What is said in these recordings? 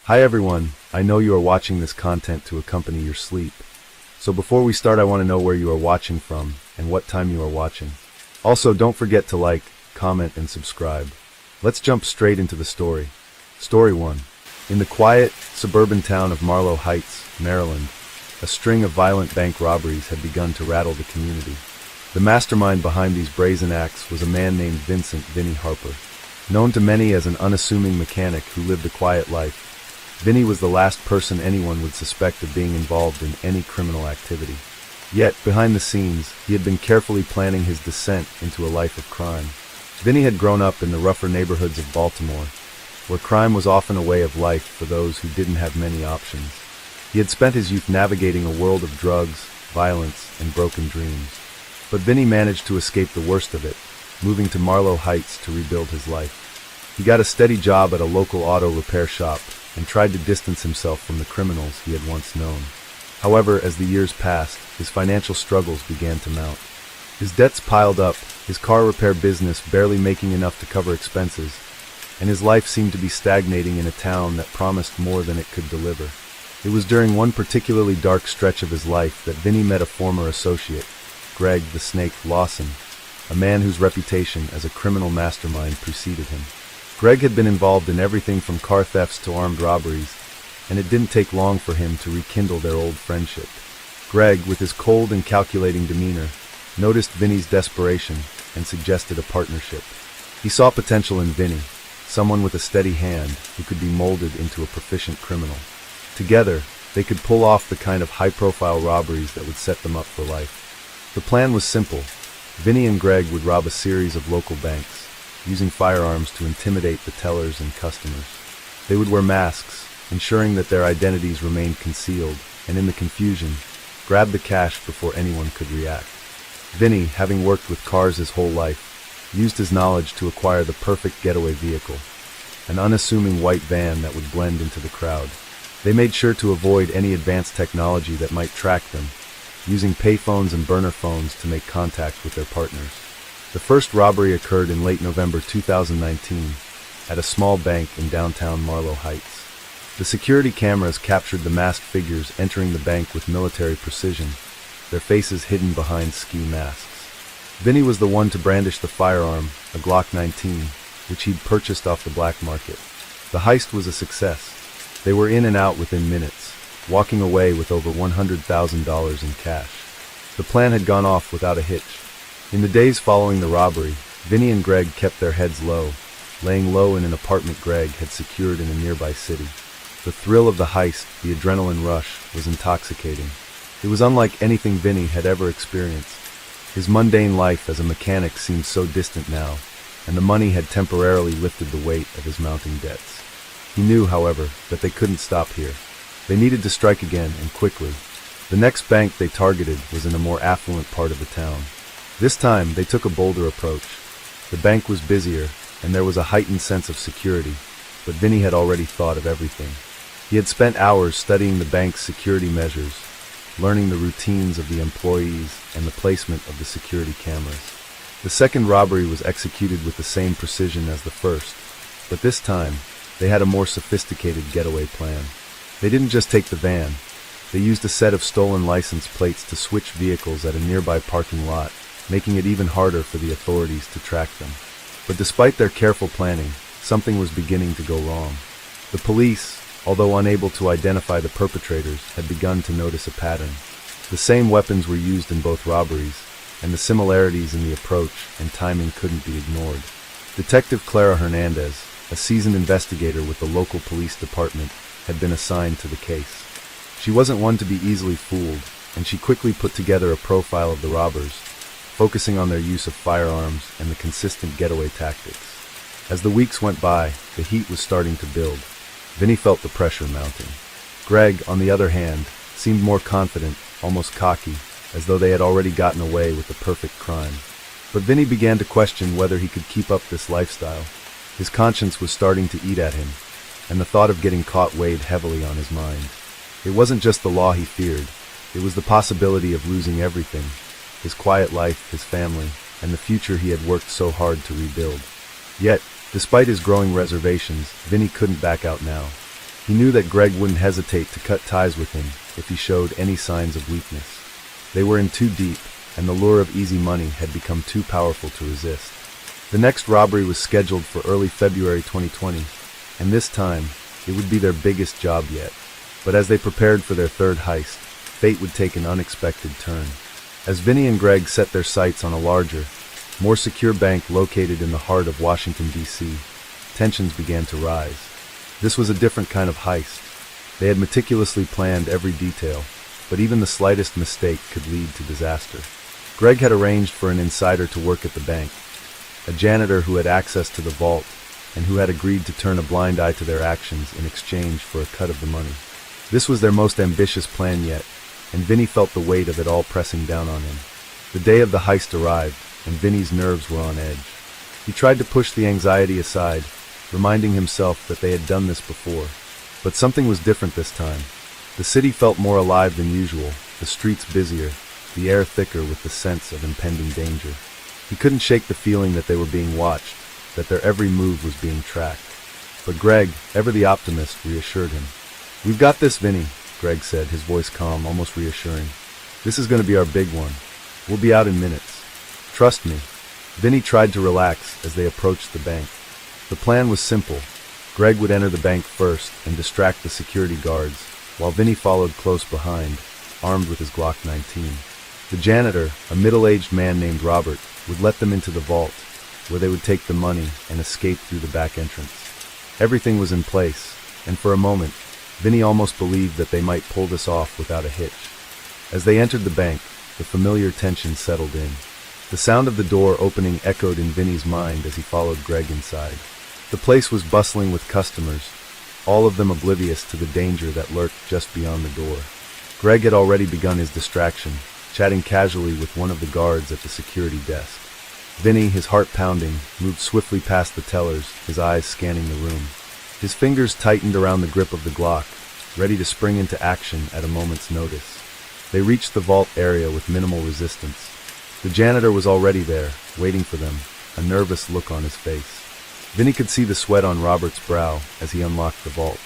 Hi everyone, I know you are watching this content to accompany your sleep. So before we start, I want to know where you are watching from and what time you are watching. Also, don't forget to like, comment, and subscribe. Let's jump straight into the story. Story 1. In the quiet, suburban town of Marlow Heights, Maryland, a string of violent bank robberies had begun to rattle the community. The mastermind behind these brazen acts was a man named Vinny Harper. Known to many as an unassuming mechanic who lived a quiet life, Vinny was the last person anyone would suspect of being involved in any criminal activity. Yet, behind the scenes, he had been carefully planning his descent into a life of crime. Vinny had grown up in the rougher neighborhoods of Baltimore, where crime was often a way of life for those who didn't have many options. He had spent his youth navigating a world of drugs, violence, and broken dreams. But Vinny managed to escape the worst of it, moving to Marlow Heights to rebuild his life. He got a steady job at a local auto repair shop and tried to distance himself from the criminals he had once known. However, as the years passed, his financial struggles began to mount. His debts piled up, his car repair business barely making enough to cover expenses, and his life seemed to be stagnating in a town that promised more than it could deliver. It was during one particularly dark stretch of his life that Vinny met a former associate, Greg the Snake Lawson, a man whose reputation as a criminal mastermind preceded him. Greg had been involved in everything from car thefts to armed robberies, and it didn't take long for him to rekindle their old friendship. Greg, with his cold and calculating demeanor, noticed Vinny's desperation and suggested a partnership. He saw potential in Vinny, someone with a steady hand who could be molded into a proficient criminal. Together, they could pull off the kind of high-profile robberies that would set them up for life. The plan was simple. Vinny and Greg would rob a series of local banks, using firearms to intimidate the tellers and customers. They would wear masks, ensuring that their identities remained concealed, and in the confusion, grab the cash before anyone could react. Vinny, having worked with cars his whole life, used his knowledge to acquire the perfect getaway vehicle, an unassuming white van that would blend into the crowd. They made sure to avoid any advanced technology that might track them, using payphones and burner phones to make contact with their partners. The first robbery occurred in late November 2019 at a small bank in downtown Marlow Heights. The security cameras captured the masked figures entering the bank with military precision, their faces hidden behind ski masks. Vinny was the one to brandish the firearm, a Glock 19, which he'd purchased off the black market. The heist was a success. They were in and out within minutes, walking away with over $100,000 in cash. The plan had gone off without a hitch. In the days following the robbery, Vinny and Greg kept their heads low, laying low in an apartment Greg had secured in a nearby city. The thrill of the heist, the adrenaline rush, was intoxicating. It was unlike anything Vinny had ever experienced. His mundane life as a mechanic seemed so distant now, and the money had temporarily lifted the weight of his mounting debts. He knew, however, that they couldn't stop here. They needed to strike again, and quickly. The next bank they targeted was in a more affluent part of the town. This time, they took a bolder approach. The bank was busier, and there was a heightened sense of security, but Vinny had already thought of everything. He had spent hours studying the bank's security measures, learning the routines of the employees and the placement of the security cameras. The second robbery was executed with the same precision as the first, but this time, they had a more sophisticated getaway plan. They didn't just take the van. They used a set of stolen license plates to switch vehicles at a nearby parking lot, making it even harder for the authorities to track them. But despite their careful planning, something was beginning to go wrong. The police, although unable to identify the perpetrators, had begun to notice a pattern. The same weapons were used in both robberies, and the similarities in the approach and timing couldn't be ignored. Detective Clara Hernandez, a seasoned investigator with the local police department, had been assigned to the case. She wasn't one to be easily fooled, and she quickly put together a profile of the robbers, focusing on their use of firearms and the consistent getaway tactics. As the weeks went by, the heat was starting to build. Vinny felt the pressure mounting. Greg, on the other hand, seemed more confident, almost cocky, as though they had already gotten away with the perfect crime. But Vinny began to question whether he could keep up this lifestyle. His conscience was starting to eat at him, and the thought of getting caught weighed heavily on his mind. It wasn't just the law he feared, it was the possibility of losing everything: his quiet life, his family, and the future he had worked so hard to rebuild. Yet, despite his growing reservations, Vinny couldn't back out now. He knew that Greg wouldn't hesitate to cut ties with him if he showed any signs of weakness. They were in too deep, and the lure of easy money had become too powerful to resist. The next robbery was scheduled for early February 2020, and this time, it would be their biggest job yet. But as they prepared for their third heist, fate would take an unexpected turn. As Vinny and Greg set their sights on a larger, more secure bank located in the heart of Washington, D.C., tensions began to rise. This was a different kind of heist. They had meticulously planned every detail, but even the slightest mistake could lead to disaster. Greg had arranged for an insider to work at the bank, a janitor who had access to the vault and who had agreed to turn a blind eye to their actions in exchange for a cut of the money. This was their most ambitious plan yet, and Vinny felt the weight of it all pressing down on him. The day of the heist arrived, and Vinny's nerves were on edge. He tried to push the anxiety aside, reminding himself that they had done this before. But something was different this time. The city felt more alive than usual, the streets busier, the air thicker with the sense of impending danger. He couldn't shake the feeling that they were being watched, that their every move was being tracked. But Greg, ever the optimist, reassured him. "We've got this, Vinny," Greg said, his voice calm, almost reassuring. "This is going to be our big one. We'll be out in minutes. Trust me." Vinny tried to relax as they approached the bank. The plan was simple. Greg would enter the bank first and distract the security guards, while Vinny followed close behind, armed with his Glock 19. The janitor, a middle-aged man named Robert, would let them into the vault, where they would take the money and escape through the back entrance. Everything was in place, and for a moment, Vinny almost believed that they might pull this off without a hitch. As they entered the bank, the familiar tension settled in. The sound of the door opening echoed in Vinny's mind as he followed Greg inside. The place was bustling with customers, all of them oblivious to the danger that lurked just beyond the door. Greg had already begun his distraction, chatting casually with one of the guards at the security desk. Vinny, his heart pounding, moved swiftly past the tellers, his eyes scanning the room. His fingers tightened around the grip of the Glock, ready to spring into action at a moment's notice. They reached the vault area with minimal resistance. The janitor was already there, waiting for them, a nervous look on his face. Vinny could see the sweat on Robert's brow as he unlocked the vault.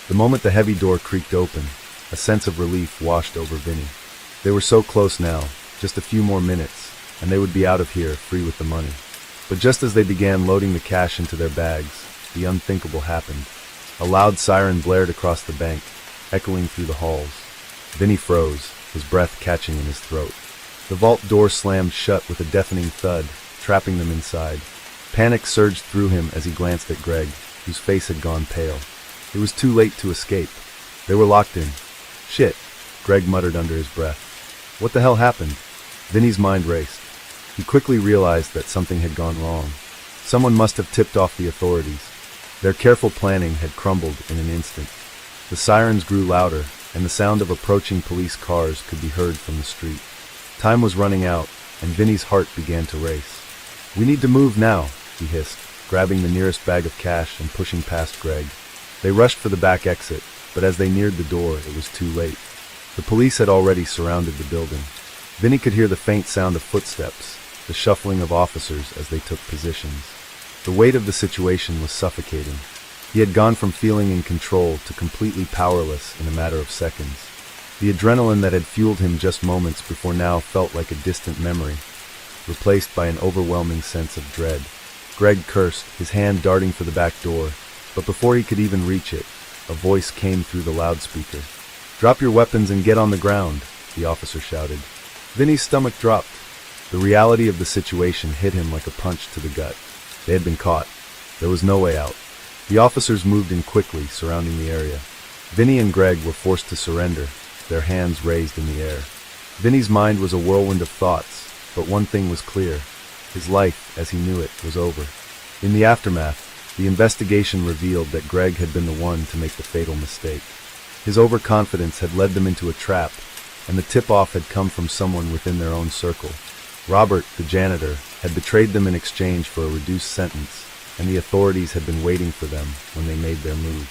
The moment the heavy door creaked open, a sense of relief washed over Vinny. They were so close now, just a few more minutes, and they would be out of here, free with the money. But just as they began loading the cash into their bags, the unthinkable happened. A loud siren blared across the bank, echoing through the halls. Vinny froze, his breath catching in his throat. The vault door slammed shut with a deafening thud, trapping them inside. Panic surged through him as he glanced at Greg, whose face had gone pale. It was too late to escape. They were locked in. "Shit," Greg muttered under his breath. What the hell happened? Vinny's mind raced. He quickly realized that something had gone wrong. Someone must have tipped off the authorities. Their careful planning had crumbled in an instant. The sirens grew louder, and the sound of approaching police cars could be heard from the street. Time was running out, and Vinny's heart began to race. "We need to move now," he hissed, grabbing the nearest bag of cash and pushing past Greg. They rushed for the back exit, but as they neared the door, it was too late. The police had already surrounded the building. Vinny could hear the faint sound of footsteps, the shuffling of officers as they took positions. The weight of the situation was suffocating. He had gone from feeling in control to completely powerless in a matter of seconds. The adrenaline that had fueled him just moments before now felt like a distant memory, replaced by an overwhelming sense of dread. Greg cursed, his hand darting for the back door, but before he could even reach it, a voice came through the loudspeaker. "Drop your weapons and get on the ground," the officer shouted. Vinny's stomach dropped. The reality of the situation hit him like a punch to the gut. They had been caught. There was no way out. The officers moved in quickly, surrounding the area. Vinny and Greg were forced to surrender, their hands raised in the air. Vinny's mind was a whirlwind of thoughts, but one thing was clear. His life, as he knew it, was over. In the aftermath, the investigation revealed that Greg had been the one to make the fatal mistake. His overconfidence had led them into a trap, and the tip-off had come from someone within their own circle. Robert, the janitor, had betrayed them in exchange for a reduced sentence, and the authorities had been waiting for them when they made their move.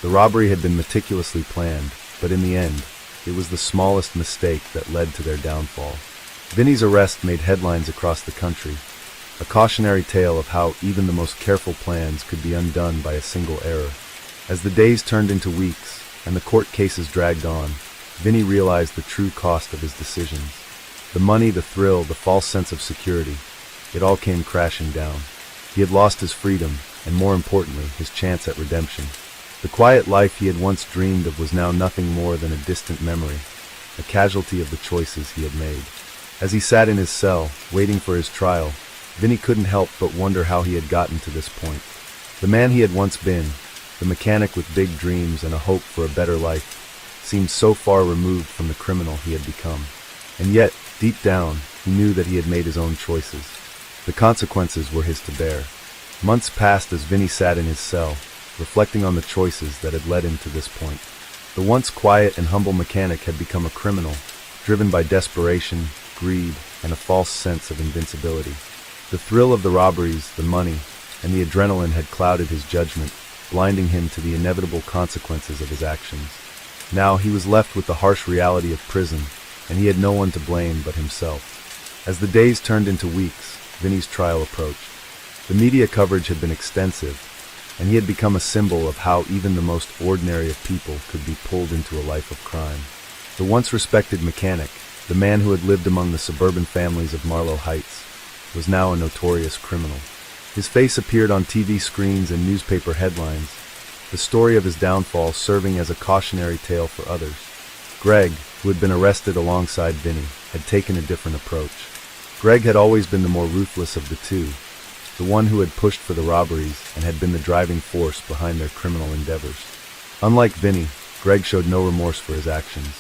The robbery had been meticulously planned, but in the end, it was the smallest mistake that led to their downfall. Vinny's arrest made headlines across the country, a cautionary tale of how even the most careful plans could be undone by a single error. As the days turned into weeks, and the court cases dragged on, Vinny realized the true cost of his decisions. The money, the thrill, the false sense of security, it all came crashing down. He had lost his freedom, and more importantly, his chance at redemption. The quiet life he had once dreamed of was now nothing more than a distant memory, a casualty of the choices he had made. As he sat in his cell, waiting for his trial, Vinny couldn't help but wonder how he had gotten to this point. The man he had once been, the mechanic with big dreams and a hope for a better life, seemed so far removed from the criminal he had become. And yet, deep down, he knew that he had made his own choices. The consequences were his to bear. Months passed as Vinny sat in his cell, reflecting on the choices that had led him to this point. The once quiet and humble mechanic had become a criminal, driven by desperation, greed, and a false sense of invincibility. The thrill of the robberies, the money, and the adrenaline had clouded his judgment, blinding him to the inevitable consequences of his actions. Now he was left with the harsh reality of prison, and he had no one to blame but himself. As the days turned into weeks, Vinny's trial approached. The media coverage had been extensive, and he had become a symbol of how even the most ordinary of people could be pulled into a life of crime. The once respected mechanic, the man who had lived among the suburban families of Marlow Heights, was now a notorious criminal. His face appeared on TV screens and newspaper headlines, the story of his downfall serving as a cautionary tale for others. Greg, who had been arrested alongside Vinny, had taken a different approach. Greg had always been the more ruthless of the two, the one who had pushed for the robberies and had been the driving force behind their criminal endeavors. Unlike Vinny, Greg showed no remorse for his actions.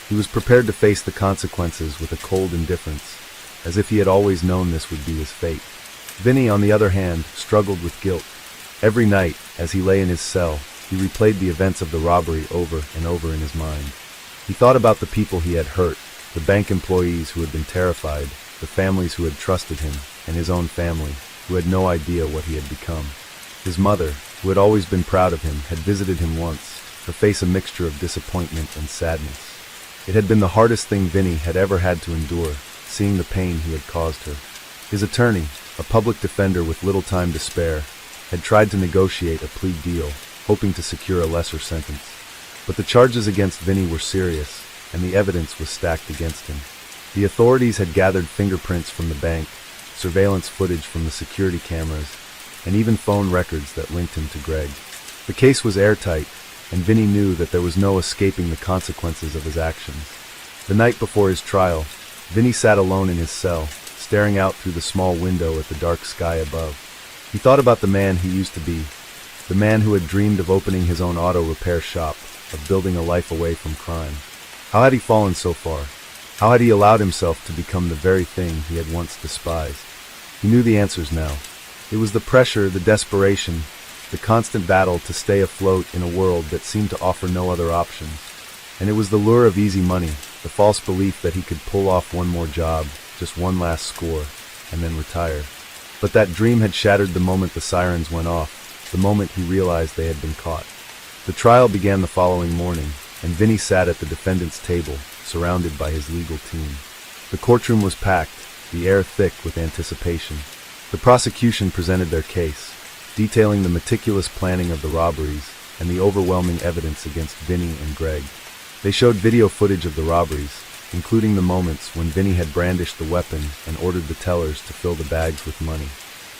He was prepared to face the consequences with a cold indifference, as if he had always known this would be his fate. Vinny, on the other hand, struggled with guilt. Every night, as he lay in his cell, he replayed the events of the robbery over and over in his mind. He thought about the people he had hurt, the bank employees who had been terrified, the families who had trusted him, and his own family, who had no idea what he had become. His mother, who had always been proud of him, had visited him once, her face a mixture of disappointment and sadness. It had been the hardest thing Vinny had ever had to endure, seeing the pain he had caused her. His attorney, a public defender with little time to spare, had tried to negotiate a plea deal, hoping to secure a lesser sentence. But the charges against Vinny were serious, and the evidence was stacked against him. The authorities had gathered fingerprints from the bank, surveillance footage from the security cameras, and even phone records that linked him to Greg. The case was airtight, and Vinny knew that there was no escaping the consequences of his actions. The night before his trial, Vinny sat alone in his cell, staring out through the small window at the dark sky above. He thought about the man he used to be, the man who had dreamed of opening his own auto repair shop, of building a life away from crime. How had he fallen so far? How had he allowed himself to become the very thing he had once despised? He knew the answers now. It was the pressure, the desperation, the constant battle to stay afloat in a world that seemed to offer no other options. And it was the lure of easy money, the false belief that he could pull off one more job, just one last score, and then retire. But that dream had shattered the moment the sirens went off, the moment he realized they had been caught. The trial began the following morning, and Vinny sat at the defendant's table, surrounded by his legal team. The courtroom was packed, the air thick with anticipation. The prosecution presented their case, detailing the meticulous planning of the robberies and the overwhelming evidence against Vinny and Greg. They showed video footage of the robberies, including the moments when Vinny had brandished the weapon and ordered the tellers to fill the bags with money.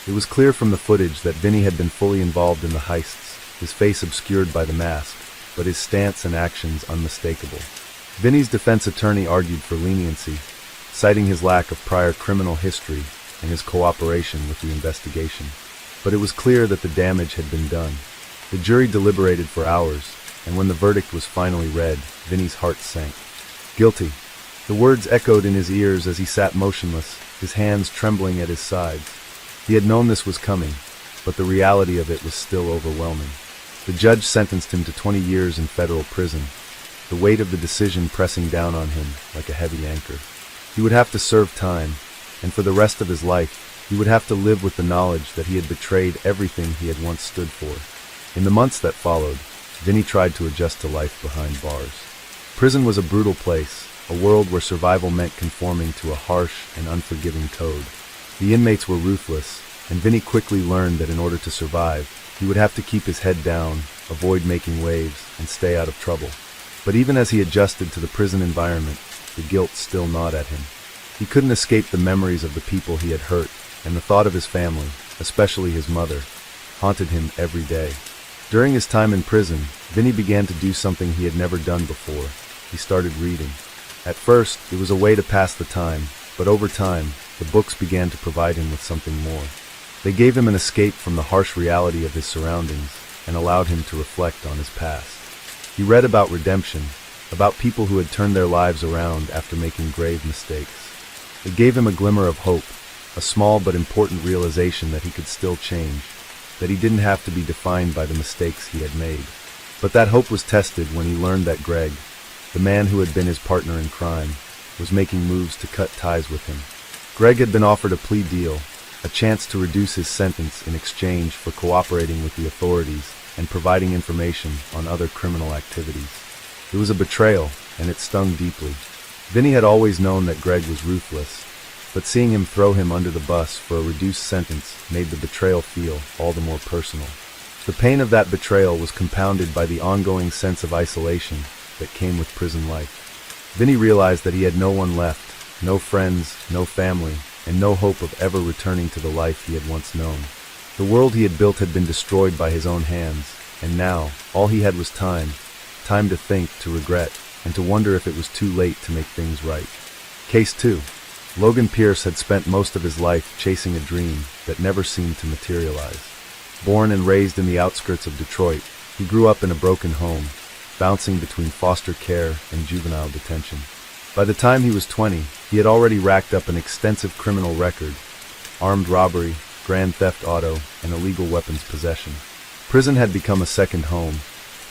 It was clear from the footage that Vinny had been fully involved in the heists, his face obscured by the mask, but his stance and actions unmistakable. Vinny's defense attorney argued for leniency, citing his lack of prior criminal history and his cooperation with the investigation. But it was clear that the damage had been done. The jury deliberated for hours, and when the verdict was finally read, Vinny's heart sank. Guilty. The words echoed in his ears as he sat motionless, his hands trembling at his sides. He had known this was coming, but the reality of it was still overwhelming. The judge sentenced him to 20 years in federal prison, the weight of the decision pressing down on him like a heavy anchor. He would have to serve time, and for the rest of his life, he would have to live with the knowledge that he had betrayed everything he had once stood for. In the months that followed, Vinny tried to adjust to life behind bars. Prison was a brutal place, a world where survival meant conforming to a harsh and unforgiving code. The inmates were ruthless, and Vinny quickly learned that in order to survive, he would have to keep his head down, avoid making waves, and stay out of trouble. But even as he adjusted to the prison environment, the guilt still gnawed at him. He couldn't escape the memories of the people he had hurt, and the thought of his family, especially his mother, haunted him every day. During his time in prison, Vinny began to do something he had never done before. He started reading. At first, it was a way to pass the time, but over time, the books began to provide him with something more. They gave him an escape from the harsh reality of his surroundings and allowed him to reflect on his past. He read about redemption, about people who had turned their lives around after making grave mistakes. It gave him a glimmer of hope, a small but important realization that he could still change, that he didn't have to be defined by the mistakes he had made. But that hope was tested when he learned that Greg, the man who had been his partner in crime, was making moves to cut ties with him. Greg had been offered a plea deal, a chance to reduce his sentence in exchange for cooperating with the authorities and providing information on other criminal activities. It was a betrayal, and it stung deeply. Vinny had always known that Greg was ruthless, but seeing him throw him under the bus for a reduced sentence made the betrayal feel all the more personal. The pain of that betrayal was compounded by the ongoing sense of isolation that came with prison life. Vinny realized that he had no one left, no friends, no family, and no hope of ever returning to the life he had once known. The world he had built had been destroyed by his own hands, and now, all he had was time to think, to regret, and to wonder if it was too late to make things right. Case 2. Logan Pierce had spent most of his life chasing a dream that never seemed to materialize. Born and raised in the outskirts of Detroit, he grew up in a broken home, bouncing between foster care and juvenile detention. By the time he was 20, he had already racked up an extensive criminal record: armed robbery, grand theft auto, and illegal weapons possession. Prison had become a second home,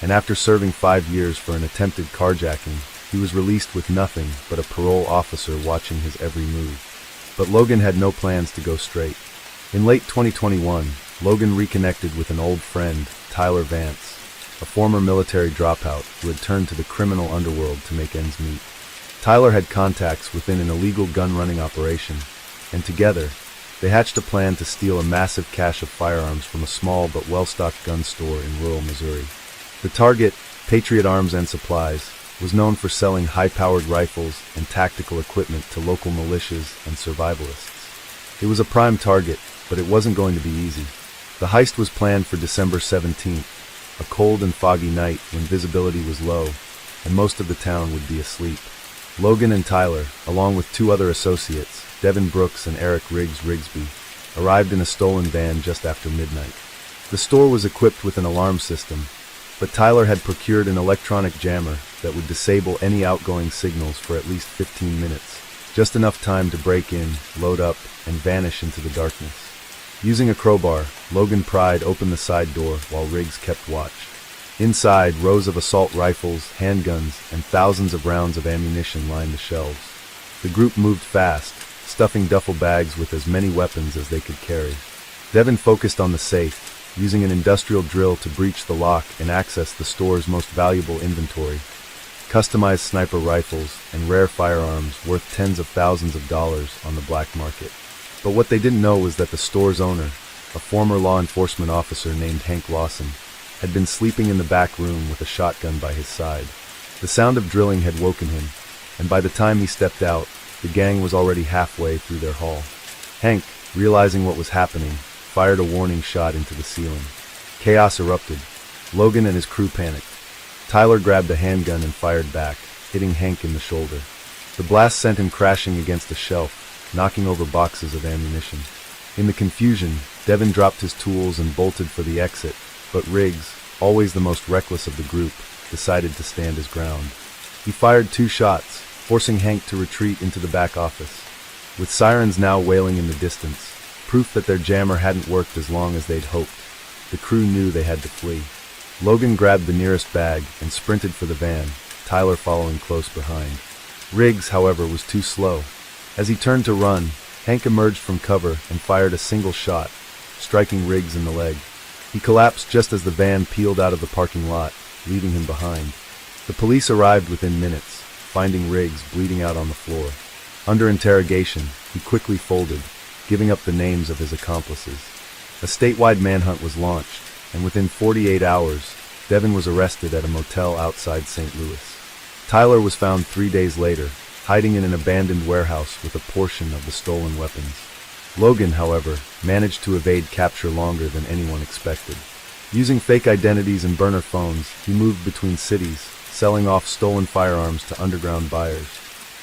and after serving 5 years for an attempted carjacking, he was released with nothing but a parole officer watching his every move. But Logan had no plans to go straight. In late 2021, Logan reconnected with an old friend, Tyler Vance, a former military dropout who had turned to the criminal underworld to make ends meet. Tyler had contacts within an illegal gun-running operation, and together, they hatched a plan to steal a massive cache of firearms from a small but well-stocked gun store in rural Missouri. The target, Patriot Arms and Supplies, was known for selling high-powered rifles and tactical equipment to local militias and survivalists. It was a prime target, but it wasn't going to be easy. The heist was planned for December 17th, a cold and foggy night when visibility was low and most of the town would be asleep. Logan and Tyler, along with 2 other associates, Devin Brooks and Eric Rigsby, arrived in a stolen van just after midnight. The store was equipped with an alarm system, but Tyler had procured an electronic jammer that would disable any outgoing signals for at least 15 minutes, just enough time to break in, load up, and vanish into the darkness. Using a crowbar, Logan pried open the side door while Riggs kept watch. Inside, rows of assault rifles, handguns, and thousands of rounds of ammunition lined the shelves. The group moved fast, stuffing duffel bags with as many weapons as they could carry. Devin focused on the safe, using an industrial drill to breach the lock and access the store's most valuable inventory: customized sniper rifles and rare firearms worth tens of thousands of dollars on the black market. But what they didn't know was that the store's owner, a former law enforcement officer named Hank Lawson, had been sleeping in the back room with a shotgun by his side. The sound of drilling had woken him, and by the time he stepped out, the gang was already halfway through their haul. Hank, realizing what was happening, fired a warning shot into the ceiling. Chaos erupted. Logan and his crew panicked. Tyler grabbed a handgun and fired back, hitting Hank in the shoulder. The blast sent him crashing against a shelf, knocking over boxes of ammunition. In the confusion, Devin dropped his tools and bolted for the exit, but Riggs, always the most reckless of the group, decided to stand his ground. He fired 2 shots, forcing Hank to retreat into the back office. With sirens now wailing in the distance, proof that their jammer hadn't worked as long as they'd hoped, the crew knew they had to flee. Logan grabbed the nearest bag and sprinted for the van, Tyler following close behind. Riggs, however, was too slow. As he turned to run, Hank emerged from cover and fired a single shot, striking Riggs in the leg. He collapsed just as the van peeled out of the parking lot, leaving him behind. The police arrived within minutes, finding Riggs bleeding out on the floor. Under interrogation, he quickly folded, giving up the names of his accomplices. A statewide manhunt was launched, and within 48 hours, Devin was arrested at a motel outside St. Louis. Tyler was found 3 days later, hiding in an abandoned warehouse with a portion of the stolen weapons. Logan, however, managed to evade capture longer than anyone expected. Using fake identities and burner phones, he moved between cities, selling off stolen firearms to underground buyers.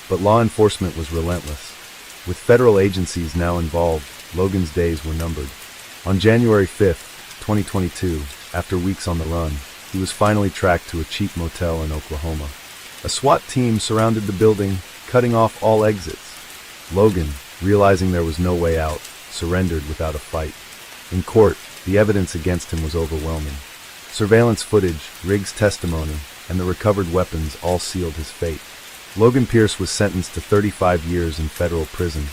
But law enforcement was relentless. With federal agencies now involved, Logan's days were numbered. On January 5, 2022, after weeks on the run, he was finally tracked to a cheap motel in Oklahoma. A SWAT team surrounded the building, cutting off all exits. Logan, realizing there was no way out, surrendered without a fight. In court, the evidence against him was overwhelming. Surveillance footage, Riggs' testimony, and the recovered weapons all sealed his fate. Logan Pierce was sentenced to 35 years in federal prison,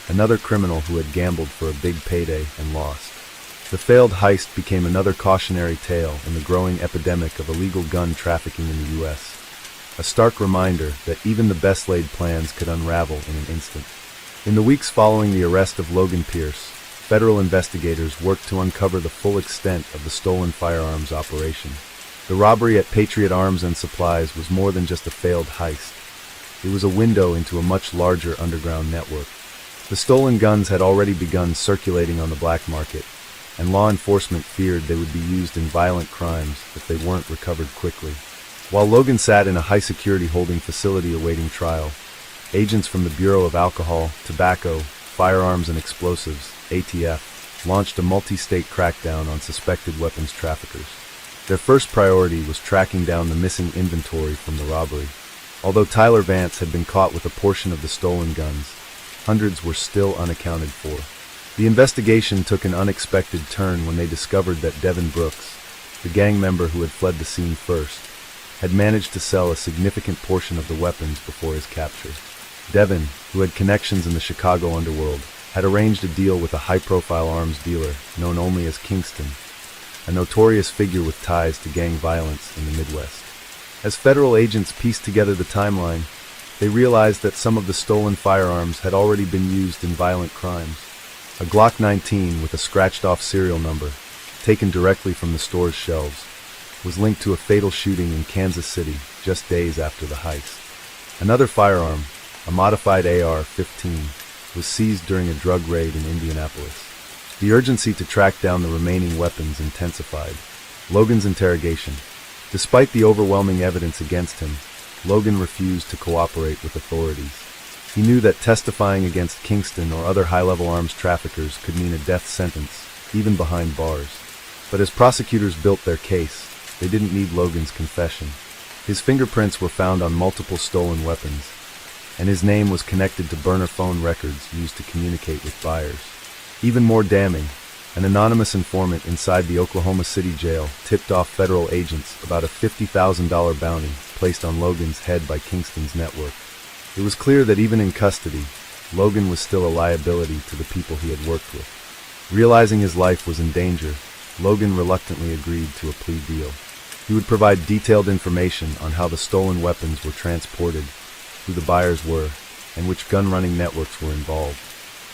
another criminal who had gambled for a big payday and lost. The failed heist became another cautionary tale in the growing epidemic of illegal gun trafficking in the U.S. A stark reminder that even the best-laid plans could unravel in an instant. In the weeks following the arrest of Logan Pierce, federal investigators worked to uncover the full extent of the stolen firearms operation. The robbery at Patriot Arms and Supplies was more than just a failed heist. It was a window into a much larger underground network. The stolen guns had already begun circulating on the black market, and law enforcement feared they would be used in violent crimes if they weren't recovered quickly. While Logan sat in a high-security holding facility awaiting trial, agents from the Bureau of Alcohol, Tobacco, Firearms and Explosives, ATF, launched a multi-state crackdown on suspected weapons traffickers. Their first priority was tracking down the missing inventory from the robbery. Although Tyler Vance had been caught with a portion of the stolen guns, hundreds were still unaccounted for. The investigation took an unexpected turn when they discovered that Devin Brooks, the gang member who had fled the scene first, had managed to sell a significant portion of the weapons before his capture. Devin, who had connections in the Chicago underworld, had arranged a deal with a high-profile arms dealer known only as Kingston, a notorious figure with ties to gang violence in the Midwest. As federal agents pieced together the timeline, they realized that some of the stolen firearms had already been used in violent crimes. A Glock 19 with a scratched-off serial number, taken directly from the store's shelves, was linked to a fatal shooting in Kansas City just days after the heist. Another firearm, a modified AR-15, was seized during a drug raid in Indianapolis. The urgency to track down the remaining weapons intensified. Logan's interrogation. Despite the overwhelming evidence against him, Logan refused to cooperate with authorities. He knew that testifying against Kingston or other high-level arms traffickers could mean a death sentence, even behind bars. But as prosecutors built their case, they didn't need Logan's confession. His fingerprints were found on multiple stolen weapons, and his name was connected to burner phone records used to communicate with buyers. Even more damning, an anonymous informant inside the Oklahoma City jail tipped off federal agents about a $50,000 bounty placed on Logan's head by Kingston's network. It was clear that even in custody, Logan was still a liability to the people he had worked with. Realizing his life was in danger, Logan reluctantly agreed to a plea deal. He would provide detailed information on how the stolen weapons were transported, who the buyers were, and which gun-running networks were involved.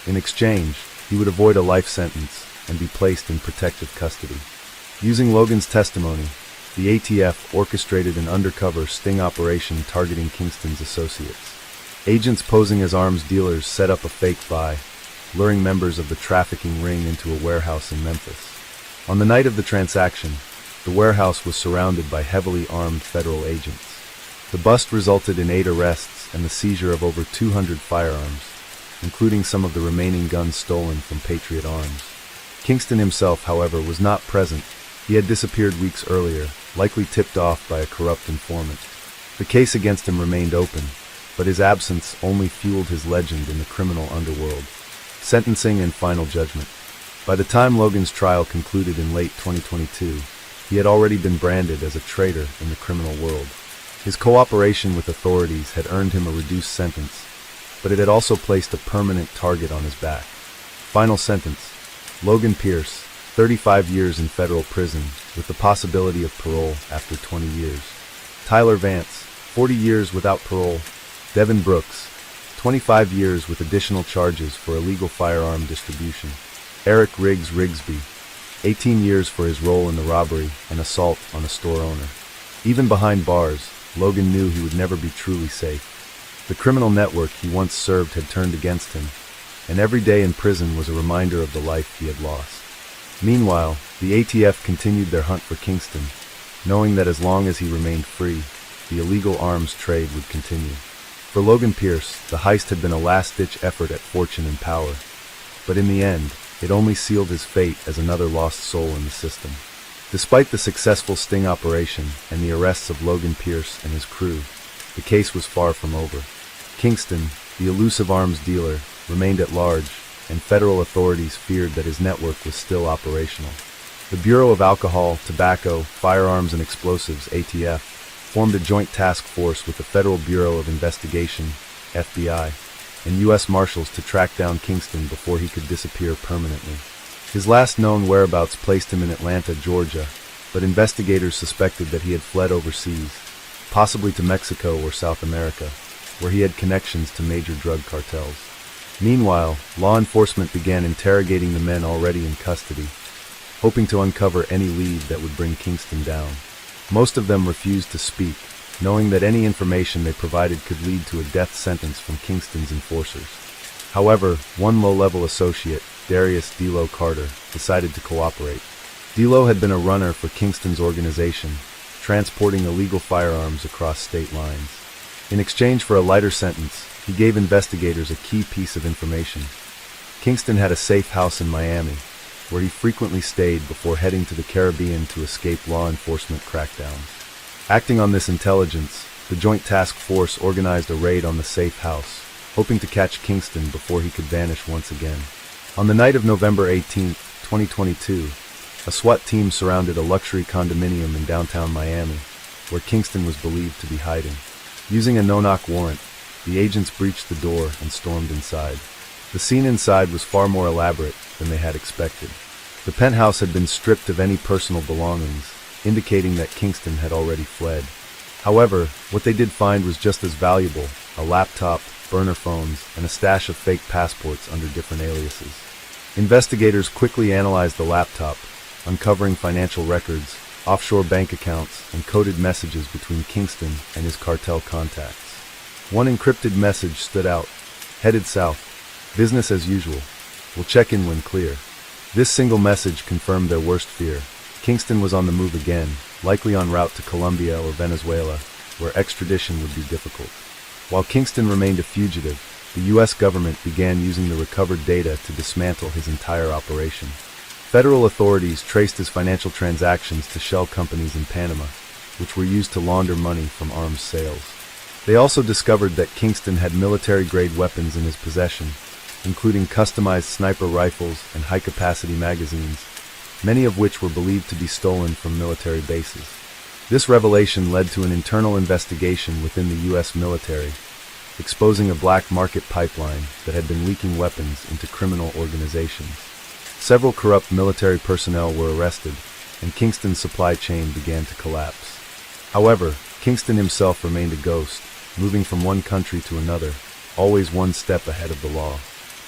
In exchange, he would avoid a life sentence and be placed in protective custody. Using Logan's testimony, the ATF orchestrated an undercover sting operation targeting Kingston's associates. Agents posing as arms dealers set up a fake buy, luring members of the trafficking ring into a warehouse in Memphis. On the night of the transaction, the warehouse was surrounded by heavily armed federal agents. The bust resulted in 8 arrests and the seizure of over 200 firearms, including some of the remaining guns stolen from Patriot Arms. Kingston himself, however, was not present. He had disappeared weeks earlier, likely tipped off by a corrupt informant. The case against him remained open, but his absence only fueled his legend in the criminal underworld. Sentencing and final judgment. By the time Logan's trial concluded in late 2022, he had already been branded as a traitor in the criminal world. His cooperation with authorities had earned him a reduced sentence, but it had also placed a permanent target on his back. Final sentence. Logan Pierce, 35 years in federal prison, with the possibility of parole after 20 years. Tyler Vance, 40 years without parole. Devin Brooks, 25 years with additional charges for illegal firearm distribution. Eric Riggs Rigsby, 18 years for his role in the robbery and assault on a store owner. Even behind bars, Logan knew he would never be truly safe. The criminal network he once served had turned against him, and every day in prison was a reminder of the life he had lost. Meanwhile, the ATF continued their hunt for Kingston, knowing that as long as he remained free, the illegal arms trade would continue. For Logan Pierce, the heist had been a last-ditch effort at fortune and power, but in the end, it only sealed his fate as another lost soul in the system. Despite the successful sting operation and the arrests of Logan Pierce and his crew, the case was far from over. Kingston, the elusive arms dealer, remained at large, and federal authorities feared that his network was still operational. The Bureau of Alcohol, Tobacco, Firearms and Explosives, ATF, formed a joint task force with the Federal Bureau of Investigation, FBI, and U.S. Marshals to track down Kingston before he could disappear permanently. His last known whereabouts placed him in Atlanta, Georgia, but investigators suspected that he had fled overseas, possibly to Mexico or South America, where he had connections to major drug cartels. Meanwhile, law enforcement began interrogating the men already in custody, hoping to uncover any lead that would bring Kingston down. Most of them refused to speak, knowing that any information they provided could lead to a death sentence from Kingston's enforcers. However, one low-level associate, Darius D-Lo Carter, decided to cooperate. D-Lo had been a runner for Kingston's organization, transporting illegal firearms across state lines. In exchange for a lighter sentence, he gave investigators a key piece of information. Kingston had a safe house in Miami, where he frequently stayed before heading to the Caribbean to escape law enforcement crackdowns. Acting on this intelligence, the Joint Task Force organized a raid on the safe house, hoping to catch Kingston before he could vanish once again. On the night of November 18, 2022, a SWAT team surrounded a luxury condominium in downtown Miami, where Kingston was believed to be hiding. Using a no-knock warrant, the agents breached the door and stormed inside. The scene inside was far more elaborate than they had expected. The penthouse had been stripped of any personal belongings, indicating that Kingston had already fled. However, what they did find was just as valuable: a laptop, burner phones, and a stash of fake passports under different aliases. Investigators quickly analyzed the laptop, uncovering financial records, offshore bank accounts, and coded messages between Kingston and his cartel contacts. One encrypted message stood out: headed south. Business as usual. We'll check in when clear. This single message confirmed their worst fear. Kingston was on the move again, likely en route to Colombia or Venezuela, where extradition would be difficult. While Kingston remained a fugitive, the U.S. government began using the recovered data to dismantle his entire operation. Federal authorities traced his financial transactions to shell companies in Panama, which were used to launder money from arms sales. They also discovered that Kingston had military-grade weapons in his possession, including customized sniper rifles and high-capacity magazines, many of which were believed to be stolen from military bases. This revelation led to an internal investigation within the U.S. military, exposing a black market pipeline that had been leaking weapons into criminal organizations. Several corrupt military personnel were arrested, and Kingston's supply chain began to collapse. However, Kingston himself remained a ghost, moving from one country to another, always one step ahead of the law.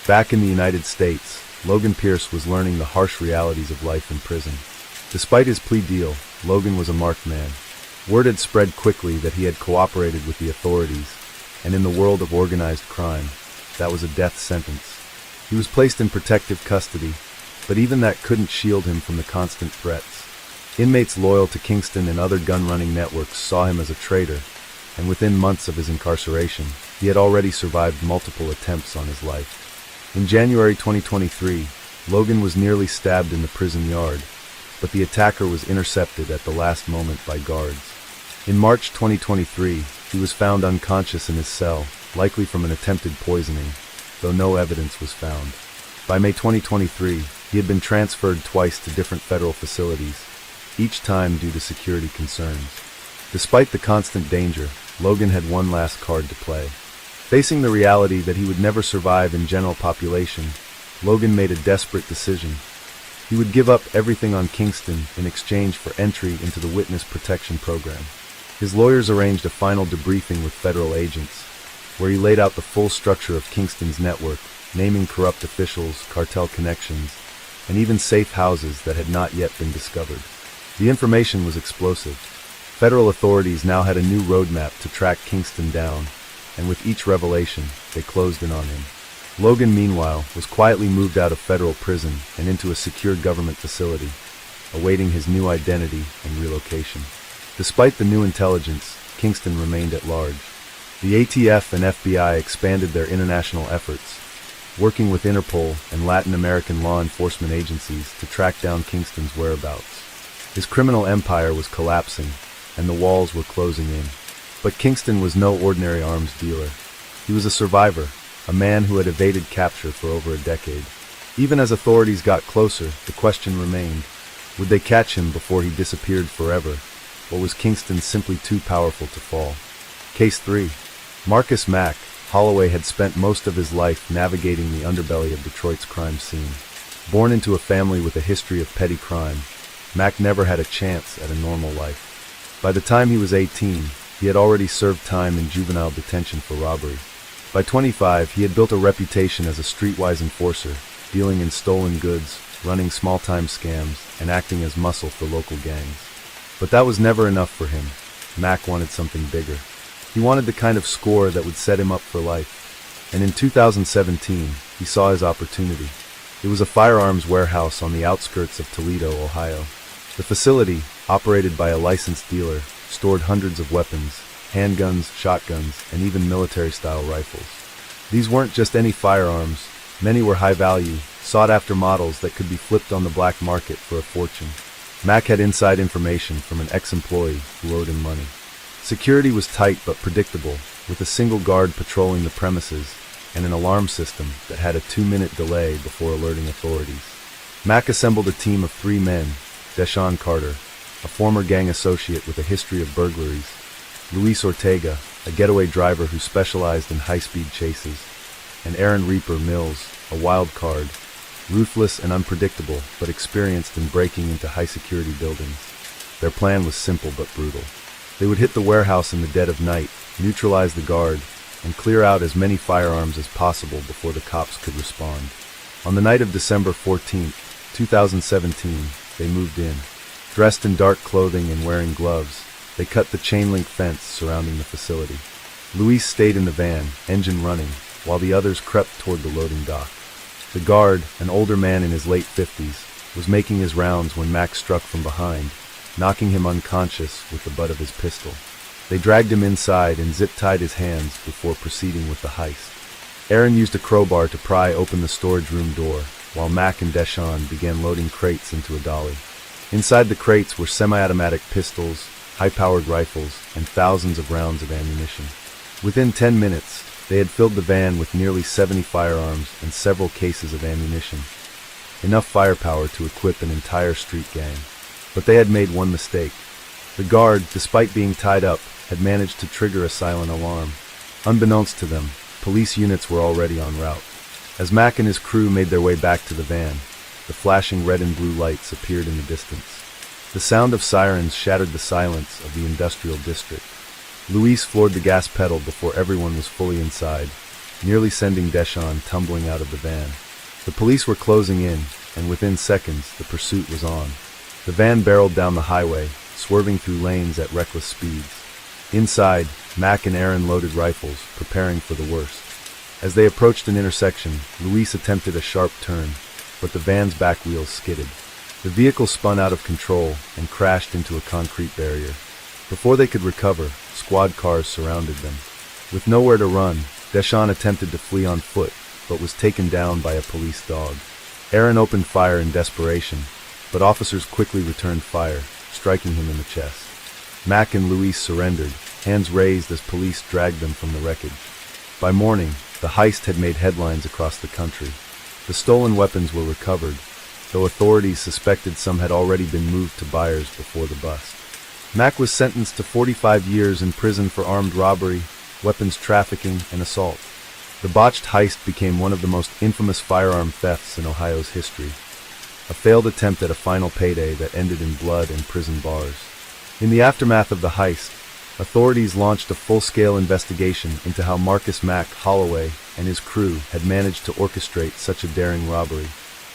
Back in the United States, Logan Pierce was learning the harsh realities of life in prison. Despite his plea deal, Logan was a marked man. Word had spread quickly that he had cooperated with the authorities, and in the world of organized crime, that was a death sentence. He was placed in protective custody, but even that couldn't shield him from the constant threats. Inmates loyal to Kingston and other gun-running networks saw him as a traitor, and within months of his incarceration, he had already survived multiple attempts on his life. In January 2023, Logan was nearly stabbed in the prison yard, but the attacker was intercepted at the last moment by guards. In March 2023, he was found unconscious in his cell, likely from an attempted poisoning, though no evidence was found. By May 2023, he had been transferred twice to different federal facilities, each time due to security concerns. Despite the constant danger, Logan had one last card to play. Facing the reality that he would never survive in general population, Logan made a desperate decision. He would give up everything on Kingston in exchange for entry into the Witness Protection Program. His lawyers arranged a final debriefing with federal agents, where he laid out the full structure of Kingston's network, naming corrupt officials, cartel connections, and even safe houses that had not yet been discovered. The information was explosive. Federal authorities now had a new roadmap to track Kingston down, and with each revelation, they closed in on him. Logan, meanwhile, was quietly moved out of federal prison and into a secure government facility, awaiting his new identity and relocation. Despite the new intelligence, Kingston remained at large. The ATF and FBI expanded their international efforts, working with Interpol and Latin American law enforcement agencies to track down Kingston's whereabouts. His criminal empire was collapsing, and the walls were closing in. But Kingston was no ordinary arms dealer. He was a survivor, a man who had evaded capture for over a decade. Even as authorities got closer, the question remained, would they catch him before he disappeared forever, or was Kingston simply too powerful to fall? Case 3. Marcus Mack. Holloway had spent most of his life navigating the underbelly of Detroit's crime scene. Born into a family with a history of petty crime, Mack never had a chance at a normal life. By the time he was 18, he had already served time in juvenile detention for robbery. By 25, he had built a reputation as a streetwise enforcer, dealing in stolen goods, running small-time scams, and acting as muscle for local gangs. But that was never enough for him. Mack wanted something bigger. He wanted the kind of score that would set him up for life. And in 2017, he saw his opportunity. It was a firearms warehouse on the outskirts of Toledo, Ohio. The facility, operated by a licensed dealer, stored hundreds of weapons, handguns, shotguns, and even military-style rifles. These weren't just any firearms. Many were high-value, sought-after models that could be flipped on the black market for a fortune. Mack had inside information from an ex-employee who owed him money. Security was tight but predictable, with a single guard patrolling the premises and an alarm system that had a 2-minute delay before alerting authorities. Mack assembled a team of 3 men: Deshaun Carter, a former gang associate with a history of burglaries; Luis Ortega, a getaway driver who specialized in high-speed chases; and Aaron Reaper Mills, a wild card, ruthless and unpredictable but experienced in breaking into high-security buildings. Their plan was simple but brutal. They would hit the warehouse in the dead of night, neutralize the guard, and clear out as many firearms as possible before the cops could respond. On the night of December 14, 2017, they moved in. Dressed in dark clothing and wearing gloves, they cut the chain-link fence surrounding the facility. Luis stayed in the van, engine running, while the others crept toward the loading dock. The guard, an older man in his late 50s, was making his rounds when Mack struck from behind, knocking him unconscious with the butt of his pistol. They dragged him inside and zip-tied his hands before proceeding with the heist. Aaron used a crowbar to pry open the storage room door, while Mack and Deshaun began loading crates into a dolly. Inside the crates were semi-automatic pistols, high-powered rifles, and thousands of rounds of ammunition. Within 10 minutes, they had filled the van with nearly 70 firearms and several cases of ammunition. Enough firepower to equip an entire street gang. But they had made one mistake. The guard, despite being tied up, had managed to trigger a silent alarm. Unbeknownst to them, police units were already en route. As Mack and his crew made their way back to the van, the flashing red and blue lights appeared in the distance. The sound of sirens shattered the silence of the industrial district. Luis floored the gas pedal before everyone was fully inside, nearly sending Deshaun tumbling out of the van. The police were closing in, and within seconds, the pursuit was on. The van barreled down the highway, swerving through lanes at reckless speeds. Inside, Mack and Aaron loaded rifles, preparing for the worst. As they approached an intersection, Luis attempted a sharp turn, but the van's back wheels skidded. The vehicle spun out of control and crashed into a concrete barrier. Before they could recover, squad cars surrounded them. With nowhere to run, Deshaun attempted to flee on foot, but was taken down by a police dog. Aaron opened fire in desperation, but officers quickly returned fire, striking him in the chest. Mack and Luis surrendered, hands raised as police dragged them from the wreckage. By morning, the heist had made headlines across the country. The stolen weapons were recovered, though authorities suspected some had already been moved to buyers before the bust. Mack was sentenced to 45 years in prison for armed robbery, weapons trafficking, and assault. The botched heist became one of the most infamous firearm thefts in Ohio's history, a failed attempt at a final payday that ended in blood and prison bars. In the aftermath of the heist, authorities launched a full-scale investigation into how Marcus Mack Holloway and his crew had managed to orchestrate such a daring robbery.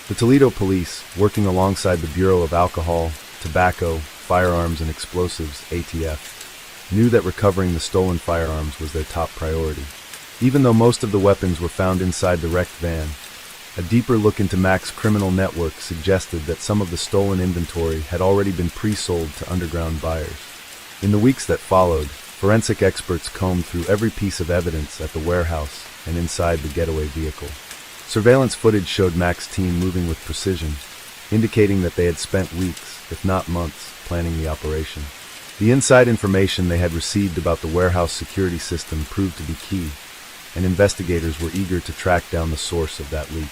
The Toledo police, working alongside the Bureau of Alcohol, Tobacco, Firearms and Explosives, ATF, knew that recovering the stolen firearms was their top priority. Even though most of the weapons were found inside the wrecked van, a deeper look into Mac's criminal network suggested that some of the stolen inventory had already been pre-sold to underground buyers. In the weeks that followed, forensic experts combed through every piece of evidence at the warehouse and inside the getaway vehicle. Surveillance footage showed Mac's team moving with precision, indicating that they had spent weeks, if not months, planning the operation. The inside information they had received about the warehouse security system proved to be key, and investigators were eager to track down the source of that leak.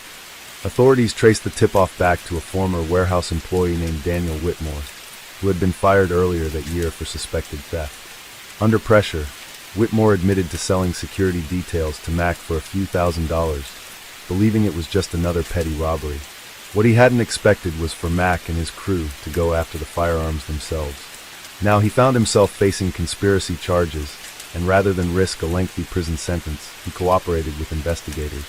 Authorities traced the tip-off back to a former warehouse employee named Daniel Whitmore, who had been fired earlier that year for suspected theft. Under pressure, Whitmore admitted to selling security details to Mac for a few $1,000s, believing it was just another petty robbery. What he hadn't expected was for Mac and his crew to go after the firearms themselves. Now he found himself facing conspiracy charges, and rather than risk a lengthy prison sentence, he cooperated with investigators.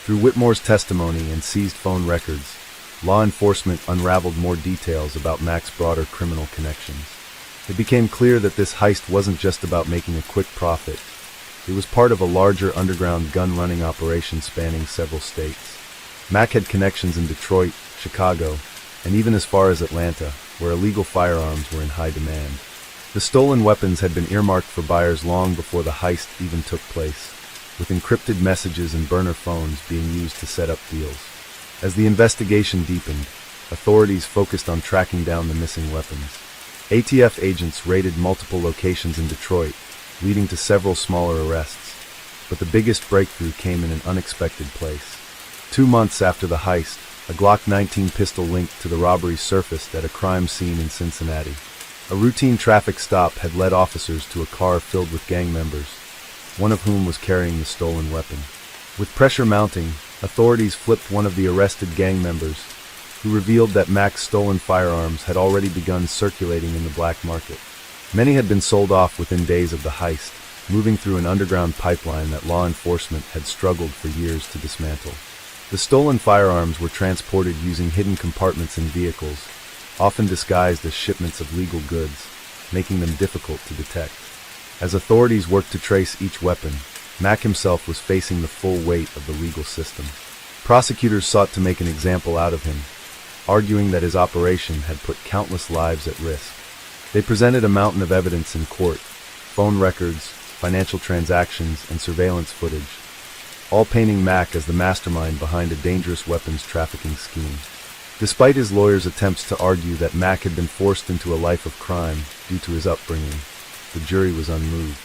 Through Whitmore's testimony and seized phone records, law enforcement unraveled more details about Mac's broader criminal connections. It became clear that this heist wasn't just about making a quick profit. It was part of a larger underground gun-running operation spanning several states. Mac had connections in Detroit, Chicago, and even as far as Atlanta, where illegal firearms were in high demand. The stolen weapons had been earmarked for buyers long before the heist even took place, with encrypted messages and burner phones being used to set up deals. As the investigation deepened, authorities focused on tracking down the missing weapons. ATF agents raided multiple locations in Detroit, leading to several smaller arrests. But the biggest breakthrough came in an unexpected place. 2 months after the heist, a Glock 19 pistol linked to the robbery surfaced at a crime scene in Cincinnati. A routine traffic stop had led officers to a car filled with gang members, one of whom was carrying the stolen weapon. With pressure mounting, authorities flipped one of the arrested gang members, who revealed that Mac's stolen firearms had already begun circulating in the black market. Many had been sold off within days of the heist, moving through an underground pipeline that law enforcement had struggled for years to dismantle. The stolen firearms were transported using hidden compartments in vehicles, often disguised as shipments of legal goods, making them difficult to detect. As authorities worked to trace each weapon, Mac himself was facing the full weight of the legal system. Prosecutors sought to make an example out of him, arguing that his operation had put countless lives at risk. They presented a mountain of evidence in court: phone records, financial transactions, and surveillance footage, all painting Mac as the mastermind behind a dangerous weapons trafficking scheme. Despite his lawyers' attempts to argue that Mac had been forced into a life of crime due to his upbringing, the jury was unmoved.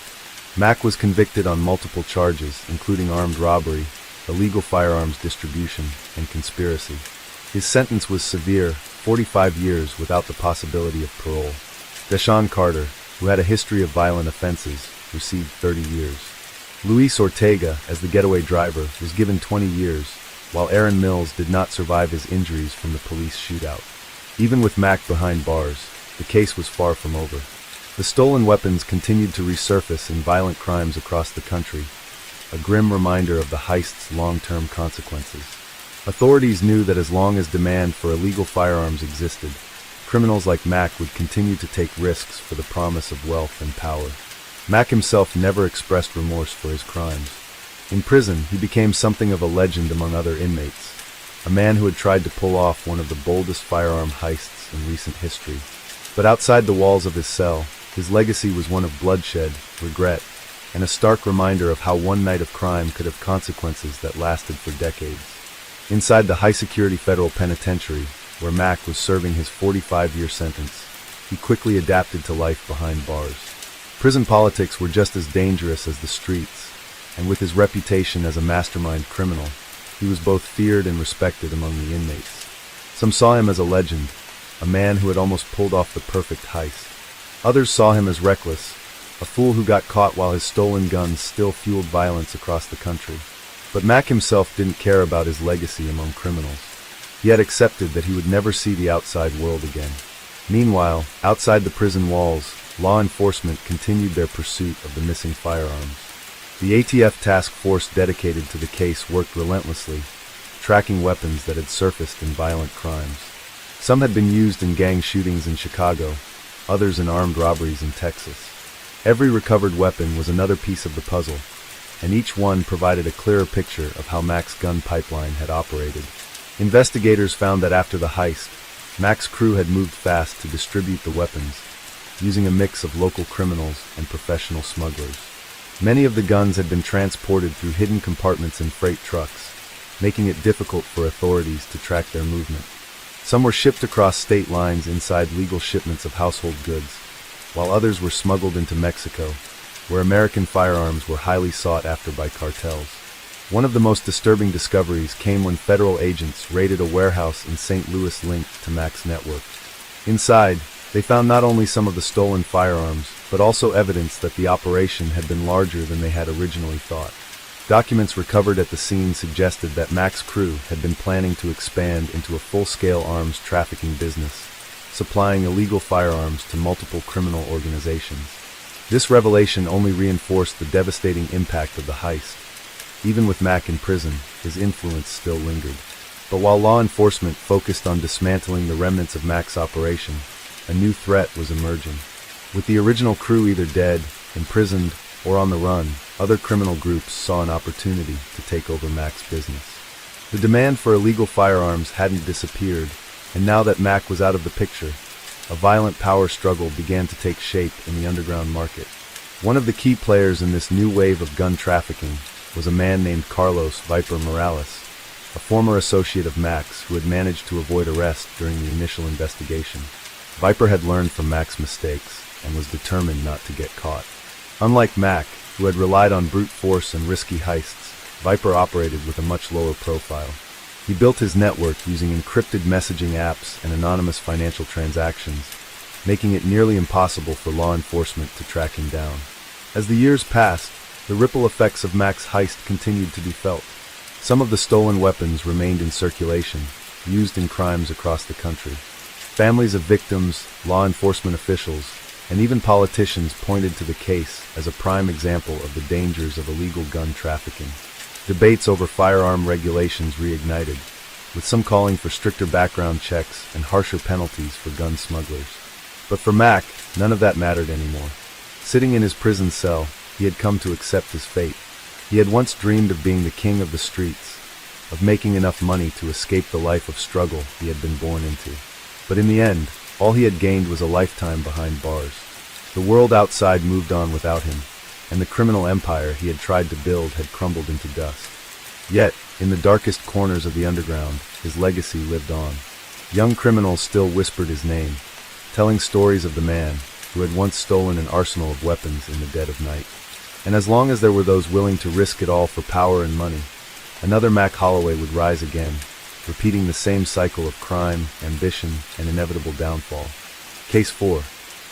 Mac was convicted on multiple charges, including armed robbery, illegal firearms distribution, and conspiracy. His sentence was severe, 45 years without the possibility of parole. Deshaun Carter, who had a history of violent offenses, received 30 years. Luis Ortega, as the getaway driver, was given 20 years, while Aaron Mills did not survive his injuries from the police shootout. Even with Mac behind bars, the case was far from over. The stolen weapons continued to resurface in violent crimes across the country, a grim reminder of the heist's long-term consequences. Authorities knew that as long as demand for illegal firearms existed, criminals like Mac would continue to take risks for the promise of wealth and power. Mac himself never expressed remorse for his crimes. In prison, he became something of a legend among other inmates, a man who had tried to pull off one of the boldest firearm heists in recent history. But outside the walls of his cell, his legacy was one of bloodshed, regret, and a stark reminder of how one night of crime could have consequences that lasted for decades. Inside the high-security federal penitentiary, where Mac was serving his 45-year sentence, he quickly adapted to life behind bars. Prison politics were just as dangerous as the streets, and with his reputation as a mastermind criminal, he was both feared and respected among the inmates. Some saw him as a legend, a man who had almost pulled off the perfect heist. Others saw him as reckless, a fool who got caught while his stolen guns still fueled violence across the country. But Mac himself didn't care about his legacy among criminals. He had accepted that he would never see the outside world again. Meanwhile, outside the prison walls, law enforcement continued their pursuit of the missing firearms. The ATF task force dedicated to the case worked relentlessly, tracking weapons that had surfaced in violent crimes. Some had been used in gang shootings in Chicago, others in armed robberies in Texas. Every recovered weapon was another piece of the puzzle, and each one provided a clearer picture of how Mac's gun pipeline had operated. Investigators found that after the heist, Mac's crew had moved fast to distribute the weapons, using a mix of local criminals and professional smugglers. Many of the guns had been transported through hidden compartments in freight trucks, making it difficult for authorities to track their movement. Some were shipped across state lines inside legal shipments of household goods, while others were smuggled into Mexico, where American firearms were highly sought after by cartels. One of the most disturbing discoveries came when federal agents raided a warehouse in St. Louis linked to Mac's network. Inside, they found not only some of the stolen firearms, but also evidence that the operation had been larger than they had originally thought. Documents recovered at the scene suggested that Mac's crew had been planning to expand into a full-scale arms trafficking business, supplying illegal firearms to multiple criminal organizations. This revelation only reinforced the devastating impact of the heist. Even with Mac in prison, his influence still lingered. But while law enforcement focused on dismantling the remnants of Mac's operation, a new threat was emerging. With the original crew either dead, imprisoned, or on the run, other criminal groups saw an opportunity to take over Mac's business. The demand for illegal firearms hadn't disappeared, and now that Mac was out of the picture, a violent power struggle began to take shape in the underground market. One of the key players in this new wave of gun trafficking was a man named Carlos Viper Morales, a former associate of Mac's who had managed to avoid arrest during the initial investigation. Viper had learned from Mac's mistakes and was determined not to get caught. Unlike Mac, who had relied on brute force and risky heists, Viper operated with a much lower profile. He built his network using encrypted messaging apps and anonymous financial transactions, making it nearly impossible for law enforcement to track him down. As the years passed, the ripple effects of Mac's heist continued to be felt. Some of the stolen weapons remained in circulation, used in crimes across the country. Families of victims, law enforcement officials, and even politicians pointed to the case as a prime example of the dangers of illegal gun trafficking. Debates over firearm regulations reignited, with some calling for stricter background checks and harsher penalties for gun smugglers. But for Mac, none of that mattered anymore. Sitting in his prison cell, he had come to accept his fate. He had once dreamed of being the king of the streets, of making enough money to escape the life of struggle he had been born into. But in the end, all he had gained was a lifetime behind bars. The world outside moved on without him, and the criminal empire he had tried to build had crumbled into dust. Yet, in the darkest corners of the underground, his legacy lived on. Young criminals still whispered his name, telling stories of the man who had once stolen an arsenal of weapons in the dead of night. And as long as there were those willing to risk it all for power and money, another Mac Holloway would rise again, repeating the same cycle of crime, ambition, and inevitable downfall. Case 4.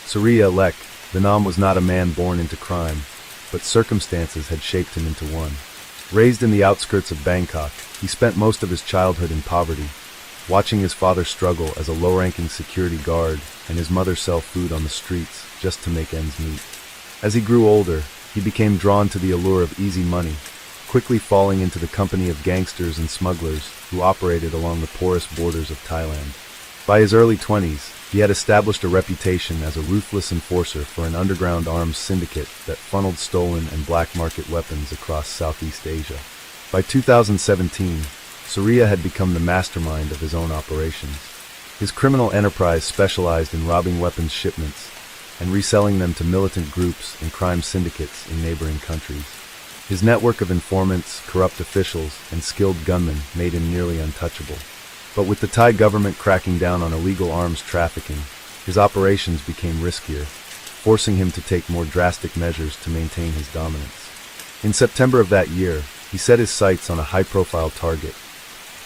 Surya Lek. Vinam was not a man born into crime, but circumstances had shaped him into one. Raised in the outskirts of Bangkok, he spent most of his childhood in poverty, watching his father struggle as a low-ranking security guard and his mother sell food on the streets just to make ends meet. As he grew older, he became drawn to the allure of easy money, quickly falling into the company of gangsters and smugglers who operated along the porous borders of Thailand. By his early 20s, he had established a reputation as a ruthless enforcer for an underground arms syndicate that funneled stolen and black market weapons across Southeast Asia. By 2017, Surya had become the mastermind of his own operations. His criminal enterprise specialized in robbing weapons shipments and reselling them to militant groups and crime syndicates in neighboring countries. His network of informants, corrupt officials, and skilled gunmen made him nearly untouchable. But with the Thai government cracking down on illegal arms trafficking, his operations became riskier, forcing him to take more drastic measures to maintain his dominance. In September of that year, he set his sights on a high-profile target,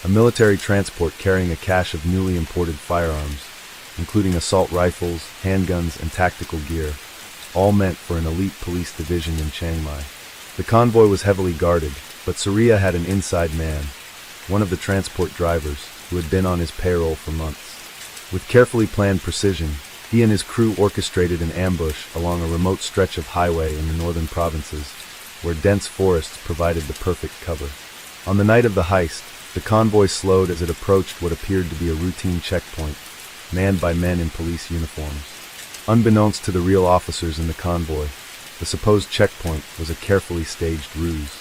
a military transport carrying a cache of newly imported firearms, including assault rifles, handguns, and tactical gear, all meant for an elite police division in Chiang Mai. The convoy was heavily guarded, but Surya had an inside man, one of the transport drivers, who had been on his payroll for months. With carefully planned precision, he and his crew orchestrated an ambush along a remote stretch of highway in the northern provinces, where dense forests provided the perfect cover. On the night of the heist, The convoy slowed as it approached what appeared to be a routine checkpoint, manned by men in police uniforms. Unbeknownst to the real officers in the convoy, the supposed checkpoint was a carefully staged ruse.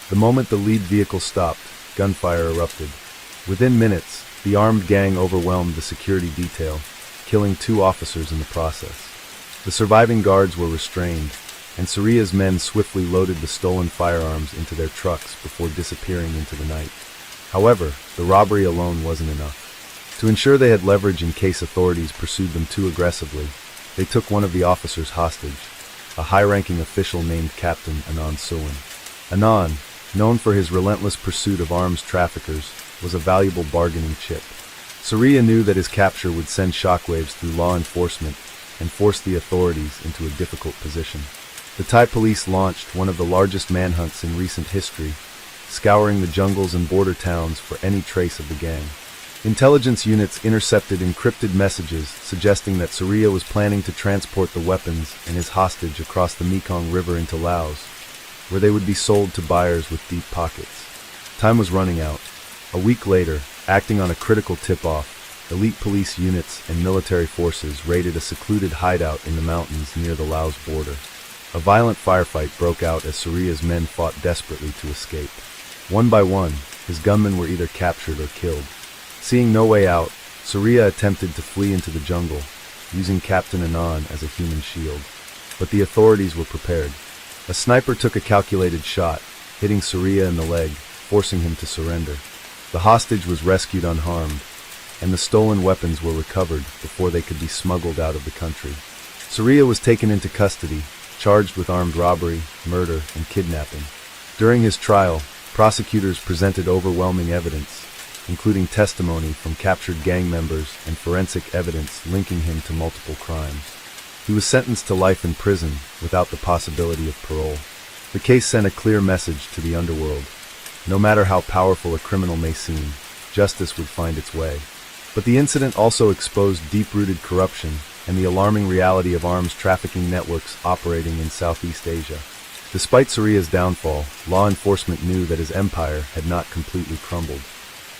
The moment the lead vehicle stopped, gunfire erupted. Within minutes, the armed gang overwhelmed the security detail, killing 2 officers in the process. The surviving guards were restrained, and Suria's men swiftly loaded the stolen firearms into their trucks before disappearing into the night. However, the robbery alone wasn't enough. To ensure they had leverage in case authorities pursued them too aggressively, they took one of the officers hostage, a high-ranking official named Captain Anand Suwan. Anand, known for his relentless pursuit of arms traffickers, was a valuable bargaining chip. Surya knew that his capture would send shockwaves through law enforcement and force the authorities into a difficult position. The Thai police launched one of the largest manhunts in recent history, scouring the jungles and border towns for any trace of the gang. Intelligence units intercepted encrypted messages suggesting that Surya was planning to transport the weapons and his hostage across the Mekong River into Laos, where they would be sold to buyers with deep pockets. Time was running out. A week later, acting on a critical tip-off, elite police units and military forces raided a secluded hideout in the mountains near the Laos border. A violent firefight broke out as Surya's men fought desperately to escape. One by one, his gunmen were either captured or killed. Seeing no way out, Surya attempted to flee into the jungle, using Captain Anand as a human shield. But the authorities were prepared. A sniper took a calculated shot, hitting Surya in the leg, forcing him to surrender. The hostage was rescued unharmed, and the stolen weapons were recovered before they could be smuggled out of the country. Surya was taken into custody, charged with armed robbery, murder, and kidnapping. During his trial, prosecutors presented overwhelming evidence, including testimony from captured gang members and forensic evidence linking him to multiple crimes. He was sentenced to life in prison without the possibility of parole. The case sent a clear message to the underworld. No matter how powerful a criminal may seem, justice would find its way. But the incident also exposed deep-rooted corruption and the alarming reality of arms trafficking networks operating in Southeast Asia. Despite Surya's downfall, law enforcement knew that his empire had not completely crumbled.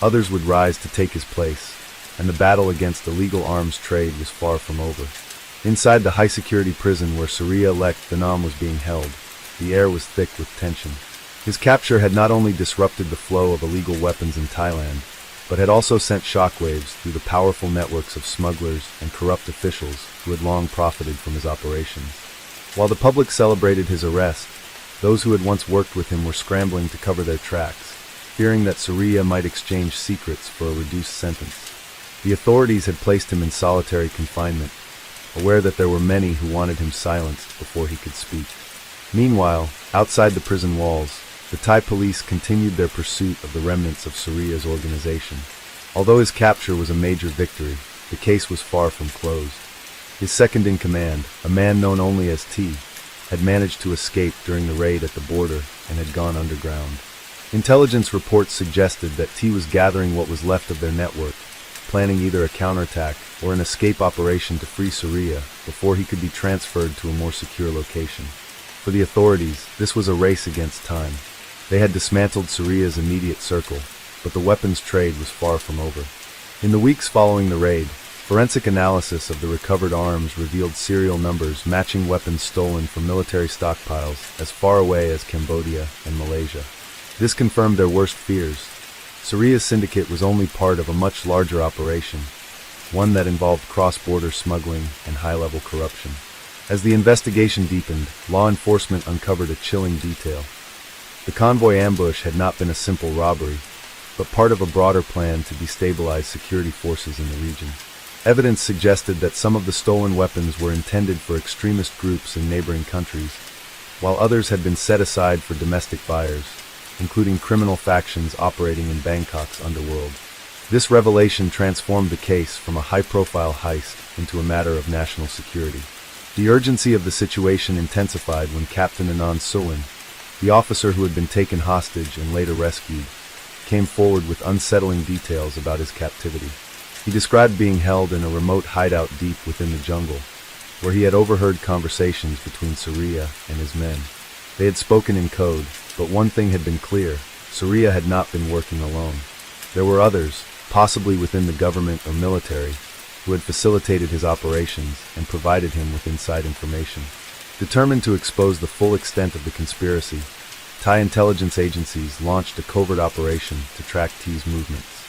Others would rise to take his place, and the battle against illegal arms trade was far from over. Inside the high-security prison where Surya-elect Dhanam was being held, the air was thick with tension. His capture had not only disrupted the flow of illegal weapons in Thailand, but had also sent shockwaves through the powerful networks of smugglers and corrupt officials who had long profited from his operations. While the public celebrated his arrest, those who had once worked with him were scrambling to cover their tracks, fearing that Surya might exchange secrets for a reduced sentence. The authorities had placed him in solitary confinement, aware that there were many who wanted him silenced before he could speak. Meanwhile, outside the prison walls, the Thai police continued their pursuit of the remnants of Surya's organization. Although his capture was a major victory, the case was far from closed. His second-in-command, a man known only as T, had managed to escape during the raid at the border and had gone underground. Intelligence reports suggested that T was gathering what was left of their network, planning either a counterattack or an escape operation to free Surya before he could be transferred to a more secure location. For the authorities, this was a race against time. They had dismantled Surya's immediate circle, but the weapons trade was far from over. In the weeks following the raid, forensic analysis of the recovered arms revealed serial numbers matching weapons stolen from military stockpiles as far away as Cambodia and Malaysia. This confirmed their worst fears. Surya's syndicate was only part of a much larger operation, one that involved cross-border smuggling and high-level corruption. As the investigation deepened, law enforcement uncovered a chilling detail. The convoy ambush had not been a simple robbery, but part of a broader plan to destabilize security forces in the region. Evidence suggested that some of the stolen weapons were intended for extremist groups in neighboring countries, while others had been set aside for domestic buyers, including criminal factions operating in Bangkok's underworld. This revelation transformed the case from a high-profile heist into a matter of national security. The urgency of the situation intensified when Captain Anand Suwan, the officer who had been taken hostage and later rescued, came forward with unsettling details about his captivity. He described being held in a remote hideout deep within the jungle, where he had overheard conversations between Surya and his men. They had spoken in code, but one thing had been clear: Surya had not been working alone. There were others, possibly within the government or military, who had facilitated his operations and provided him with inside information. Determined to expose the full extent of the conspiracy, Thai intelligence agencies launched a covert operation to track T's movements.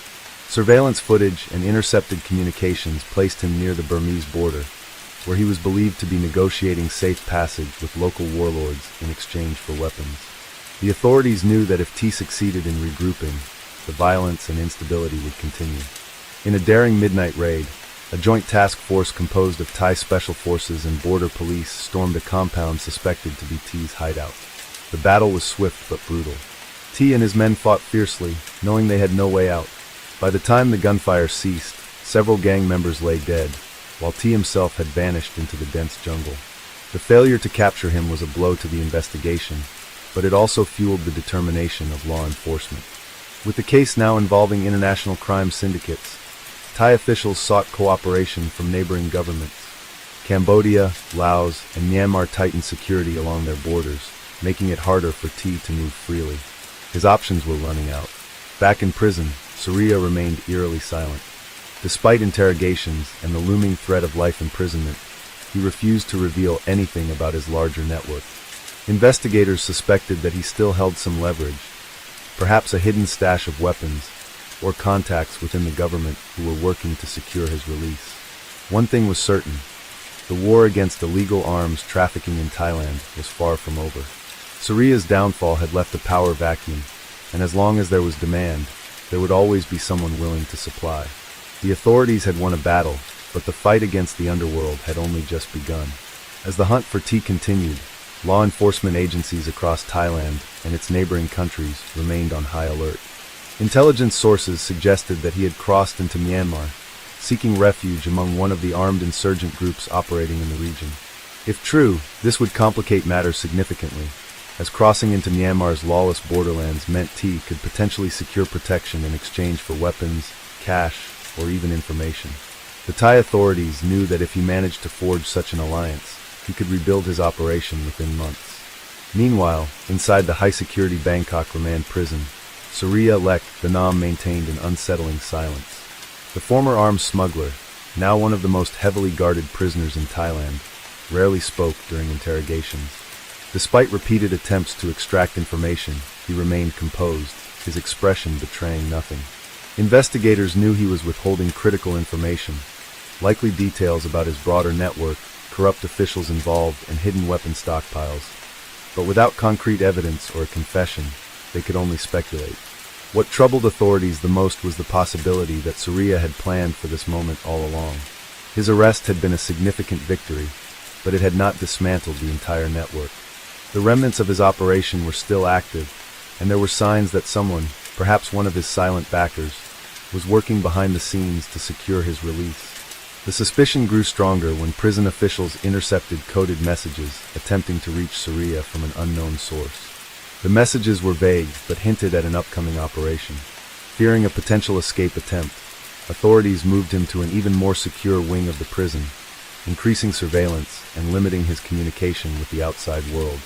Surveillance footage and intercepted communications placed him near the Burmese border, where he was believed to be negotiating safe passage with local warlords in exchange for weapons. The authorities knew that if T succeeded in regrouping, the violence and instability would continue. In a daring midnight raid, a joint task force composed of Thai special forces and border police stormed a compound suspected to be T's hideout. The battle was swift but brutal. T and his men fought fiercely, knowing they had no way out. By the time the gunfire ceased, several gang members lay dead, while T himself had vanished into the dense jungle. The failure to capture him was a blow to the investigation, but it also fueled the determination of law enforcement. With the case now involving international crime syndicates, Thai officials sought cooperation from neighboring governments. Cambodia, Laos, and Myanmar tightened security along their borders, making it harder for T to move freely. His options were running out. Back in prison, Surya remained eerily silent. Despite interrogations and the looming threat of life imprisonment, he refused to reveal anything about his larger network. Investigators suspected that he still held some leverage, perhaps a hidden stash of weapons, or contacts within the government who were working to secure his release. One thing was certain: the war against illegal arms trafficking in Thailand was far from over. Surya's downfall had left a power vacuum, and as long as there was demand, there would always be someone willing to supply. The authorities had won a battle, but the fight against the underworld had only just begun. As the hunt for T continued, law enforcement agencies across Thailand and its neighboring countries remained on high alert. Intelligence sources suggested that he had crossed into Myanmar, seeking refuge among one of the armed insurgent groups operating in the region. If true, this would complicate matters significantly, as crossing into Myanmar's lawless borderlands meant T could potentially secure protection in exchange for weapons, cash, or even information. The Thai authorities knew that if he managed to forge such an alliance, he could rebuild his operation within months. Meanwhile, inside the high-security Bangkok remand prison, Surya Lek Thanam maintained an unsettling silence. The former arms smuggler, now one of the most heavily guarded prisoners in Thailand, rarely spoke during interrogations. Despite repeated attempts to extract information, he remained composed, his expression betraying nothing. Investigators knew he was withholding critical information, likely details about his broader network, corrupt officials involved, and hidden weapon stockpiles. But without concrete evidence or a confession, they could only speculate. What troubled authorities the most was the possibility that Surya had planned for this moment all along. His arrest had been a significant victory, but it had not dismantled the entire network. The remnants of his operation were still active, and there were signs that someone, perhaps one of his silent backers, was working behind the scenes to secure his release. The suspicion grew stronger when prison officials intercepted coded messages attempting to reach Surya from an unknown source. The messages were vague but hinted at an upcoming operation. Fearing a potential escape attempt, authorities moved him to an even more secure wing of the prison, increasing surveillance and limiting his communication with the outside world.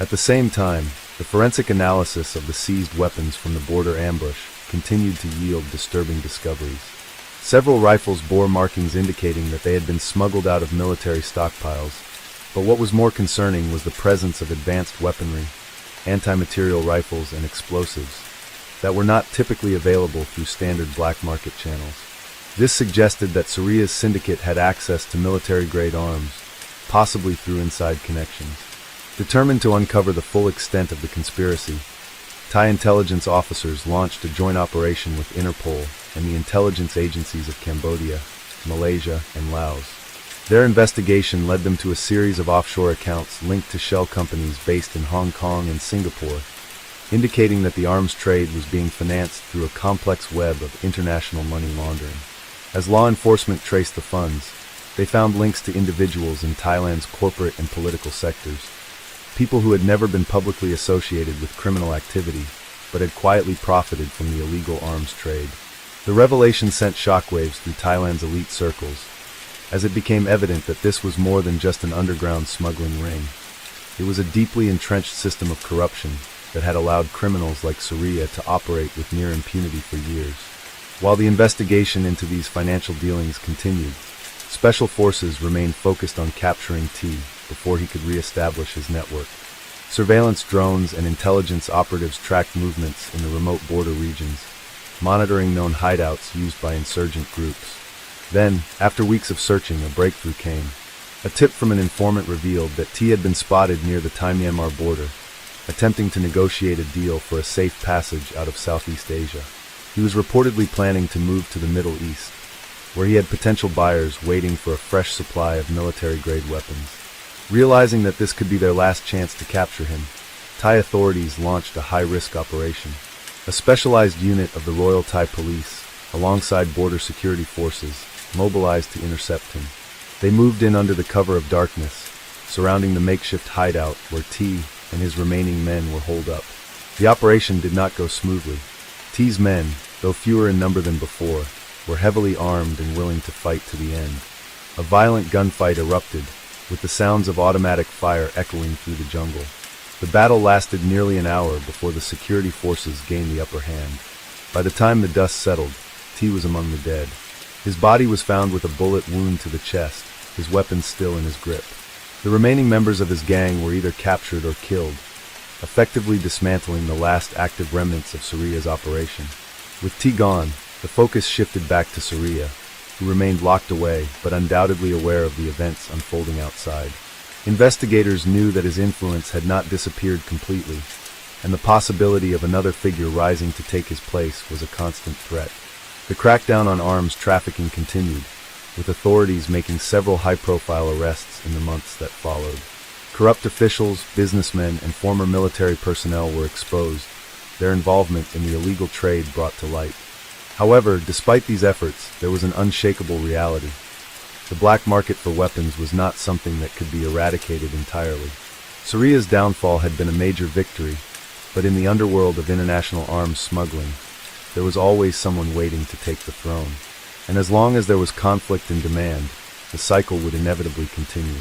At the same time, the forensic analysis of the seized weapons from the border ambush continued to yield disturbing discoveries. Several rifles bore markings indicating that they had been smuggled out of military stockpiles, but what was more concerning was the presence of advanced weaponry, anti-material rifles, and explosives that were not typically available through standard black market channels. This suggested that Surya's syndicate had access to military-grade arms, possibly through inside connections. Determined to uncover the full extent of the conspiracy, Thai intelligence officers launched a joint operation with Interpol and the intelligence agencies of Cambodia, Malaysia, and Laos. Their investigation led them to a series of offshore accounts linked to shell companies based in Hong Kong and Singapore, indicating that the arms trade was being financed through a complex web of international money laundering. As law enforcement traced the funds, they found links to individuals in Thailand's corporate and political sectors, people who had never been publicly associated with criminal activity, but had quietly profited from the illegal arms trade. The revelation sent shockwaves through Thailand's elite circles, as it became evident that this was more than just an underground smuggling ring. It was a deeply entrenched system of corruption that had allowed criminals like Surya to operate with near impunity for years. While the investigation into these financial dealings continued, special forces remained focused on capturing T before he could re-establish his network. Surveillance drones and intelligence operatives tracked movements in the remote border regions, monitoring known hideouts used by insurgent groups. Then, after weeks of searching, a breakthrough came. A tip from an informant revealed that T had been spotted near the Thai-Myanmar border, attempting to negotiate a deal for a safe passage out of Southeast Asia. He was reportedly planning to move to the Middle East, where he had potential buyers waiting for a fresh supply of military-grade weapons. Realizing that this could be their last chance to capture him, Thai authorities launched a high-risk operation. A specialized unit of the Royal Thai Police, alongside border security forces, mobilized to intercept him. They moved in under the cover of darkness, surrounding the makeshift hideout where T and his remaining men were holed up. The operation did not go smoothly. T's men, though fewer in number than before, were heavily armed and willing to fight to the end. A violent gunfight erupted, with the sounds of automatic fire echoing through the jungle. The battle lasted nearly an hour before the security forces gained the upper hand. By the time the dust settled, T was among the dead. His body was found with a bullet wound to the chest, his weapon still in his grip. The remaining members of his gang were either captured or killed, effectively dismantling the last active remnants of Suriya's operation. With T gone, the focus shifted back to Suriya, who remained locked away but undoubtedly aware of the events unfolding outside. Investigators knew that his influence had not disappeared completely, and the possibility of another figure rising to take his place was a constant threat. The crackdown on arms trafficking continued, with authorities making several high-profile arrests in the months that followed. Corrupt officials, businessmen, and former military personnel were exposed, their involvement in the illegal trade brought to light. However, despite these efforts, there was an unshakable reality. The black market for weapons was not something that could be eradicated entirely. Suriya's downfall had been a major victory, but in the underworld of international arms smuggling, there was always someone waiting to take the throne. And as long as there was conflict and demand, the cycle would inevitably continue.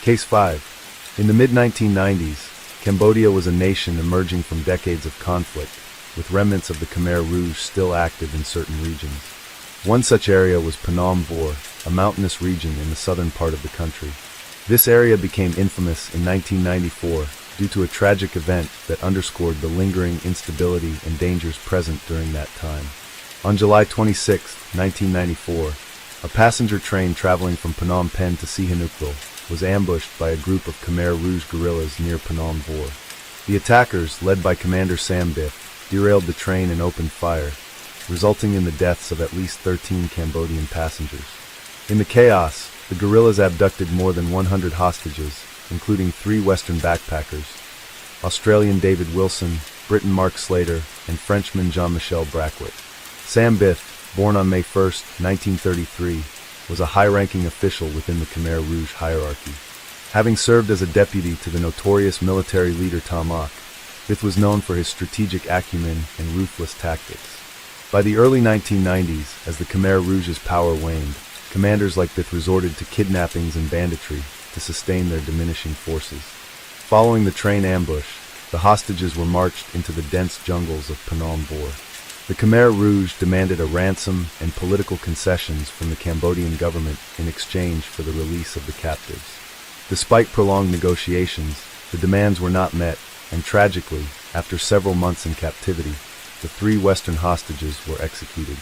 Case 5. In the mid-1990s, Cambodia was a nation emerging from decades of conflict, with remnants of the Khmer Rouge still active in certain regions. One such area was Phnom Vore, a mountainous region in the southern part of the country. This area became infamous in 1994 due to a tragic event that underscored the lingering instability and dangers present during that time. On July 26, 1994, a passenger train traveling from Phnom Penh to Sihanoukville was ambushed by a group of Khmer Rouge guerrillas near Phnom Vore. The attackers, led by Commander Sam Biff, derailed the train and opened fire, resulting in the deaths of at least 13 Cambodian passengers. In the chaos, the guerrillas abducted more than 100 hostages, including 3 Western backpackers, Australian David Wilson, Briton Mark Slater, and Frenchman Jean-Michel Braquet. Sam Biff, born on May 1, 1933, was a high-ranking official within the Khmer Rouge hierarchy. Having served as a deputy to the notorious military leader Tam Ok, Biff was known for his strategic acumen and ruthless tactics. By the early 1990s, as the Khmer Rouge's power waned, commanders like Biff resorted to kidnappings and banditry to sustain their diminishing forces. Following the train ambush, the hostages were marched into the dense jungles of Phnom Vore. The Khmer Rouge demanded a ransom and political concessions from the Cambodian government in exchange for the release of the captives. Despite prolonged negotiations, the demands were not met, and tragically, after several months in captivity, the 3 Western hostages were executed.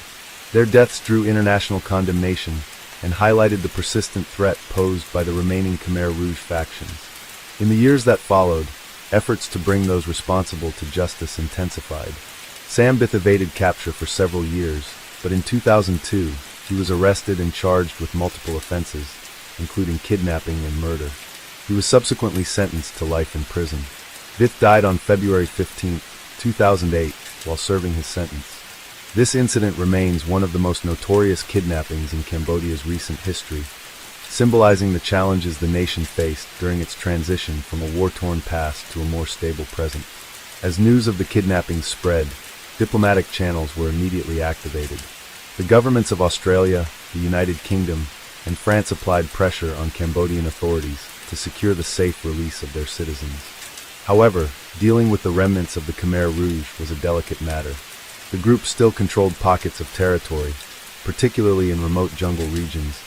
Their deaths drew international condemnation and highlighted the persistent threat posed by the remaining Khmer Rouge factions. In the years that followed, efforts to bring those responsible to justice intensified. Sam Biff evaded capture for several years, but in 2002, he was arrested and charged with multiple offenses, including kidnapping and murder. He was subsequently sentenced to life in prison. Biff died on February 15, 2008, while serving his sentence. This incident remains one of the most notorious kidnappings in Cambodia's recent history, symbolizing the challenges the nation faced during its transition from a war-torn past to a more stable present. As news of the kidnappings spread, diplomatic channels were immediately activated. The governments of Australia, the United Kingdom, and France applied pressure on Cambodian authorities to secure the safe release of their citizens. However, dealing with the remnants of the Khmer Rouge was a delicate matter. The group still controlled pockets of territory, particularly in remote jungle regions,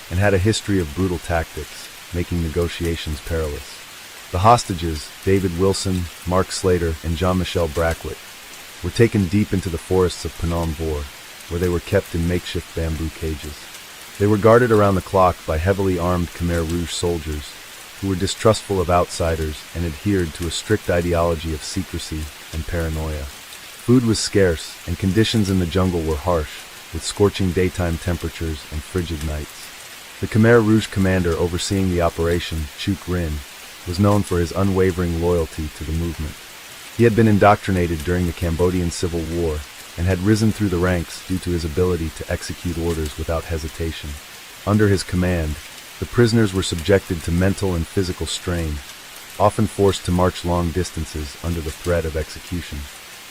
and had a history of brutal tactics, making negotiations perilous. The hostages, David Wilson, Mark Slater, and Jean-Michel Braquet, were taken deep into the forests of Phnom Voir, where they were kept in makeshift bamboo cages. They were guarded around the clock by heavily armed Khmer Rouge soldiers, who were distrustful of outsiders and adhered to a strict ideology of secrecy and paranoia. Food was scarce, and conditions in the jungle were harsh, with scorching daytime temperatures and frigid nights. The Khmer Rouge commander overseeing the operation, Chuk Rin, was known for his unwavering loyalty to the movement. He had been indoctrinated during the Cambodian Civil War and had risen through the ranks due to his ability to execute orders without hesitation. Under his command, the prisoners were subjected to mental and physical strain, often forced to march long distances under the threat of execution.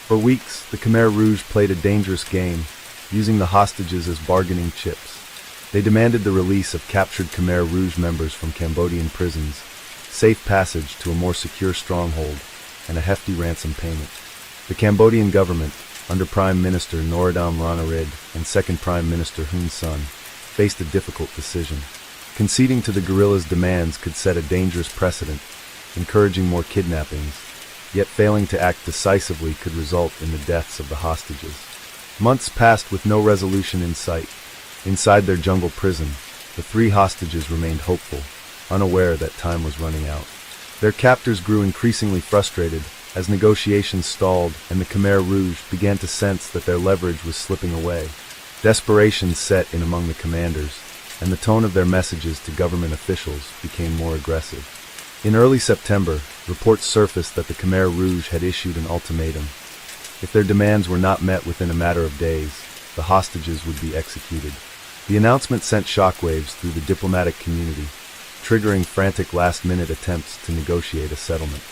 For weeks, the Khmer Rouge played a dangerous game, using the hostages as bargaining chips. They demanded the release of captured Khmer Rouge members from Cambodian prisons, safe passage to a more secure stronghold, and a hefty ransom payment. The Cambodian government, under Prime Minister Norodom Ranariddh and Second Prime Minister Hun Sen, faced a difficult decision. Conceding to the guerrillas' demands could set a dangerous precedent, encouraging more kidnappings, yet failing to act decisively could result in the deaths of the hostages. Months passed with no resolution in sight. Inside their jungle prison, the three hostages remained hopeful, unaware that time was running out. Their captors grew increasingly frustrated as negotiations stalled and the Khmer Rouge began to sense that their leverage was slipping away. Desperation set in among the commanders, and the tone of their messages to government officials became more aggressive. In early September, reports surfaced that the Khmer Rouge had issued an ultimatum. If their demands were not met within a matter of days, the hostages would be executed. The announcement sent shockwaves through the diplomatic community, triggering frantic last-minute attempts to negotiate a settlement.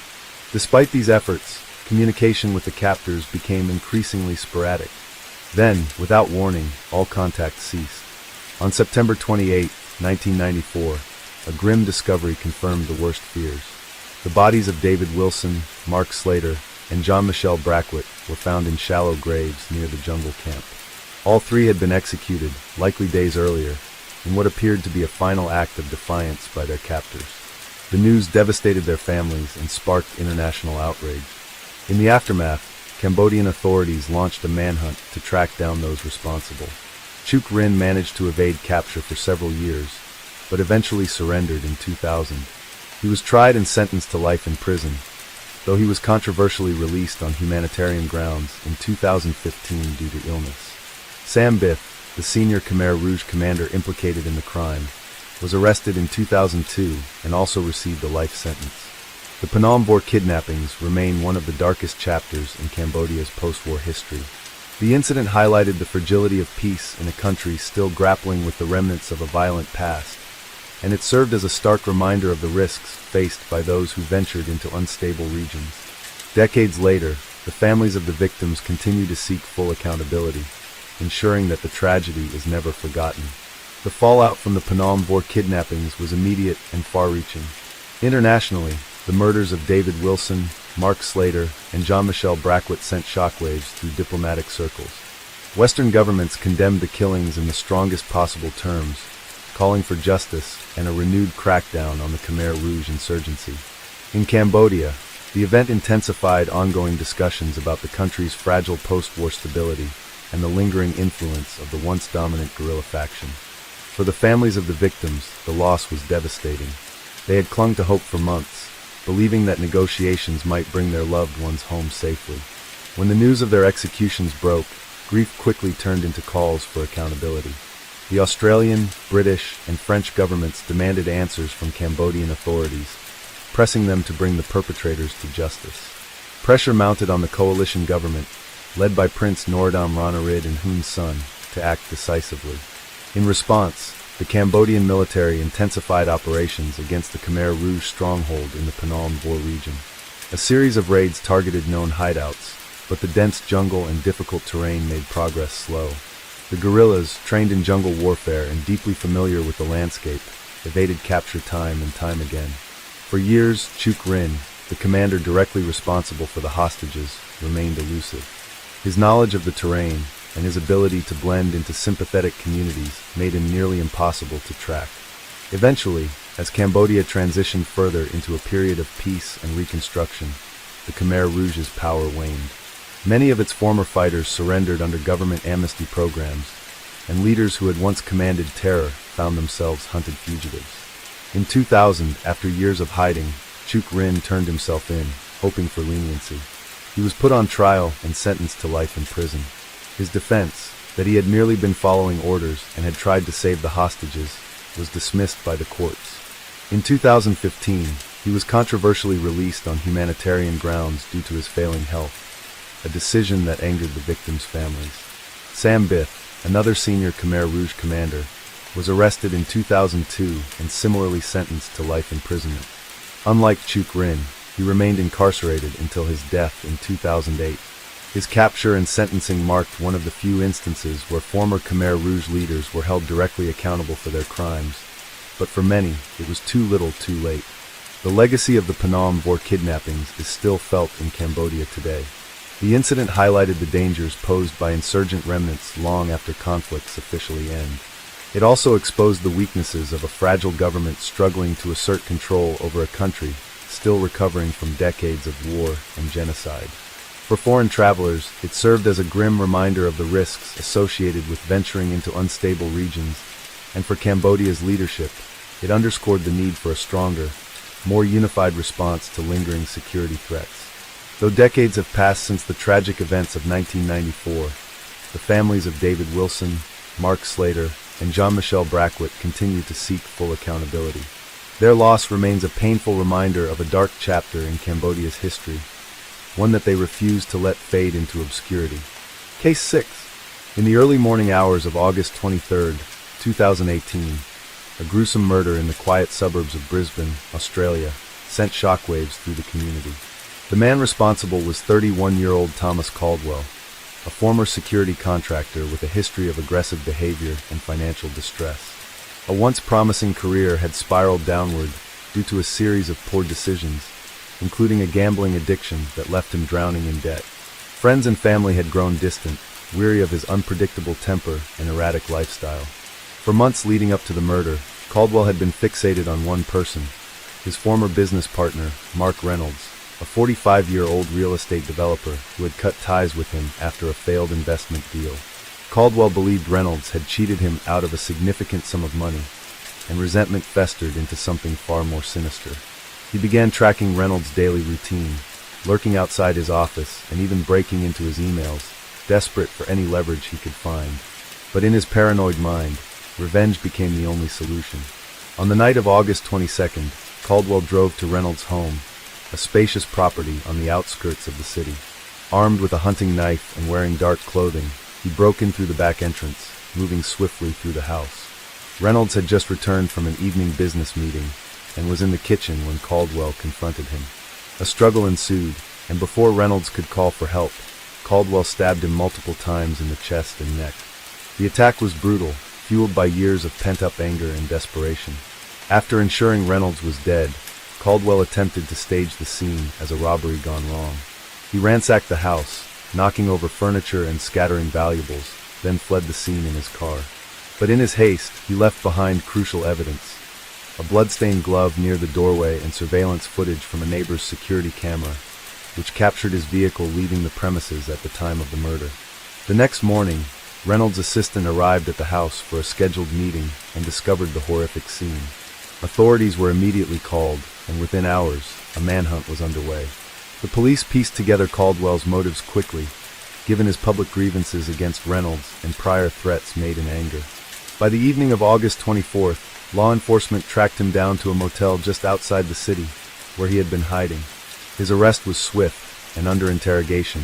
Despite these efforts, communication with the captors became increasingly sporadic. Then, without warning, all contact ceased. On September 28, 1994, a grim discovery confirmed the worst fears. The bodies of David Wilson, Mark Slater, and Jean-Michel Braquet were found in shallow graves near the jungle camp. All three had been executed, likely days earlier, in what appeared to be a final act of defiance by their captors. The news devastated their families and sparked international outrage. In the aftermath, Cambodian authorities launched a manhunt to track down those responsible. Chuk Rin managed to evade capture for several years, but eventually surrendered in 2000. He was tried and sentenced to life in prison, though he was controversially released on humanitarian grounds in 2015 due to illness. Sam Biff, the senior Khmer Rouge commander implicated in the crime, was arrested in 2002 and also received a life sentence. The Phnom Voir kidnappings remain one of the darkest chapters in Cambodia's post-war history. The incident highlighted the fragility of peace in a country still grappling with the remnants of a violent past, and it served as a stark reminder of the risks faced by those who ventured into unstable regions. Decades later, the families of the victims continue to seek full accountability, ensuring that the tragedy is never forgotten. The fallout from the Phnom Voir kidnappings was immediate and far-reaching. Internationally, the murders of David Wilson, Mark Slater, and Jean-Michel Braquet sent shockwaves through diplomatic circles. Western governments condemned the killings in the strongest possible terms, calling for justice and a renewed crackdown on the Khmer Rouge insurgency. In Cambodia, the event intensified ongoing discussions about the country's fragile post-war stability and the lingering influence of the once dominant guerrilla faction. For the families of the victims, the loss was devastating. They had clung to hope for months, believing that negotiations might bring their loved ones home safely. When the news of their executions broke, grief quickly turned into calls for accountability. The Australian, British, and French governments demanded answers from Cambodian authorities, pressing them to bring the perpetrators to justice. Pressure mounted on the coalition government, led by Prince Norodom Ranariddh and Hun Sen, to act decisively. In response, the Cambodian military intensified operations against the Khmer Rouge stronghold in the Phnom Voir region. A series of raids targeted known hideouts, but the dense jungle and difficult terrain made progress slow. The guerrillas, trained in jungle warfare and deeply familiar with the landscape, evaded capture time and time again. For years, Chuk Rin, the commander directly responsible for the hostages, remained elusive. His knowledge of the terrain and his ability to blend into sympathetic communities made him nearly impossible to track. Eventually, as Cambodia transitioned further into a period of peace and reconstruction, the Khmer Rouge's power waned. Many of its former fighters surrendered under government amnesty programs, and leaders who had once commanded terror found themselves hunted fugitives. In 2000, after years of hiding, Chuk Rin turned himself in, hoping for leniency. He was put on trial and sentenced to life in prison. His defense, that he had merely been following orders and had tried to save the hostages, was dismissed by the courts. In 2015, he was controversially released on humanitarian grounds due to his failing health, a decision that angered the victims' families. Sam Biff, another senior Khmer Rouge commander, was arrested in 2002 and similarly sentenced to life imprisonment. Unlike Chuk Rin, he remained incarcerated until his death in 2008. His capture and sentencing marked one of the few instances where former Khmer Rouge leaders were held directly accountable for their crimes, but for many, it was too little too late. The legacy of the Phnom Vore kidnappings is still felt in Cambodia today. The incident highlighted the dangers posed by insurgent remnants long after conflicts officially end. It also exposed the weaknesses of a fragile government struggling to assert control over a country still recovering from decades of war and genocide. For foreign travelers, it served as a grim reminder of the risks associated with venturing into unstable regions, and for Cambodia's leadership, it underscored the need for a stronger, more unified response to lingering security threats. Though decades have passed since the tragic events of 1994, the families of David Wilson, Mark Slater, and Jean-Michel Braquet continue to seek full accountability. Their loss remains a painful reminder of a dark chapter in Cambodia's history, one that they refuse to let fade into obscurity. Case 6. In the early morning hours of August 23, 2018, a gruesome murder in the quiet suburbs of Brisbane, Australia, sent shockwaves through the community. The man responsible was 31-year-old Thomas Caldwell, a former security contractor with a history of aggressive behavior and financial distress. A once promising career had spiraled downward due to a series of poor decisions, including a gambling addiction that left him drowning in debt. Friends and family had grown distant, weary of his unpredictable temper and erratic lifestyle. For months leading up to the murder, Caldwell had been fixated on one person, his former business partner, Mark Reynolds, a 45-year-old real estate developer who had cut ties with him after a failed investment deal. Caldwell believed Reynolds had cheated him out of a significant sum of money, and resentment festered into something far more sinister. He began tracking Reynolds' daily routine, lurking outside his office and even breaking into his emails, desperate for any leverage he could find. But in his paranoid mind, revenge became the only solution. On the night of August 22nd, Caldwell drove to Reynolds' home, a spacious property on the outskirts of the city. Armed with a hunting knife and wearing dark clothing, he broke in through the back entrance, moving swiftly through the house. Reynolds had just returned from an evening business meeting and was in the kitchen when Caldwell confronted him. A struggle ensued, and before Reynolds could call for help, Caldwell stabbed him multiple times in the chest and neck. The attack was brutal, fueled by years of pent-up anger and desperation. After ensuring Reynolds was dead, Caldwell attempted to stage the scene as a robbery gone wrong. He ransacked the house, knocking over furniture and scattering valuables, then fled the scene in his car. But in his haste, he left behind crucial evidence: a bloodstained glove near the doorway and surveillance footage from a neighbor's security camera, which captured his vehicle leaving the premises at the time of the murder. The next morning, Reynolds' assistant arrived at the house for a scheduled meeting and discovered the horrific scene. Authorities were immediately called, and within hours, a manhunt was underway. The police pieced together Caldwell's motives quickly, given his public grievances against Reynolds and prior threats made in anger. By the evening of August 24th, law enforcement tracked him down to a motel just outside the city, where he had been hiding. His arrest was swift, and under interrogation,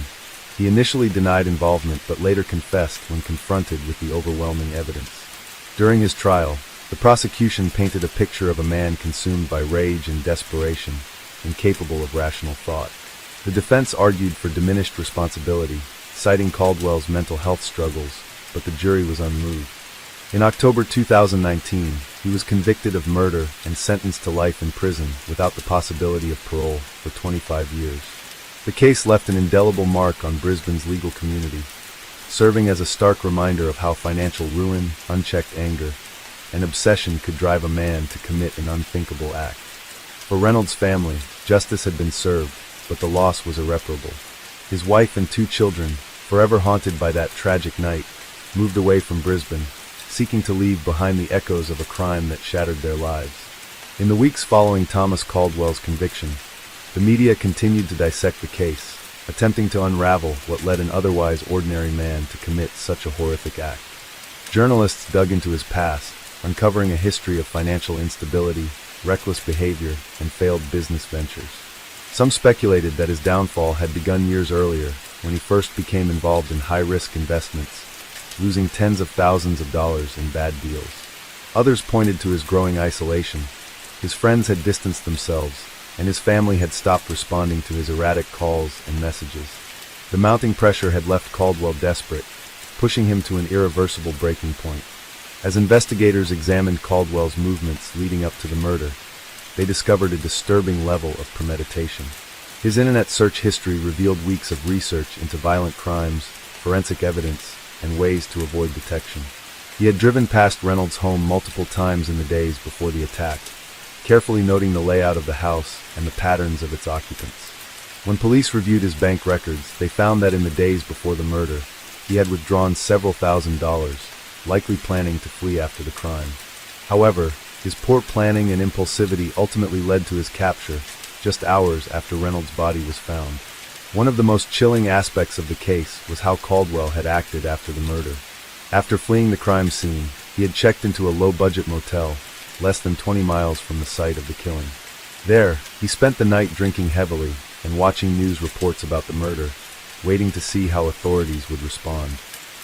he initially denied involvement but later confessed when confronted with the overwhelming evidence. During his trial, the prosecution painted a picture of a man consumed by rage and desperation, incapable of rational thought. The defense argued for diminished responsibility, citing Caldwell's mental health struggles, but the jury was unmoved. In October 2019, he was convicted of murder and sentenced to life in prison without the possibility of parole for 25 years. The case left an indelible mark on Brisbane's legal community, serving as a stark reminder of how financial ruin, unchecked anger, and obsession could drive a man to commit an unthinkable act. For Reynolds' family, justice had been served, but the loss was irreparable. His wife and 2 children, forever haunted by that tragic night, moved away from Brisbane, seeking to leave behind the echoes of a crime that shattered their lives. In the weeks following Thomas Caldwell's conviction, the media continued to dissect the case, attempting to unravel what led an otherwise ordinary man to commit such a horrific act. Journalists dug into his past, uncovering a history of financial instability, reckless behavior, and failed business ventures. Some speculated that his downfall had begun years earlier, when he first became involved in high-risk investments, losing tens of thousands of dollars in bad deals. Others pointed to his growing isolation. His friends had distanced themselves, and his family had stopped responding to his erratic calls and messages. The mounting pressure had left Caldwell desperate, pushing him to an irreversible breaking point. As investigators examined Caldwell's movements leading up to the murder, they discovered a disturbing level of premeditation. His internet search history revealed weeks of research into violent crimes, forensic evidence, and ways to avoid detection. He had driven past Reynolds' home multiple times in the days before the attack, carefully noting the layout of the house and the patterns of its occupants. When police reviewed his bank records, they found that in the days before the murder, he had withdrawn several $1,000s, likely planning to flee after the crime. However, his poor planning and impulsivity ultimately led to his capture, just hours after Reynolds' body was found. One of the most chilling aspects of the case was how Caldwell had acted after the murder. After fleeing the crime scene, he had checked into a low-budget motel, less than 20 miles from the site of the killing. There, he spent the night drinking heavily and watching news reports about the murder, waiting to see how authorities would respond.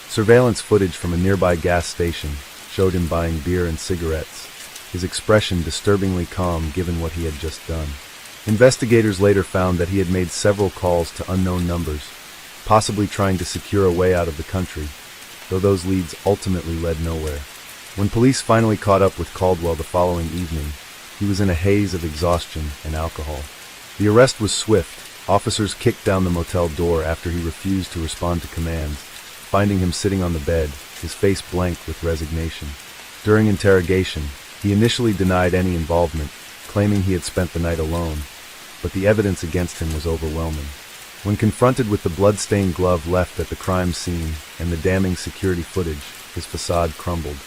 Surveillance footage from a nearby gas station showed him buying beer and cigarettes, his expression disturbingly calm given what he had just done. Investigators later found that he had made several calls to unknown numbers, possibly trying to secure a way out of the country, though those leads ultimately led nowhere. When police finally caught up with Caldwell the following evening, he was in a haze of exhaustion and alcohol. The arrest was swift. Officers kicked down the motel door after he refused to respond to commands, finding him sitting on the bed, his face blank with resignation. During interrogation, he initially denied any involvement, claiming he had spent the night alone, but the evidence against him was overwhelming. When confronted with the blood-stained glove left at the crime scene and the damning security footage, his facade crumbled.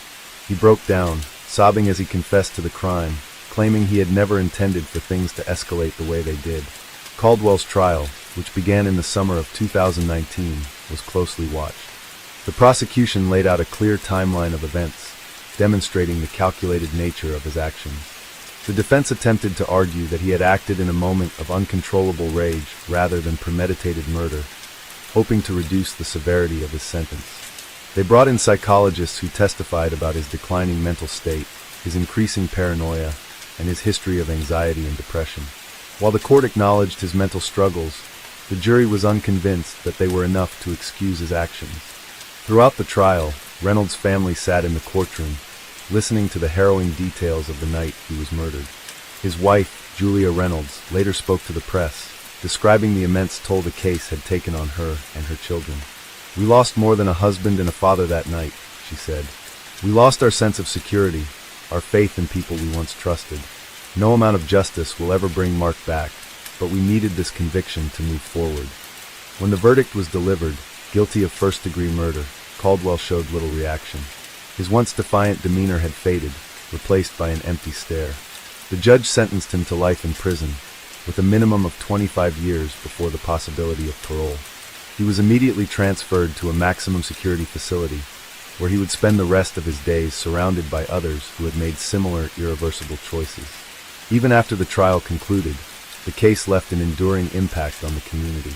He broke down, sobbing as he confessed to the crime, claiming he had never intended for things to escalate the way they did. Caldwell's trial, which began in the summer of 2019, was closely watched. The prosecution laid out a clear timeline of events, demonstrating the calculated nature of his actions. The defense attempted to argue that he had acted in a moment of uncontrollable rage rather than premeditated murder, hoping to reduce the severity of his sentence. They brought in psychologists who testified about his declining mental state, his increasing paranoia, and his history of anxiety and depression. While the court acknowledged his mental struggles, the jury was unconvinced that they were enough to excuse his actions. Throughout the trial, Reynolds' family sat in the courtroom, listening to the harrowing details of the night he was murdered. His wife, Julia Reynolds, later spoke to the press, describing the immense toll the case had taken on her and her children. "We lost more than a husband and a father that night," she said. "We lost our sense of security, our faith in people we once trusted. No amount of justice will ever bring Mark back, but we needed this conviction to move forward." When the verdict was delivered, guilty of first-degree murder, Caldwell showed little reaction. His once defiant demeanor had faded, replaced by an empty stare. The judge sentenced him to life in prison, with a minimum of 25 years before the possibility of parole. He was immediately transferred to a maximum security facility, where he would spend the rest of his days surrounded by others who had made similar irreversible choices. Even after the trial concluded, the case left an enduring impact on the community.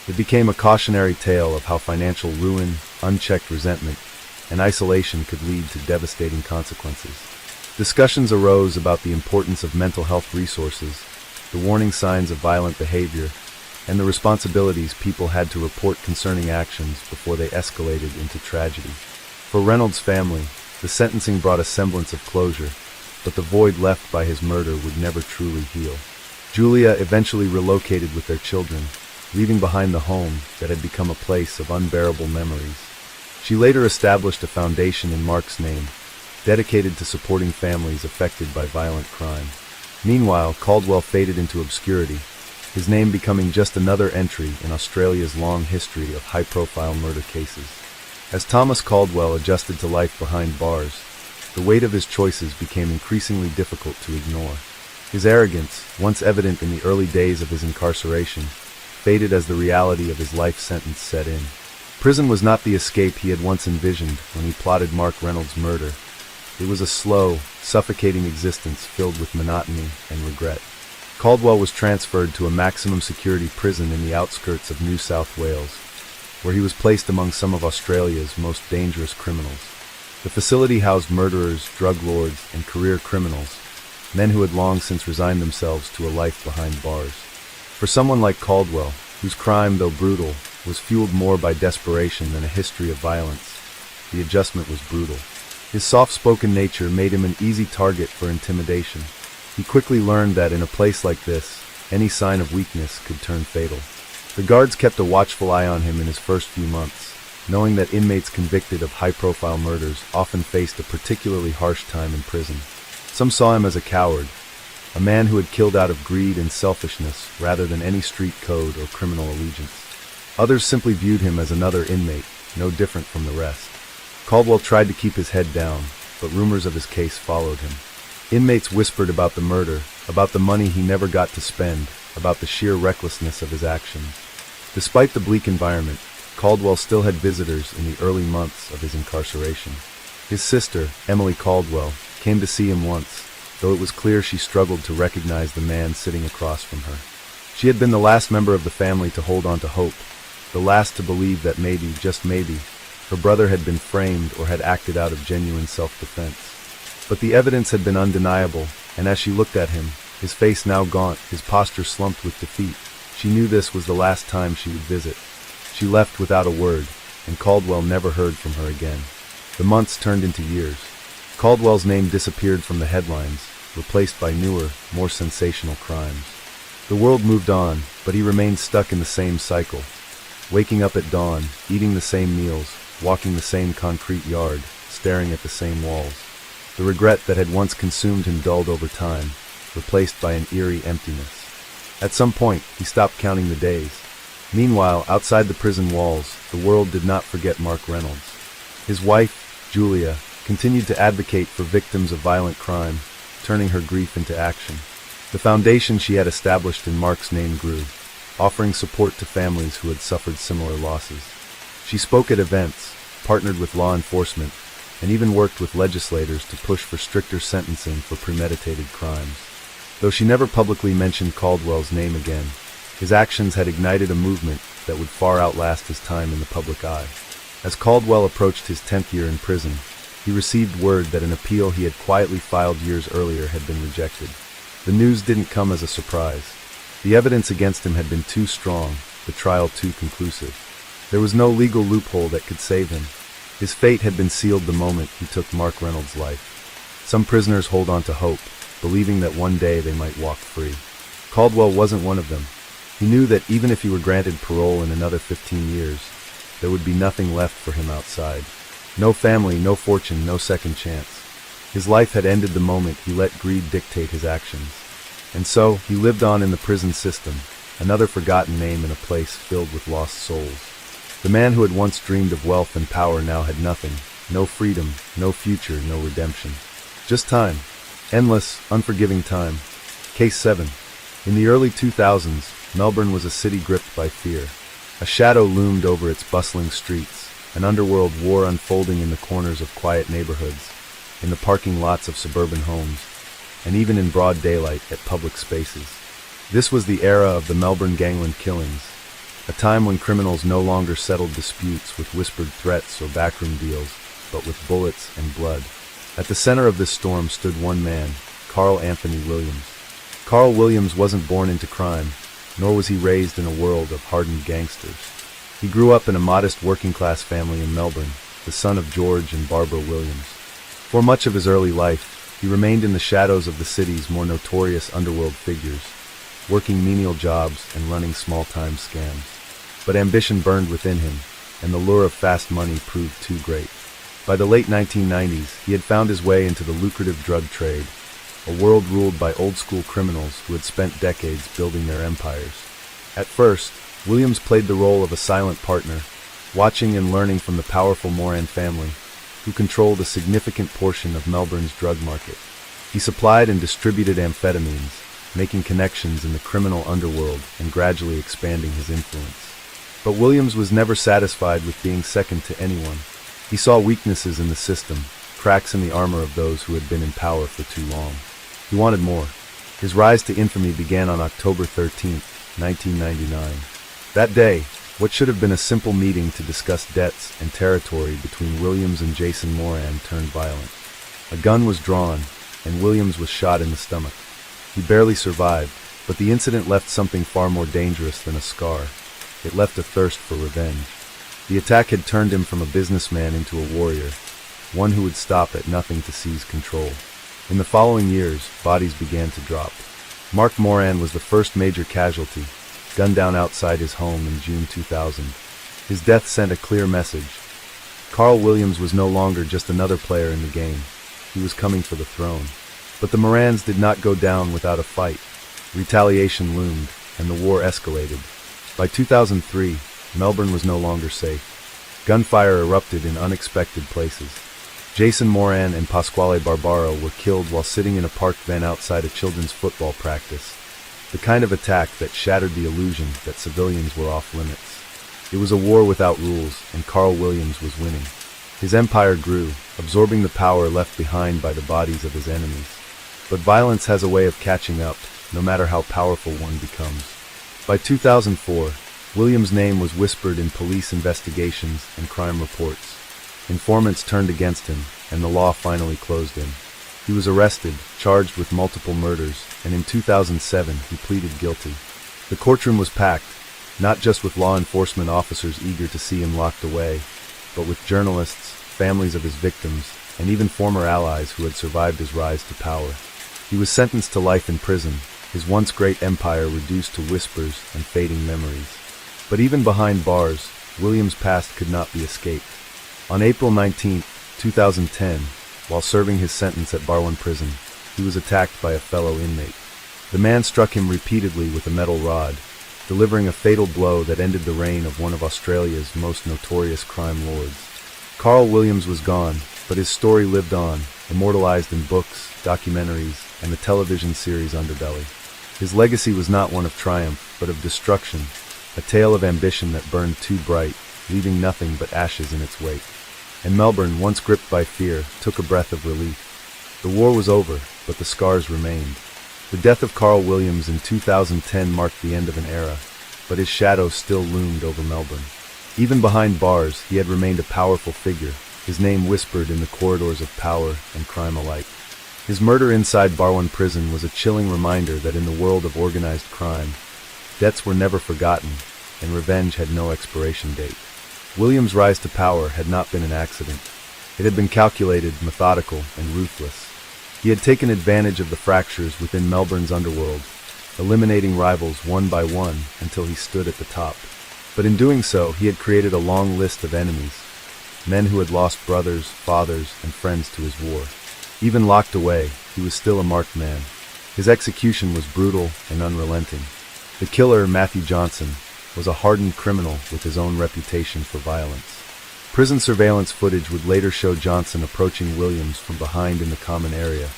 It became a cautionary tale of how financial ruin, unchecked resentment, and isolation could lead to devastating consequences. Discussions arose about the importance of mental health resources, the warning signs of violent behavior, and the responsibilities people had to report concerning actions before they escalated into tragedy. For Reynolds' family, the sentencing brought a semblance of closure, but the void left by his murder would never truly heal. Julia eventually relocated with their children, leaving behind the home that had become a place of unbearable memories. She later established a foundation in Mark's name, dedicated to supporting families affected by violent crime. Meanwhile, Caldwell faded into obscurity, his name becoming just another entry in Australia's long history of high-profile murder cases. As Thomas Caldwell adjusted to life behind bars, the weight of his choices became increasingly difficult to ignore. His arrogance, once evident in the early days of his incarceration, faded as the reality of his life sentence set in. Prison was not the escape he had once envisioned when he plotted Mark Reynolds' murder. It was a slow, suffocating existence filled with monotony and regret. Caldwell was transferred to a maximum security prison in the outskirts of New South Wales, where he was placed among some of Australia's most dangerous criminals. The facility housed murderers, drug lords, and career criminals, men who had long since resigned themselves to a life behind bars. For someone like Caldwell, whose crime, though brutal, was fueled more by desperation than a history of violence, the adjustment was brutal. His soft-spoken nature made him an easy target for intimidation. He quickly learned that in a place like this, any sign of weakness could turn fatal. The guards kept a watchful eye on him in his first few months, knowing that inmates convicted of high-profile murders often faced a particularly harsh time in prison. Some saw him as a coward, a man who had killed out of greed and selfishness rather than any street code or criminal allegiance. Others simply viewed him as another inmate, no different from the rest. Caldwell tried to keep his head down, but rumors of his case followed him. Inmates whispered about the murder, about the money he never got to spend, about the sheer recklessness of his actions. Despite the bleak environment, Caldwell still had visitors in the early months of his incarceration. His sister, Emily Caldwell, came to see him once, though it was clear she struggled to recognize the man sitting across from her. She had been the last member of the family to hold on to hope, the last to believe that maybe, just maybe, her brother had been framed or had acted out of genuine self-defense. But the evidence had been undeniable, and as she looked at him, his face now gaunt, his posture slumped with defeat, she knew this was the last time she would visit. She left without a word, and Caldwell never heard from her again. The months turned into years. Caldwell's name disappeared from the headlines, replaced by newer, more sensational crimes. The world moved on, but he remained stuck in the same cycle. Waking up at dawn, eating the same meals, walking the same concrete yard, staring at the same walls. The regret that had once consumed him dulled over time, replaced by an eerie emptiness. At some point, he stopped counting the days. Meanwhile, outside the prison walls, the world did not forget Mark Reynolds. His wife, Julia, continued to advocate for victims of violent crime, turning her grief into action. The foundation she had established in Mark's name grew, offering support to families who had suffered similar losses. She spoke at events, partnered with law enforcement, and even worked with legislators to push for stricter sentencing for premeditated crimes. Though she never publicly mentioned Caldwell's name again, his actions had ignited a movement that would far outlast his time in the public eye. As Caldwell approached his 10th year in prison, he received word that an appeal he had quietly filed years earlier had been rejected. The news didn't come as a surprise. The evidence against him had been too strong, the trial too conclusive. There was no legal loophole that could save him. His fate had been sealed the moment he took Mark Reynolds' life. Some prisoners hold on to hope, believing that one day they might walk free. Caldwell wasn't one of them. He knew that even if he were granted parole in another 15 years, there would be nothing left for him outside. No family, no fortune, no second chance. His life had ended the moment he let greed dictate his actions. And so, he lived on in the prison system, another forgotten name in a place filled with lost souls. The man who had once dreamed of wealth and power now had nothing, no freedom, no future, no redemption. Just time. Endless, unforgiving time. Case 7. In the early 2000s, Melbourne was a city gripped by fear. A shadow loomed over its bustling streets, an underworld war unfolding in the corners of quiet neighborhoods, in the parking lots of suburban homes, and even in broad daylight at public spaces. This was the era of the Melbourne gangland killings, a time when criminals no longer settled disputes with whispered threats or backroom deals, but with bullets and blood. At the center of this storm stood one man, Carl Anthony Williams. Carl Williams wasn't born into crime, nor was he raised in a world of hardened gangsters. He grew up in a modest working-class family in Melbourne, the son of George and Barbara Williams. For much of his early life, he remained in the shadows of the city's more notorious underworld figures. working menial jobs and running small-time scams. But ambition burned within him, and the lure of fast money proved too great. By the late 1990s, he had found his way into the lucrative drug trade, a world ruled by old-school criminals who had spent decades building their empires. At first, Williams played the role of a silent partner, watching and learning from the powerful Moran family, who controlled a significant portion of Melbourne's drug market. He supplied and distributed amphetamines, making connections in the criminal underworld and gradually expanding his influence. But Williams was never satisfied with being second to anyone. He saw weaknesses in the system, cracks in the armor of those who had been in power for too long. He wanted more. His rise to infamy began on October 13, 1999. That day, what should have been a simple meeting to discuss debts and territory between Williams and Jason Moran turned violent. A gun was drawn, and Williams was shot in the stomach. He barely survived, but the incident left something far more dangerous than a scar. It left a thirst for revenge. The attack had turned him from a businessman into a warrior, one who would stop at nothing to seize control. In the following years, bodies began to drop. Mark Moran was the first major casualty, gunned down outside his home in June 2000. His death sent a clear message. Carl Williams was no longer just another player in the game. He was coming for the throne. But the Morans did not go down without a fight. Retaliation loomed, and the war escalated. By 2003, Melbourne was no longer safe. Gunfire erupted in unexpected places. Jason Moran and Pasquale Barbaro were killed while sitting in a parked van outside a children's football practice. The kind of attack that shattered the illusion that civilians were off limits. It was a war without rules, and Carl Williams was winning. His empire grew, absorbing the power left behind by the bodies of his enemies. But violence has a way of catching up, no matter how powerful one becomes. By 2004, Williams' name was whispered in police investigations and crime reports. Informants turned against him, and the law finally closed in. He was arrested, charged with multiple murders, and in 2007 he pleaded guilty. The courtroom was packed, not just with law enforcement officers eager to see him locked away, but with journalists, families of his victims, and even former allies who had survived his rise to power. He was sentenced to life in prison, his once great empire reduced to whispers and fading memories. But even behind bars, Williams' past could not be escaped. On April 19, 2010, while serving his sentence at Barwon Prison, he was attacked by a fellow inmate. The man struck him repeatedly with a metal rod, delivering a fatal blow that ended the reign of one of Australia's most notorious crime lords. Carl Williams was gone, but his story lived on, immortalized in books, documentaries, and the television series Underbelly. His legacy was not one of triumph, but of destruction, a tale of ambition that burned too bright, leaving nothing but ashes in its wake. And Melbourne, once gripped by fear, took a breath of relief. The war was over, but the scars remained. The death of Carl Williams in 2010 marked the end of an era, but his shadow still loomed over Melbourne. Even behind bars, he had remained a powerful figure, his name whispered in the corridors of power and crime alike. His murder inside Barwon Prison was a chilling reminder that in the world of organized crime, debts were never forgotten, and revenge had no expiration date. Williams' rise to power had not been an accident. It had been calculated, methodical, and ruthless. He had taken advantage of the fractures within Melbourne's underworld, eliminating rivals one by one until he stood at the top. But in doing so, he had created a long list of enemies, men who had lost brothers, fathers, and friends to his war. Even locked away, he was still a marked man. His execution was brutal and unrelenting. The killer, Matthew Johnson, was a hardened criminal with his own reputation for violence. Prison surveillance footage would later show Johnson approaching Williams from behind in the common area,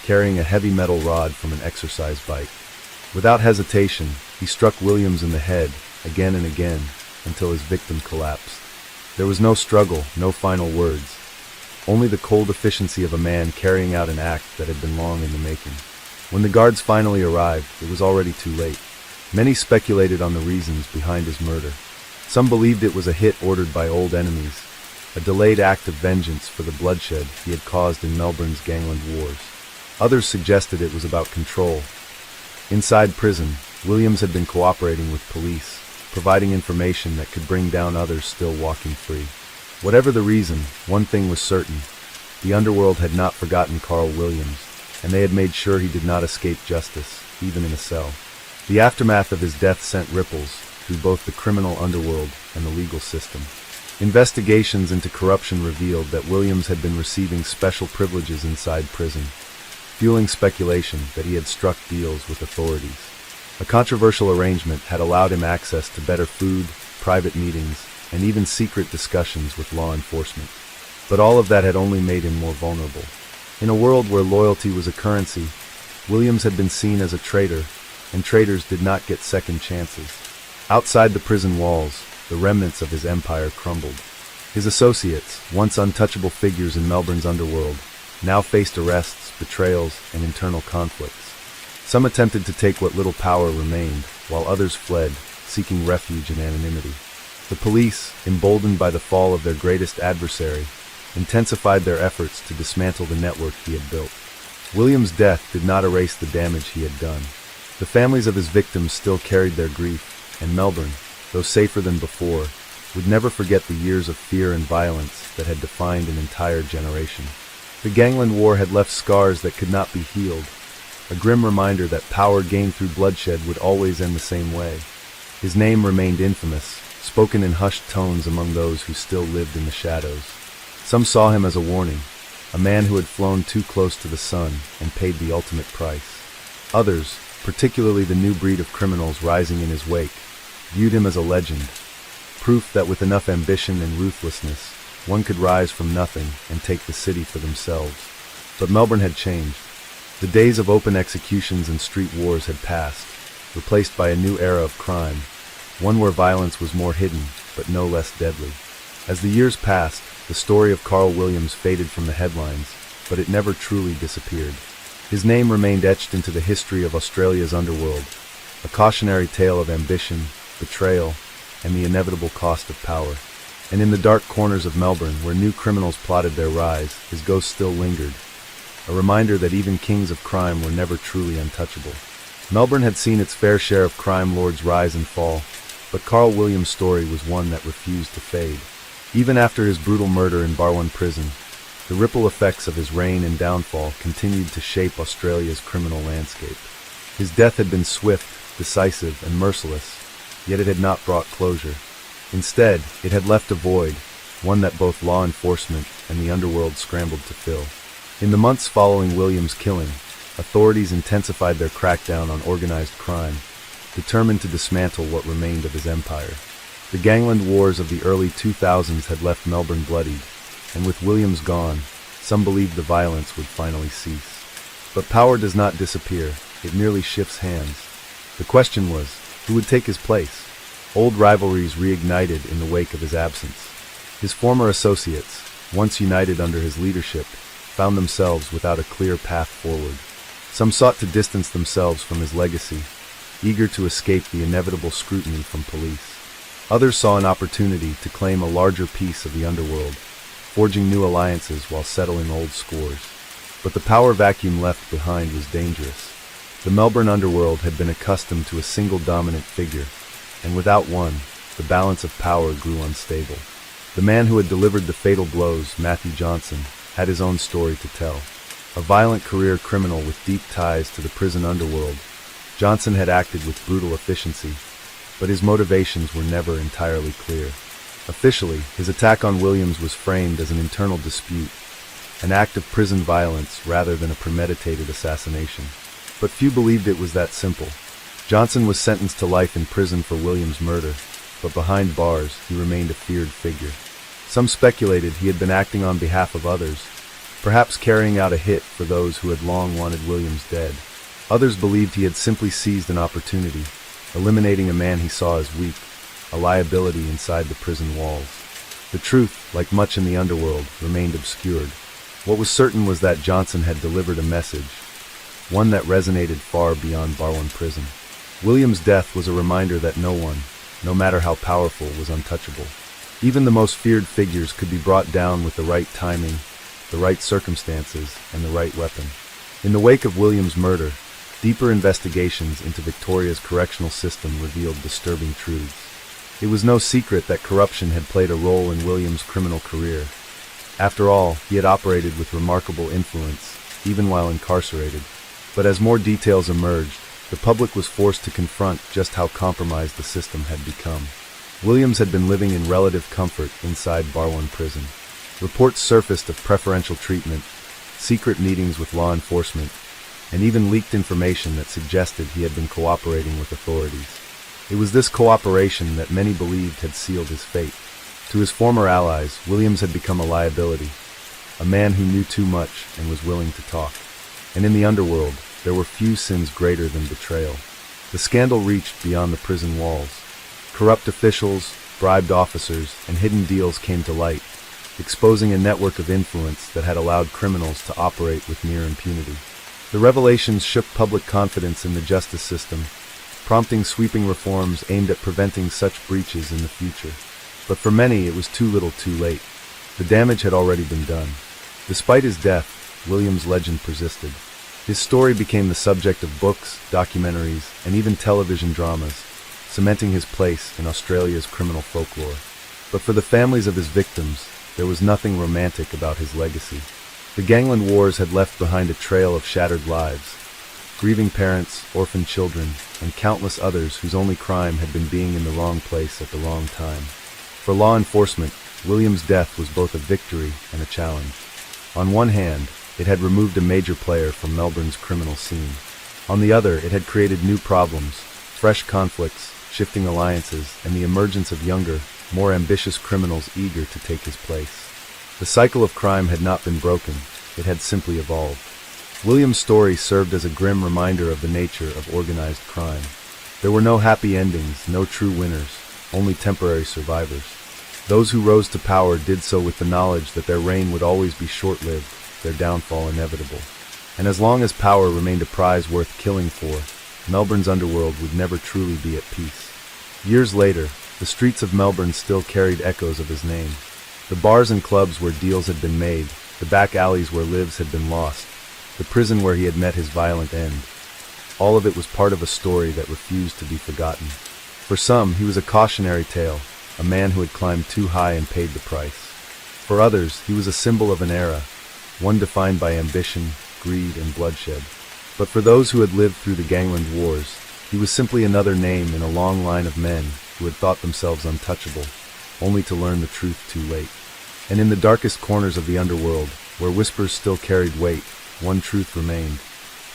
carrying a heavy metal rod from an exercise bike. Without hesitation, he struck Williams in the head, again and again, until his victim collapsed. There was no struggle, no final words, only the cold efficiency of a man carrying out an act that had been long in the making. When the guards finally arrived, it was already too late. Many speculated on the reasons behind his murder. Some believed it was a hit ordered by old enemies, a delayed act of vengeance for the bloodshed he had caused in Melbourne's gangland wars. Others suggested it was about control. Inside prison, Williams had been cooperating with police, providing information that could bring down others still walking free. Whatever the reason, one thing was certain. The underworld had not forgotten Carl Williams, and they had made sure he did not escape justice, even in a cell. The aftermath of his death sent ripples through both the criminal underworld and the legal system. Investigations into corruption revealed that Williams had been receiving special privileges inside prison, fueling speculation that he had struck deals with authorities. A controversial arrangement had allowed him access to better food, private meetings, and even secret discussions with law enforcement. But all of that had only made him more vulnerable. In a world where loyalty was a currency, Williams had been seen as a traitor, and traitors did not get second chances. Outside the prison walls, the remnants of his empire crumbled. His associates, once untouchable figures in Melbourne's underworld, now faced arrests, betrayals, and internal conflicts. Some attempted to take what little power remained, while others fled, seeking refuge in anonymity. The police, emboldened by the fall of their greatest adversary, intensified their efforts to dismantle the network he had built. Williams' death did not erase the damage he had done. The families of his victims still carried their grief, and Melbourne, though safer than before, would never forget the years of fear and violence that had defined an entire generation. The Gangland War had left scars that could not be healed, a grim reminder that power gained through bloodshed would always end the same way. His name remained infamous, spoken in hushed tones among those who still lived in the shadows. Some saw him as a warning, a man who had flown too close to the sun and paid the ultimate price. Others, particularly the new breed of criminals rising in his wake, viewed him as a legend, proof that with enough ambition and ruthlessness, one could rise from nothing and take the city for themselves. But Melbourne had changed. The days of open executions and street wars had passed, replaced by a new era of crime, one where violence was more hidden, but no less deadly. As the years passed, the story of Carl Williams faded from the headlines, but it never truly disappeared. His name remained etched into the history of Australia's underworld, a cautionary tale of ambition, betrayal, and the inevitable cost of power. And in the dark corners of Melbourne, where new criminals plotted their rise, his ghost still lingered, a reminder that even kings of crime were never truly untouchable. Melbourne had seen its fair share of crime lords rise and fall, but Carl Williams' story was one that refused to fade. Even after his brutal murder in Barwon Prison, the ripple effects of his reign and downfall continued to shape Australia's criminal landscape. His death had been swift, decisive, and merciless, yet it had not brought closure. Instead, it had left a void, one that both law enforcement and the underworld scrambled to fill. In the months following Williams' killing, authorities intensified their crackdown on organized crime, determined to dismantle what remained of his empire. The Gangland Wars of the early 2000s had left Melbourne bloodied, and with Williams gone, some believed the violence would finally cease. But power does not disappear, it merely shifts hands. The question was, who would take his place? Old rivalries reignited in the wake of his absence. His former associates, once united under his leadership, found themselves without a clear path forward. Some sought to distance themselves from his legacy, eager to escape the inevitable scrutiny from police. Others saw an opportunity to claim a larger piece of the underworld, forging new alliances while settling old scores. But the power vacuum left behind was dangerous. The Melbourne underworld had been accustomed to a single dominant figure, and without one, the balance of power grew unstable. The man who had delivered the fatal blows, Matthew Johnson, had his own story to tell. A violent career criminal with deep ties to the prison underworld, Johnson had acted with brutal efficiency, but his motivations were never entirely clear. Officially, his attack on Williams was framed as an internal dispute, an act of prison violence rather than a premeditated assassination. But few believed it was that simple. Johnson was sentenced to life in prison for Williams' murder, but behind bars, he remained a feared figure. Some speculated he had been acting on behalf of others, perhaps carrying out a hit for those who had long wanted Williams dead. Others believed he had simply seized an opportunity, eliminating a man he saw as weak, a liability inside the prison walls. The truth, like much in the underworld, remained obscured. What was certain was that Johnson had delivered a message, one that resonated far beyond Barwon Prison. Williams' death was a reminder that no one, no matter how powerful, was untouchable. Even the most feared figures could be brought down with the right timing, the right circumstances, and the right weapon. In the wake of Williams' murder, deeper investigations into Victoria's correctional system revealed disturbing truths. It was no secret that corruption had played a role in Williams' criminal career. After all, he had operated with remarkable influence, even while incarcerated. But as more details emerged, the public was forced to confront just how compromised the system had become. Williams had been living in relative comfort inside Barwon prison. Reports surfaced of preferential treatment, secret meetings with law enforcement, and even leaked information that suggested he had been cooperating with authorities. It was this cooperation that many believed had sealed his fate. To his former allies, Williams had become a liability, a man who knew too much and was willing to talk. And in the underworld, there were few sins greater than betrayal. The scandal reached beyond the prison walls. Corrupt officials, bribed officers, and hidden deals came to light, exposing a network of influence that had allowed criminals to operate with near impunity. The revelations shook public confidence in the justice system, prompting sweeping reforms aimed at preventing such breaches in the future. But for many, it was too little too late. The damage had already been done. Despite his death, Williams' legend persisted. His story became the subject of books, documentaries, and even television dramas, cementing his place in Australia's criminal folklore. But for the families of his victims, there was nothing romantic about his legacy. The gangland wars had left behind a trail of shattered lives, grieving parents, orphaned children, and countless others whose only crime had been being in the wrong place at the wrong time. For law enforcement, Williams' death was both a victory and a challenge. On one hand, it had removed a major player from Melbourne's criminal scene. On the other, it had created new problems, fresh conflicts, shifting alliances, and the emergence of younger, more ambitious criminals eager to take his place. The cycle of crime had not been broken, it had simply evolved. Williams' story served as a grim reminder of the nature of organized crime. There were no happy endings, no true winners, only temporary survivors. Those who rose to power did so with the knowledge that their reign would always be short-lived, their downfall inevitable. And as long as power remained a prize worth killing for, Melbourne's underworld would never truly be at peace. Years later, the streets of Melbourne still carried echoes of his name. The bars and clubs where deals had been made, the back alleys where lives had been lost, the prison where he had met his violent end. All of it was part of a story that refused to be forgotten. For some, he was a cautionary tale, a man who had climbed too high and paid the price. For others, he was a symbol of an era, one defined by ambition, greed, and bloodshed. But for those who had lived through the gangland wars, he was simply another name in a long line of men who had thought themselves untouchable, only to learn the truth too late. And in the darkest corners of the underworld, where whispers still carried weight, one truth remained.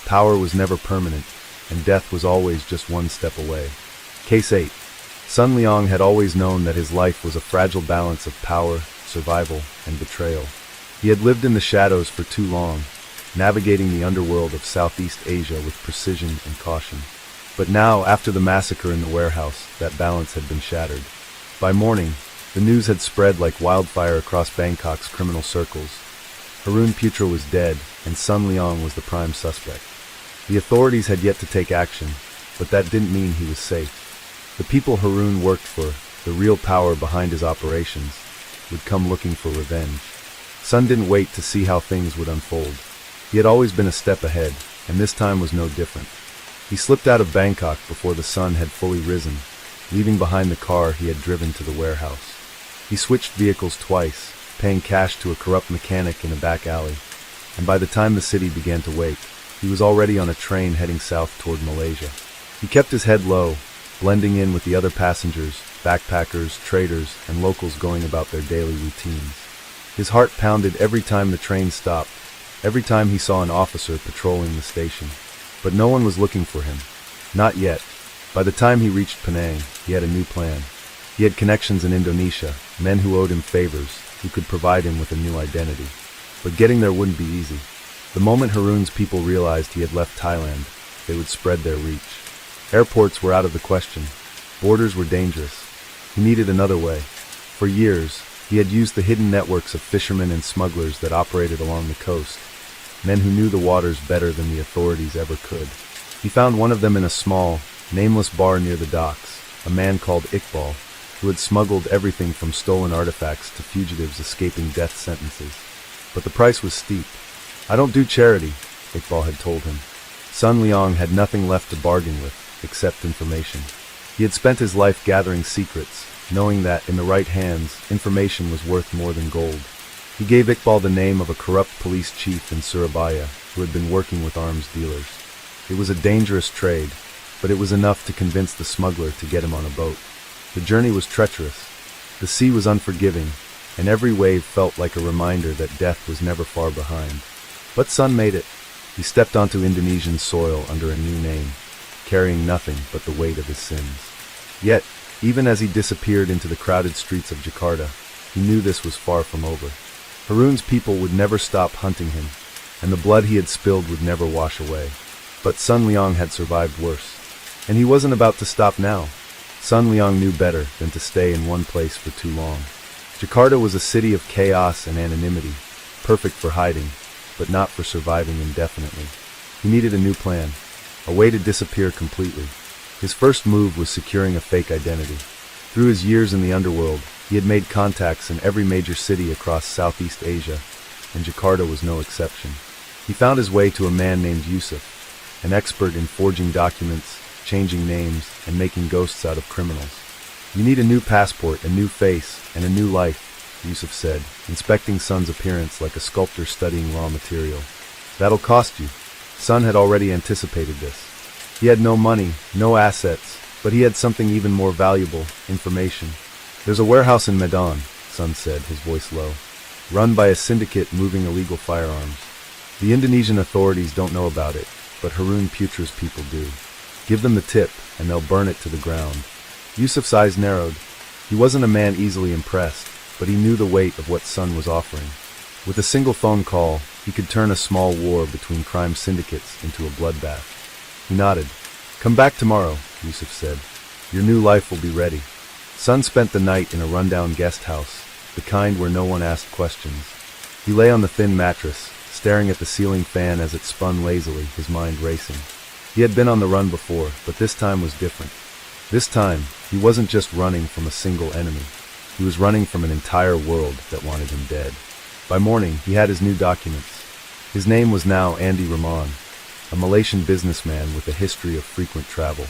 Power was never permanent, and death was always just one step away. Case 8. Sun Leong had always known that his life was a fragile balance of power, survival, and betrayal. He had lived in the shadows for too long, navigating the underworld of Southeast Asia with precision and caution. But now, after the massacre in the warehouse, that balance had been shattered. By morning, the news had spread like wildfire across Bangkok's criminal circles. Haroon Putra was dead, and Sun Leong was the prime suspect. The authorities had yet to take action, but that didn't mean he was safe. The people Haroon worked for, the real power behind his operations, would come looking for revenge. Sun didn't wait to see how things would unfold. He had always been a step ahead, and this time was no different. He slipped out of Bangkok before the sun had fully risen, leaving behind the car he had driven to the warehouse. He switched vehicles twice, paying cash to a corrupt mechanic in a back alley, and by the time the city began to wake, he was already on a train heading south toward Malaysia. He kept his head low, blending in with the other passengers, backpackers, traders, and locals going about their daily routines. His heart pounded every time the train stopped, every time he saw an officer patrolling the station. But no one was looking for him. Not yet. By the time he reached Penang, he had a new plan. He had connections in Indonesia, men who owed him favors, who could provide him with a new identity. But getting there wouldn't be easy. The moment Haroon's people realized he had left Thailand, they would spread their reach. Airports were out of the question. Borders were dangerous. He needed another way. For years, he had used the hidden networks of fishermen and smugglers that operated along the coast, men who knew the waters better than the authorities ever could. He found one of them in a small, nameless bar near the docks, a man called Iqbal, who had smuggled everything from stolen artifacts to fugitives escaping death sentences. But the price was steep. "I don't do charity," Iqbal had told him. Sun Leong had nothing left to bargain with, except information. He had spent his life gathering secrets, knowing that, in the right hands, information was worth more than gold. He gave Iqbal the name of a corrupt police chief in Surabaya who had been working with arms dealers. It was a dangerous trade, but it was enough to convince the smuggler to get him on a boat. The journey was treacherous. The sea was unforgiving, and every wave felt like a reminder that death was never far behind. But Sun made it. He stepped onto Indonesian soil under a new name, carrying nothing but the weight of his sins. Yet, even as he disappeared into the crowded streets of Jakarta, he knew this was far from over. Harun's people would never stop hunting him, and the blood he had spilled would never wash away. But Sun Liang had survived worse. And he wasn't about to stop now. Sun Liang knew better than to stay in one place for too long. Jakarta was a city of chaos and anonymity, perfect for hiding, but not for surviving indefinitely. He needed a new plan, a way to disappear completely. His first move was securing a fake identity. Through his years in the underworld, he had made contacts in every major city across Southeast Asia, and Jakarta was no exception. He found his way to a man named Yusuf, an expert in forging documents, changing names, and making ghosts out of criminals. "You need a new passport, a new face, and a new life," Yusuf said, inspecting Sun's appearance like a sculptor studying raw material. "That'll cost you." Sun had already anticipated this. He had no money, no assets, but he had something even more valuable, information. "There's a warehouse in Medan," Sun said, his voice low, "run by a syndicate moving illegal firearms. The Indonesian authorities don't know about it, but Harun Putra's people do. Give them the tip, and they'll burn it to the ground." Yusuf's eyes narrowed. He wasn't a man easily impressed, but he knew the weight of what Sun was offering. With a single phone call, he could turn a small war between crime syndicates into a bloodbath. He nodded. "Come back tomorrow," Yusuf said. "Your new life will be ready." Sun spent the night in a rundown guest house, the kind where no one asked questions. He lay on the thin mattress, staring at the ceiling fan as it spun lazily, his mind racing. He had been on the run before, but this time was different. This time, he wasn't just running from a single enemy. He was running from an entire world that wanted him dead. By morning, he had his new documents. His name was now Andy Rahman, a Malaysian businessman with a history of frequent travel.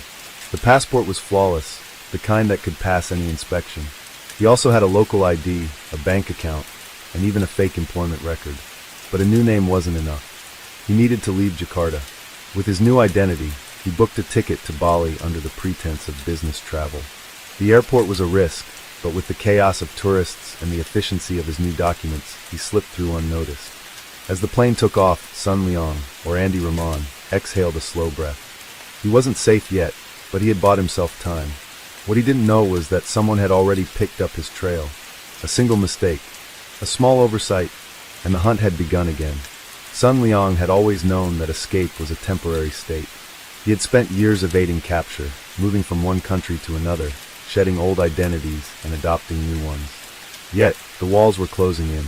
The passport was flawless, the kind that could pass any inspection. He also had a local ID, a bank account, and even a fake employment record. But a new name wasn't enough. He needed to leave Jakarta. With his new identity, he booked a ticket to Bali under the pretense of business travel. The airport was a risk, but with the chaos of tourists and the efficiency of his new documents, he slipped through unnoticed. As the plane took off, Sun Liang, or Andy Rahman, exhaled a slow breath. He wasn't safe yet, but he had bought himself time. What he didn't know was that someone had already picked up his trail. A single mistake, a small oversight, and the hunt had begun again. Sun Liang had always known that escape was a temporary state. He had spent years evading capture, moving from one country to another, shedding old identities and adopting new ones. Yet, the walls were closing in.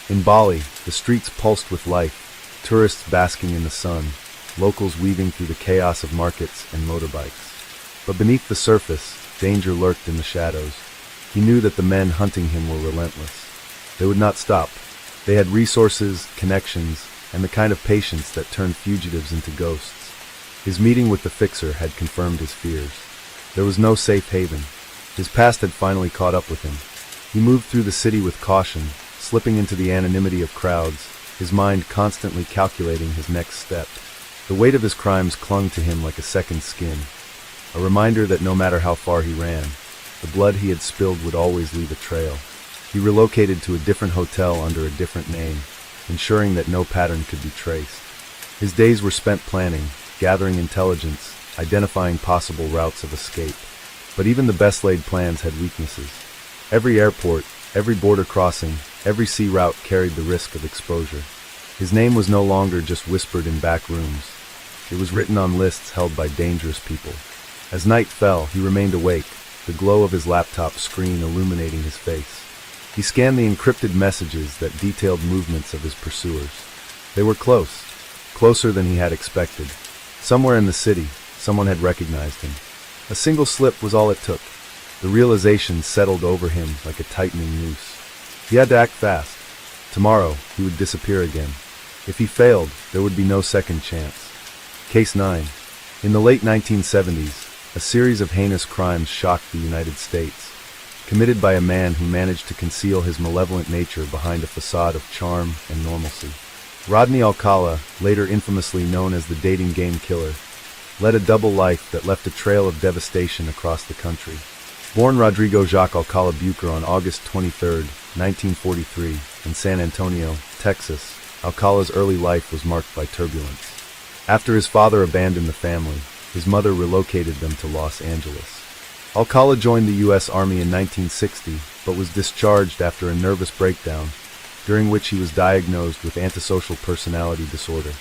In Bali, the streets pulsed with life, tourists basking in the sun, locals weaving through the chaos of markets and motorbikes. But beneath the surface, danger lurked in the shadows. He knew that the men hunting him were relentless. They would not stop. They had resources, connections, and the kind of patience that turned fugitives into ghosts. His meeting with the fixer had confirmed his fears. There was no safe haven. His past had finally caught up with him. He moved through the city with caution, slipping into the anonymity of crowds, his mind constantly calculating his next step. The weight of his crimes clung to him like a second skin, a reminder that no matter how far he ran, the blood he had spilled would always leave a trail. He relocated to a different hotel under a different name, ensuring that no pattern could be traced. His days were spent planning, gathering intelligence, identifying possible routes of escape. But even the best-laid plans had weaknesses. Every airport, every border crossing, every sea route carried the risk of exposure. His name was no longer just whispered in back rooms. It was written on lists held by dangerous people. As night fell, he remained awake, the glow of his laptop screen illuminating his face. He scanned the encrypted messages that detailed movements of his pursuers. They were close, closer than he had expected. Somewhere in the city, someone had recognized him. A single slip was all it took. The realization settled over him like a tightening noose. He had to act fast. Tomorrow, he would disappear again. If he failed, there would be no second chance. Case 9. In the late 1970s, a series of heinous crimes shocked the United States, committed by a man who managed to conceal his malevolent nature behind a facade of charm and normalcy. Rodney Alcala, later infamously known as the dating game killer, led a double life that left a trail of devastation across the country. Born Rodrigo Jacques Alcala Bucher on August 23, 1943, in San Antonio, Texas, Alcala's early life was marked by turbulence. After his father abandoned the family, his mother relocated them to Los Angeles. Alcala joined the U.S. Army in 1960, but was discharged after a nervous breakdown, during which he was diagnosed with antisocial personality disorder.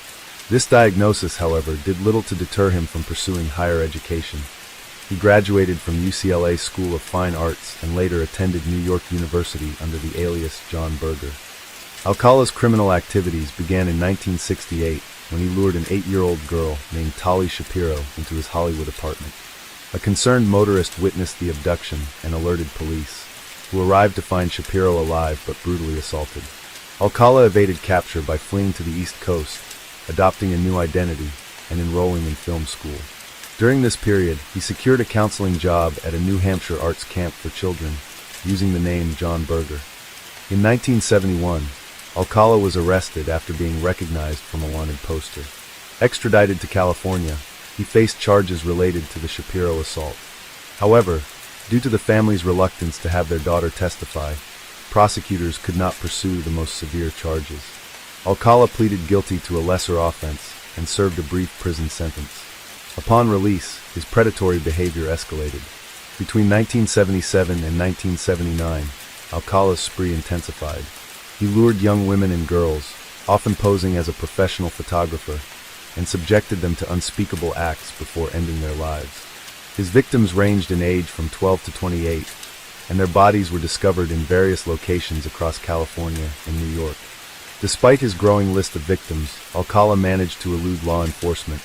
This diagnosis, however, did little to deter him from pursuing higher education. He graduated from UCLA School of Fine Arts and later attended New York University under the alias John Berger. Alcala's criminal activities began in 1968 when he lured an 8-year-old girl named Tali Shapiro into his Hollywood apartment. A concerned motorist witnessed the abduction and alerted police, who arrived to find Shapiro alive but brutally assaulted. Alcala evaded capture by fleeing to the East Coast, adopting a new identity, and enrolling in film school. During this period, he secured a counseling job at a New Hampshire arts camp for children, using the name John Berger. In 1971, Alcala was arrested after being recognized from a wanted poster. Extradited to California, he faced charges related to the Shapiro assault. However, due to the family's reluctance to have their daughter testify, prosecutors could not pursue the most severe charges. Alcala pleaded guilty to a lesser offense and served a brief prison sentence. Upon release, his predatory behavior escalated. Between 1977 and 1979, Alcala's spree intensified. He lured young women and girls, often posing as a professional photographer, and subjected them to unspeakable acts before ending their lives. His victims ranged in age from 12 to 28, and their bodies were discovered in various locations across California and New York. Despite his growing list of victims, Alcala managed to elude law enforcement,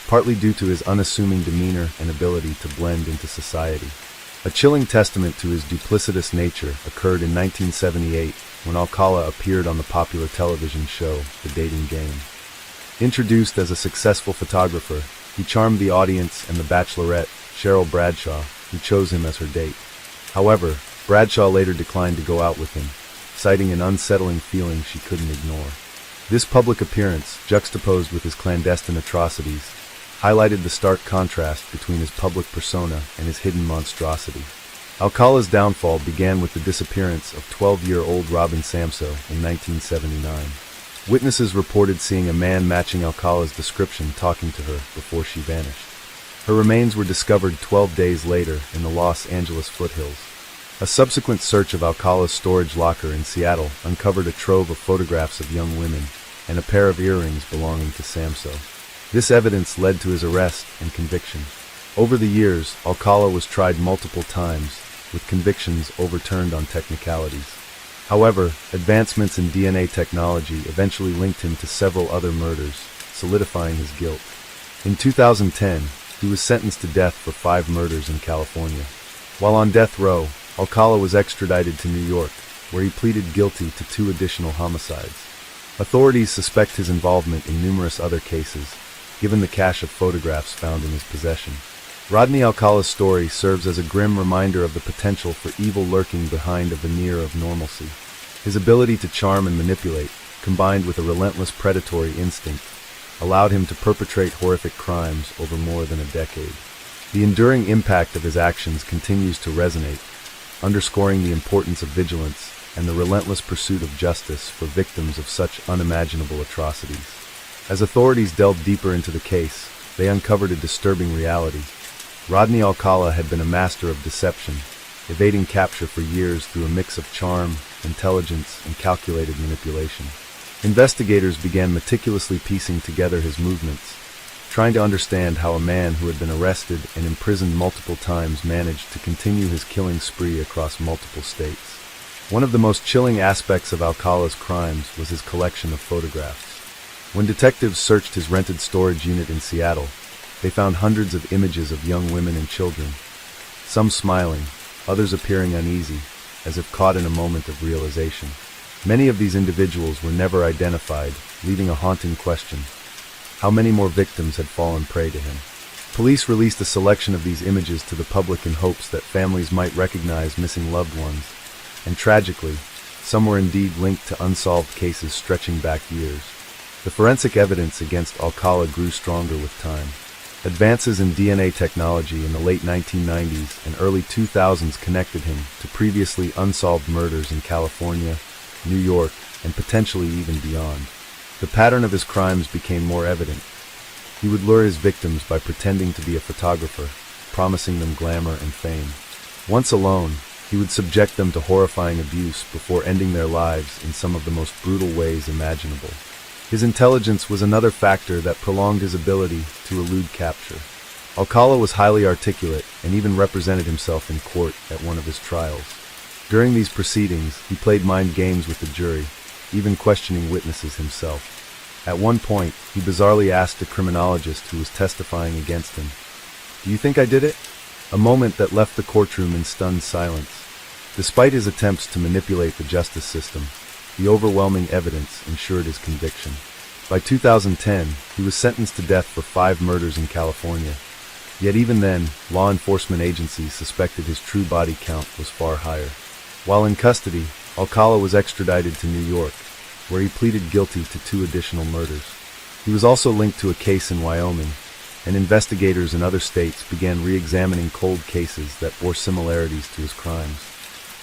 partly due to his unassuming demeanor and ability to blend into society. A chilling testament to his duplicitous nature occurred in 1978 when Alcala appeared on the popular television show The Dating Game. Introduced as a successful photographer, he charmed the audience and the Bachelorette, Cheryl Bradshaw, who chose him as her date. However, Bradshaw later declined to go out with him, citing an unsettling feeling she couldn't ignore. This public appearance, juxtaposed with his clandestine atrocities, highlighted the stark contrast between his public persona and his hidden monstrosity. Alcala's downfall began with the disappearance of 12-year-old Robin Samso in 1979. Witnesses reported seeing a man matching Alcala's description talking to her before she vanished. Her remains were discovered 12 days later in the Los Angeles foothills. A subsequent search of Alcala's storage locker in Seattle uncovered a trove of photographs of young women and a pair of earrings belonging to Samso. This evidence led to his arrest and conviction. Over the years, Alcala was tried multiple times, with convictions overturned on technicalities. However, advancements in DNA technology eventually linked him to several other murders, solidifying his guilt. In 2010, he was sentenced to death for 5 murders in California. While on death row, Alcala was extradited to New York, where he pleaded guilty to 2 additional homicides. Authorities suspect his involvement in numerous other cases, given the cache of photographs found in his possession. Rodney Alcala's story serves as a grim reminder of the potential for evil lurking behind a veneer of normalcy. His ability to charm and manipulate, combined with a relentless predatory instinct, allowed him to perpetrate horrific crimes over more than a decade. The enduring impact of his actions continues to resonate, underscoring the importance of vigilance and the relentless pursuit of justice for victims of such unimaginable atrocities. As authorities delved deeper into the case, they uncovered a disturbing reality. Rodney Alcala had been a master of deception, evading capture for years through a mix of charm, intelligence, and calculated manipulation. Investigators began meticulously piecing together his movements, trying to understand how a man who had been arrested and imprisoned multiple times managed to continue his killing spree across multiple states. One of the most chilling aspects of Alcala's crimes was his collection of photographs. When detectives searched his rented storage unit in Seattle, they found hundreds of images of young women and children, some smiling, others appearing uneasy, as if caught in a moment of realization. Many of these individuals were never identified, leaving a haunting question: how many more victims had fallen prey to him? Police released a selection of these images to the public in hopes that families might recognize missing loved ones, and tragically, some were indeed linked to unsolved cases stretching back years. The forensic evidence against Alcala grew stronger with time. Advances in DNA technology in the late 1990s and early 2000s connected him to previously unsolved murders in California, New York, and potentially even beyond. The pattern of his crimes became more evident. He would lure his victims by pretending to be a photographer, promising them glamour and fame. Once alone, he would subject them to horrifying abuse before ending their lives in some of the most brutal ways imaginable. His intelligence was another factor that prolonged his ability to elude capture. Alcala was highly articulate and even represented himself in court at one of his trials. During these proceedings, he played mind games with the jury, even questioning witnesses himself. At one point, he bizarrely asked a criminologist who was testifying against him, "Do you think I did it?" A moment that left the courtroom in stunned silence. Despite his attempts to manipulate the justice system, the overwhelming evidence ensured his conviction. By 2010, he was sentenced to death for 5 murders in California. Yet even then, law enforcement agencies suspected his true body count was far higher. While in custody, Alcala was extradited to New York, where he pleaded guilty to 2 additional murders. He was also linked to a case in Wyoming, and investigators in other states began re-examining cold cases that bore similarities to his crimes.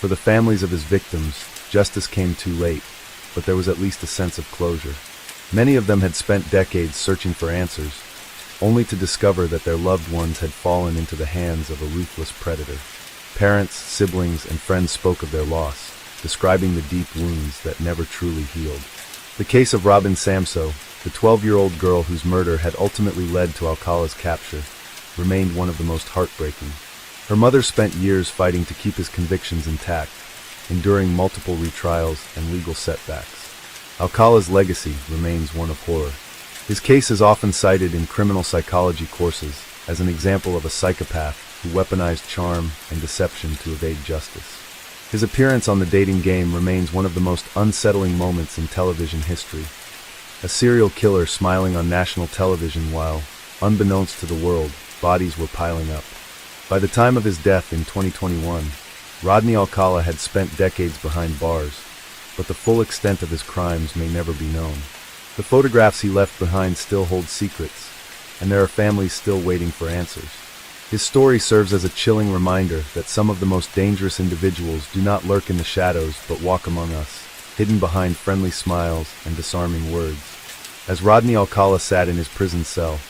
For the families of his victims, justice came too late, but there was at least a sense of closure. Many of them had spent decades searching for answers, only to discover that their loved ones had fallen into the hands of a ruthless predator. Parents, siblings, and friends spoke of their loss, describing the deep wounds that never truly healed. The case of Robin Samso, the 12-year-old girl whose murder had ultimately led to Alcala's capture, remained one of the most heartbreaking. Her mother spent years fighting to keep his convictions intact, enduring multiple retrials and legal setbacks. Alcala's legacy remains one of horror. His case is often cited in criminal psychology courses as an example of a psychopath who weaponized charm and deception to evade justice. His appearance on The Dating Game remains one of the most unsettling moments in television history. A serial killer smiling on national television while, unbeknownst to the world, bodies were piling up. By the time of his death in 2021, Rodney Alcala had spent decades behind bars, but the full extent of his crimes may never be known. The photographs he left behind still hold secrets, and there are families still waiting for answers. His story serves as a chilling reminder that some of the most dangerous individuals do not lurk in the shadows but walk among us, hidden behind friendly smiles and disarming words. As Rodney Alcala sat in his prison cell,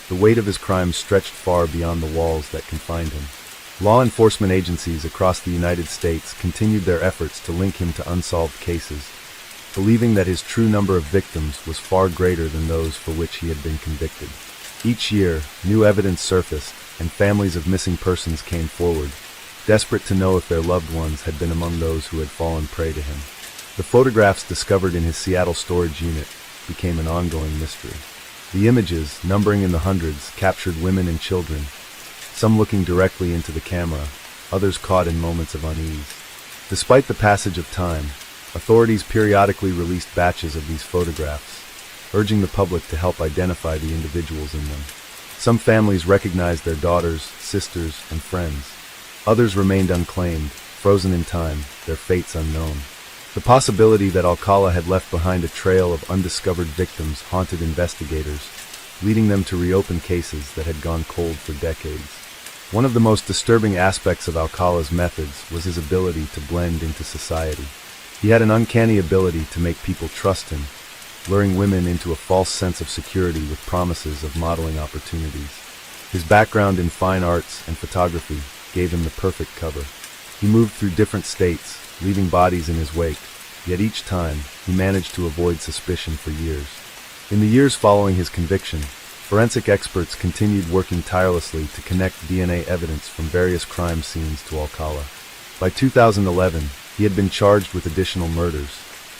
the weight of his crimes stretched far beyond the walls that confined him. Law enforcement agencies across the United States continued their efforts to link him to unsolved cases, believing that his true number of victims was far greater than those for which he had been convicted. Each year, new evidence surfaced, and families of missing persons came forward, desperate to know if their loved ones had been among those who had fallen prey to him. The photographs discovered in his Seattle storage unit became an ongoing mystery. The images, numbering in the hundreds, captured women and children, some looking directly into the camera, others caught in moments of unease. Despite the passage of time, authorities periodically released batches of these photographs, urging the public to help identify the individuals in them. Some families recognized their daughters, sisters, and friends. Others remained unclaimed, frozen in time, their fates unknown. The possibility that Alcala had left behind a trail of undiscovered victims haunted investigators, leading them to reopen cases that had gone cold for decades. One of the most disturbing aspects of Alcala's methods was his ability to blend into society. He had an uncanny ability to make people trust him, luring women into a false sense of security with promises of modeling opportunities. His background in fine arts and photography gave him the perfect cover. He moved through different states, leaving bodies in his wake, yet each time he managed to avoid suspicion for years. In the years following his conviction, forensic experts continued working tirelessly to connect DNA evidence from various crime scenes to Alcala. By 2011, he had been charged with additional murders,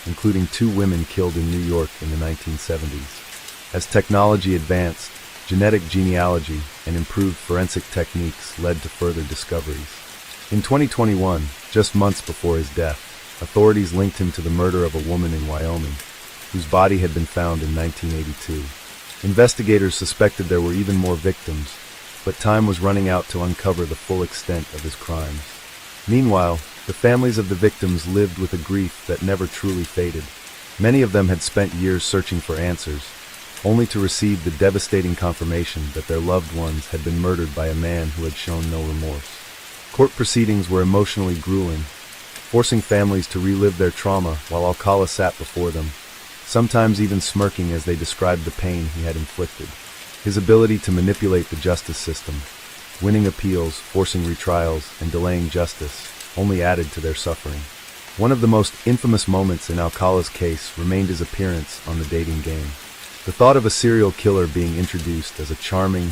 including 2 women killed in New York in the 1970s. As technology advanced, genetic genealogy and improved forensic techniques led to further discoveries. In 2021, just months before his death, authorities linked him to the murder of a woman in Wyoming, whose body had been found in 1982. Investigators suspected there were even more victims, but time was running out to uncover the full extent of his crimes. Meanwhile, the families of the victims lived with a grief that never truly faded. Many of them had spent years searching for answers, only to receive the devastating confirmation that their loved ones had been murdered by a man who had shown no remorse. Court proceedings were emotionally grueling, forcing families to relive their trauma while Alcala sat before them, sometimes even smirking as they described the pain he had inflicted. His ability to manipulate the justice system, winning appeals, forcing retrials, and delaying justice, only added to their suffering. One of the most infamous moments in Alcala's case remained his appearance on the dating game. The thought of a serial killer being introduced as a charming,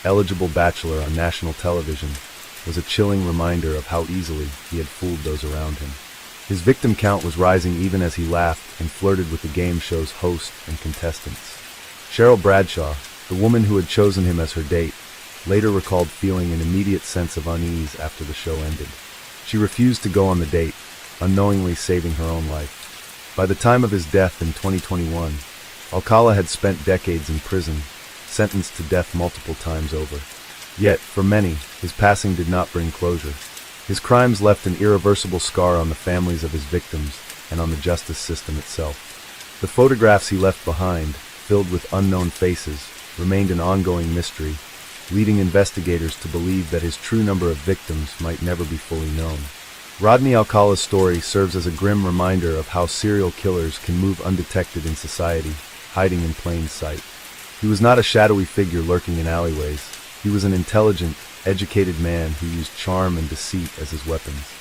eligible bachelor on national television was a chilling reminder of how easily he had fooled those around him. His victim count was rising even as he laughed and flirted with the game show's host and contestants. Cheryl Bradshaw, the woman who had chosen him as her date, later recalled feeling an immediate sense of unease after the show ended. She refused to go on the date, unknowingly saving her own life. By the time of his death in 2021, Alcala had spent decades in prison, sentenced to death multiple times over. Yet, for many, his passing did not bring closure. His crimes left an irreversible scar on the families of his victims and on the justice system itself. The photographs he left behind, filled with unknown faces, remained an ongoing mystery, leading investigators to believe that his true number of victims might never be fully known. Rodney Alcala's story serves as a grim reminder of how serial killers can move undetected in society, hiding in plain sight. He was not a shadowy figure lurking in alleyways. He was an intelligent, educated man who used charm and deceit as his weapons.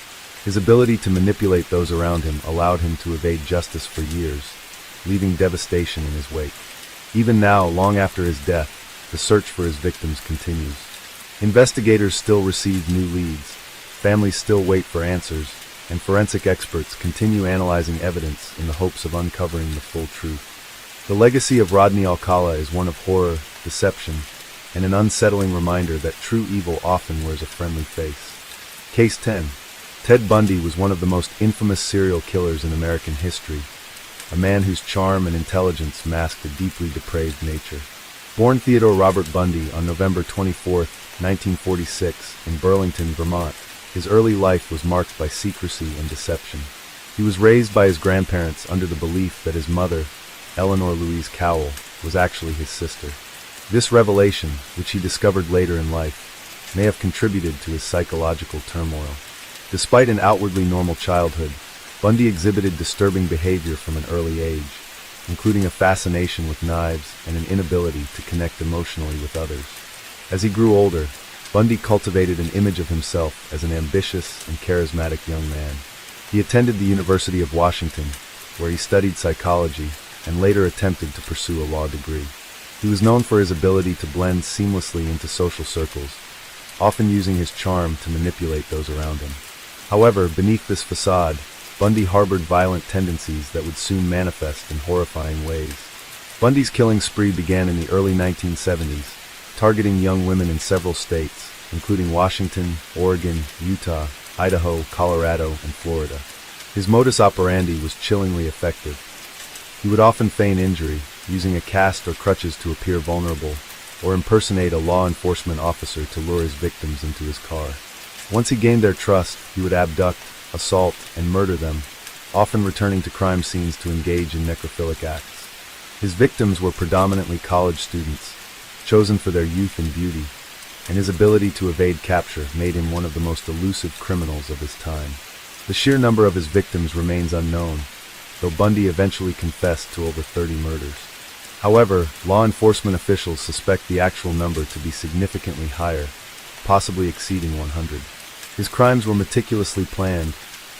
His ability to manipulate those around him allowed him to evade justice for years, leaving devastation in his wake. Even now, long after his death, the search for his victims continues. Investigators still receive new leads, families still wait for answers, and forensic experts continue analyzing evidence in the hopes of uncovering the full truth. The legacy of Rodney Alcala is one of horror, deception, and an unsettling reminder that true evil often wears a friendly face. Case 10. Ted Bundy was one of the most infamous serial killers in American history, a man whose charm and intelligence masked a deeply depraved nature. Born Theodore Robert Bundy on November 24, 1946, in Burlington, Vermont, his early life was marked by secrecy and deception. He was raised by his grandparents under the belief that his mother, Eleanor Louise Cowell, was actually his sister. This revelation, which he discovered later in life, may have contributed to his psychological turmoil. Despite an outwardly normal childhood, Bundy exhibited disturbing behavior from an early age, including a fascination with knives and an inability to connect emotionally with others. As he grew older, Bundy cultivated an image of himself as an ambitious and charismatic young man. He attended the University of Washington, where he studied psychology and later attempted to pursue a law degree. He was known for his ability to blend seamlessly into social circles, often using his charm to manipulate those around him. However, beneath this facade, Bundy harbored violent tendencies that would soon manifest in horrifying ways. Bundy's killing spree began in the early 1970s, targeting young women in several states, including Washington, Oregon, Utah, Idaho, Colorado, and Florida. His modus operandi was chillingly effective. He would often feign injury, using a cast or crutches to appear vulnerable, or impersonate a law enforcement officer to lure his victims into his car. Once he gained their trust, he would abduct, assault, and murder them, often returning to crime scenes to engage in necrophilic acts. His victims were predominantly college students, chosen for their youth and beauty, and his ability to evade capture made him one of the most elusive criminals of his time. The sheer number of his victims remains unknown, though Bundy eventually confessed to over 30 murders. However, law enforcement officials suspect the actual number to be significantly higher, possibly exceeding 100. His crimes were meticulously planned,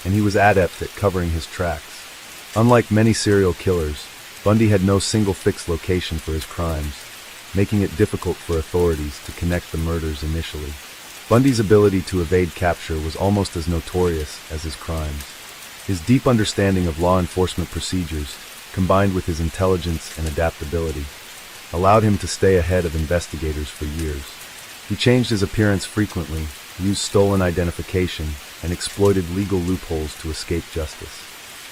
and he was adept at covering his tracks. Unlike many serial killers, Bundy had no single fixed location for his crimes, making it difficult for authorities to connect the murders initially. Bundy's ability to evade capture was almost as notorious as his crimes. His deep understanding of law enforcement procedures, combined with his intelligence and adaptability, allowed him to stay ahead of investigators for years. He changed his appearance frequently, used stolen identification, and exploited legal loopholes to escape justice.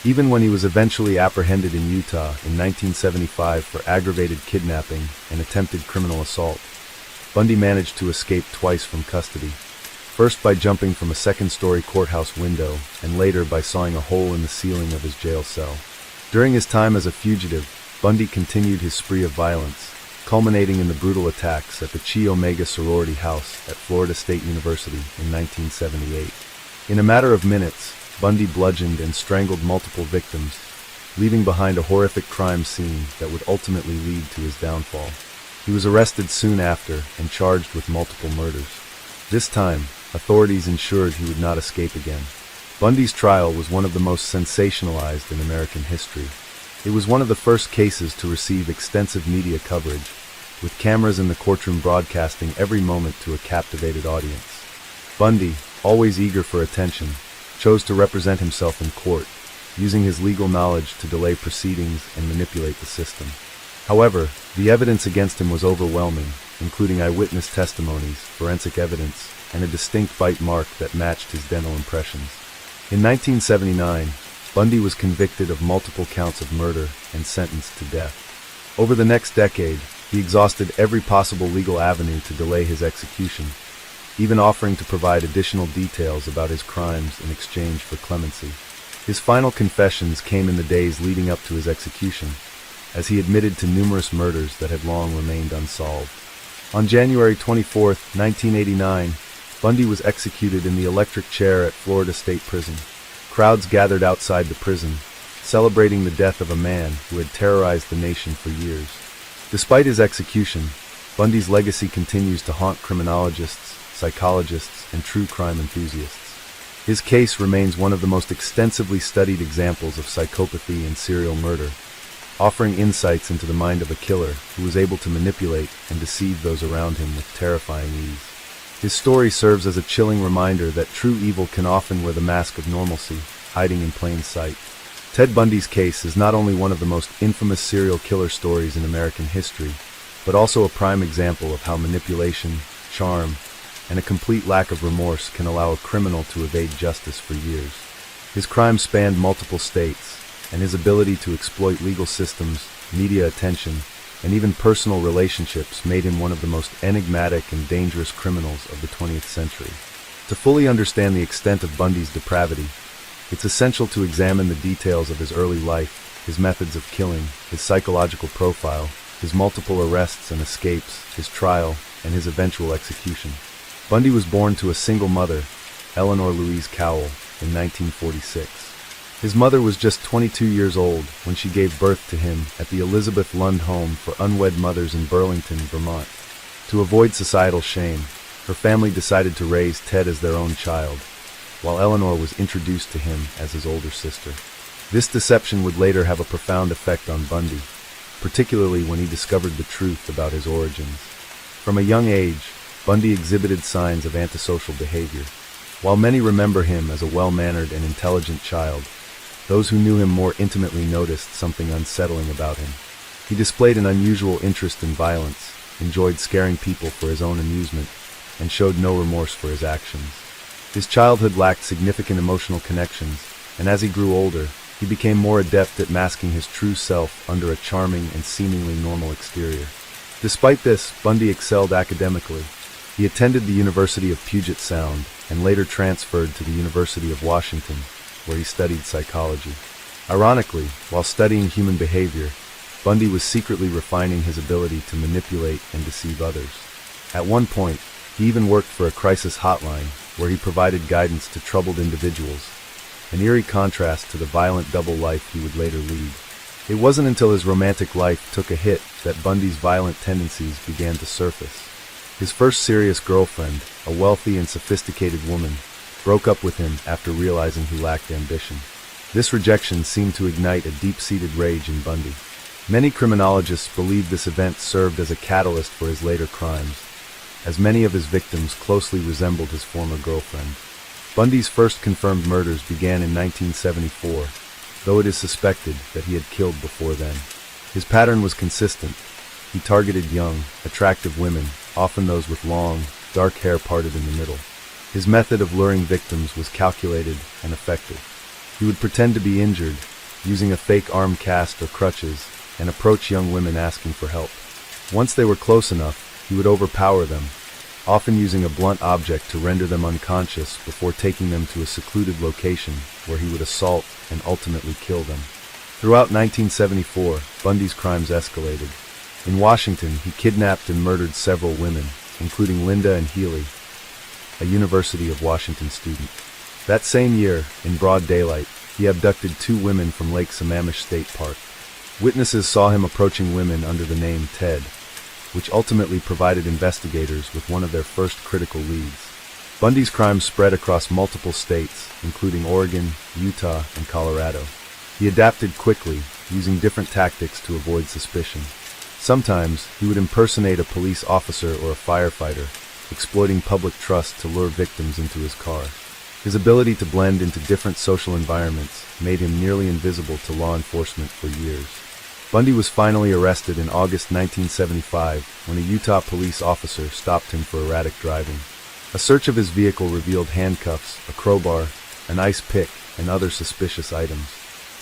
Even when he was eventually apprehended in Utah in 1975 for aggravated kidnapping and attempted criminal assault, Bundy managed to escape twice from custody, first by jumping from a second-story courthouse window and later by sawing a hole in the ceiling of his jail cell. During his time as a fugitive, Bundy continued his spree of violence, culminating in the brutal attacks at the Chi Omega sorority house at Florida State University in 1978. In a matter of minutes, Bundy bludgeoned and strangled multiple victims, leaving behind a horrific crime scene that would ultimately lead to his downfall. He was arrested soon after and charged with multiple murders. This time, authorities ensured he would not escape again. Bundy's trial was one of the most sensationalized in American history. It was one of the first cases to receive extensive media coverage, with cameras in the courtroom broadcasting every moment to a captivated audience. Bundy, always eager for attention, chose to represent himself in court, using his legal knowledge to delay proceedings and manipulate the system. However, the evidence against him was overwhelming, including eyewitness testimonies, forensic evidence, and a distinct bite mark that matched his dental impressions. In 1979, Bundy was convicted of multiple counts of murder and sentenced to death. Over the next decade, he exhausted every possible legal avenue to delay his execution, even offering to provide additional details about his crimes in exchange for clemency. His final confessions came in the days leading up to his execution, as he admitted to numerous murders that had long remained unsolved. On January 24, 1989, Bundy was executed in the electric chair at Florida State Prison. Crowds gathered outside the prison, celebrating the death of a man who had terrorized the nation for years. Despite his execution, Bundy's legacy continues to haunt criminologists, psychologists, and true crime enthusiasts. His case remains one of the most extensively studied examples of psychopathy and serial murder, offering insights into the mind of a killer who was able to manipulate and deceive those around him with terrifying ease. His story serves as a chilling reminder that true evil can often wear the mask of normalcy, hiding in plain sight. Ted Bundy's case is not only one of the most infamous serial killer stories in American history, but also a prime example of how manipulation, charm, and a complete lack of remorse can allow a criminal to evade justice for years. His crimes spanned multiple states, and his ability to exploit legal systems, media attention, and even personal relationships made him one of the most enigmatic and dangerous criminals of the 20th century. To fully understand the extent of Bundy's depravity, it's essential to examine the details of his early life, his methods of killing, his psychological profile, his multiple arrests and escapes, his trial, and his eventual execution. Bundy was born to a single mother, Eleanor Louise Cowell, in 1946. His mother was just 22 years old when she gave birth to him at the Elizabeth Lund Home for Unwed Mothers in Burlington, Vermont. To avoid societal shame, her family decided to raise Ted as their own child, while Eleanor was introduced to him as his older sister. This deception would later have a profound effect on Bundy, particularly when he discovered the truth about his origins. From a young age, Bundy exhibited signs of antisocial behavior. While many remember him as a well-mannered and intelligent child, those who knew him more intimately noticed something unsettling about him. He displayed an unusual interest in violence, enjoyed scaring people for his own amusement, and showed no remorse for his actions. His childhood lacked significant emotional connections, and as he grew older, he became more adept at masking his true self under a charming and seemingly normal exterior. Despite this, Bundy excelled academically. He attended the University of Puget Sound and later transferred to the University of Washington, where he studied psychology. Ironically, while studying human behavior, Bundy was secretly refining his ability to manipulate and deceive others. At one point, he even worked for a crisis hotline where he provided guidance to troubled individuals, an eerie contrast to the violent double life he would later lead. It wasn't until his romantic life took a hit that Bundy's violent tendencies began to surface. His first serious girlfriend, a wealthy and sophisticated woman, broke up with him after realizing he lacked ambition. This rejection seemed to ignite a deep-seated rage in Bundy. Many criminologists believe this event served as a catalyst for his later crimes, as many of his victims closely resembled his former girlfriend. Bundy's first confirmed murders began in 1974, though it is suspected that he had killed before then. His pattern was consistent. He targeted young, attractive women, often those with long, dark hair parted in the middle. His method of luring victims was calculated and effective. He would pretend to be injured, using a fake arm cast or crutches, and approach young women asking for help. Once they were close enough, he would overpower them, often using a blunt object to render them unconscious before taking them to a secluded location where he would assault and ultimately kill them. Throughout 1974, Bundy's crimes escalated. In Washington, he kidnapped and murdered several women, including Linda and Healy, a University of Washington student. That same year, in broad daylight, he abducted 2 women from Lake Sammamish State Park. Witnesses saw him approaching women under the name Ted, which ultimately provided investigators with one of their first critical leads. Bundy's crimes spread across multiple states, including Oregon, Utah, and Colorado. He adapted quickly, using different tactics to avoid suspicion. Sometimes, he would impersonate a police officer or a firefighter, exploiting public trust to lure victims into his car. His ability to blend into different social environments made him nearly invisible to law enforcement for years. Bundy was finally arrested in August 1975 when a Utah police officer stopped him for erratic driving. A search of his vehicle revealed handcuffs, a crowbar, an ice pick, and other suspicious items.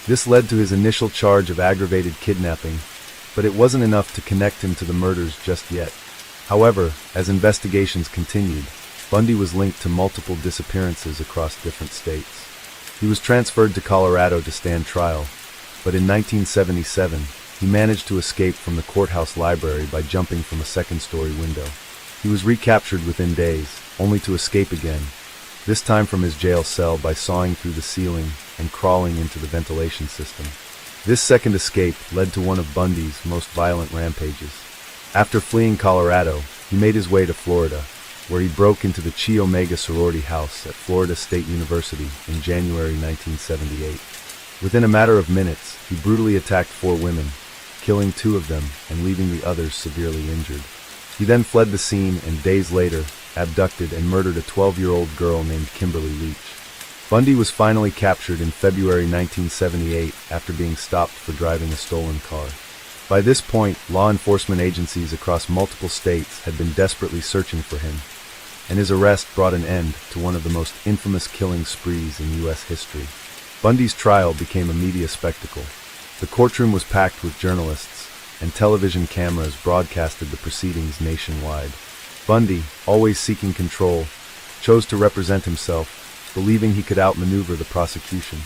This led to his initial charge of aggravated kidnapping, but it wasn't enough to connect him to the murders just yet. However, as investigations continued, Bundy was linked to multiple disappearances across different states. He was transferred to Colorado to stand trial, but in 1977, he managed to escape from the courthouse library by jumping from a second-story window. He was recaptured within days, only to escape again, this time from his jail cell by sawing through the ceiling and crawling into the ventilation system. This second escape led to one of Bundy's most violent rampages. After fleeing Colorado, he made his way to Florida, where he broke into the Chi Omega sorority house at Florida State University in January 1978. Within a matter of minutes, he brutally attacked 4 women, killing 2 of them and leaving the others severely injured. He then fled the scene and days later, abducted and murdered a 12-year-old girl named Kimberly Leach. Bundy was finally captured in February 1978 after being stopped for driving a stolen car. By this point, law enforcement agencies across multiple states had been desperately searching for him, and his arrest brought an end to one of the most infamous killing sprees in U.S. history. Bundy's trial became a media spectacle. The courtroom was packed with journalists, and television cameras broadcasted the proceedings nationwide. Bundy, always seeking control, chose to represent himself, believing he could outmaneuver the prosecution.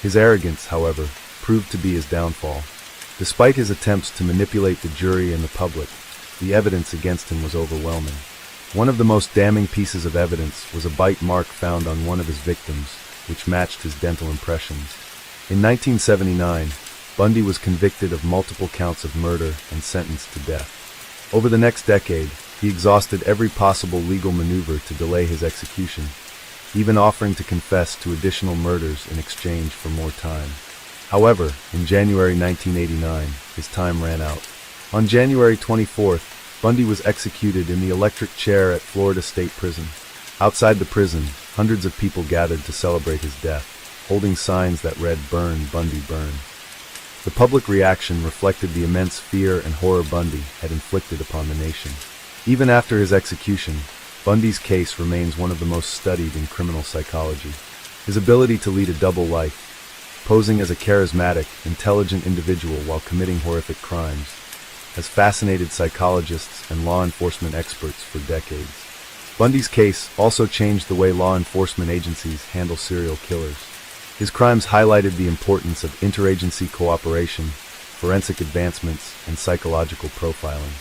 His arrogance, however, proved to be his downfall. Despite his attempts to manipulate the jury and the public, the evidence against him was overwhelming. One of the most damning pieces of evidence was a bite mark found on one of his victims, which matched his dental impressions. In 1979, Bundy was convicted of multiple counts of murder and sentenced to death. Over the next decade, he exhausted every possible legal maneuver to delay his execution, even offering to confess to additional murders in exchange for more time. However, in January 1989, his time ran out. On January 24th, Bundy was executed in the electric chair at Florida State Prison. Outside the prison, hundreds of people gathered to celebrate his death, holding signs that read, "Burn, Bundy, burn." The public reaction reflected the immense fear and horror Bundy had inflicted upon the nation. Even after his execution, Bundy's case remains one of the most studied in criminal psychology. His ability to lead a double life, posing as a charismatic, intelligent individual while committing horrific crimes, has fascinated psychologists and law enforcement experts for decades. Bundy's case also changed the way law enforcement agencies handle serial killers. His crimes highlighted the importance of interagency cooperation, forensic advancements, and psychological profiling.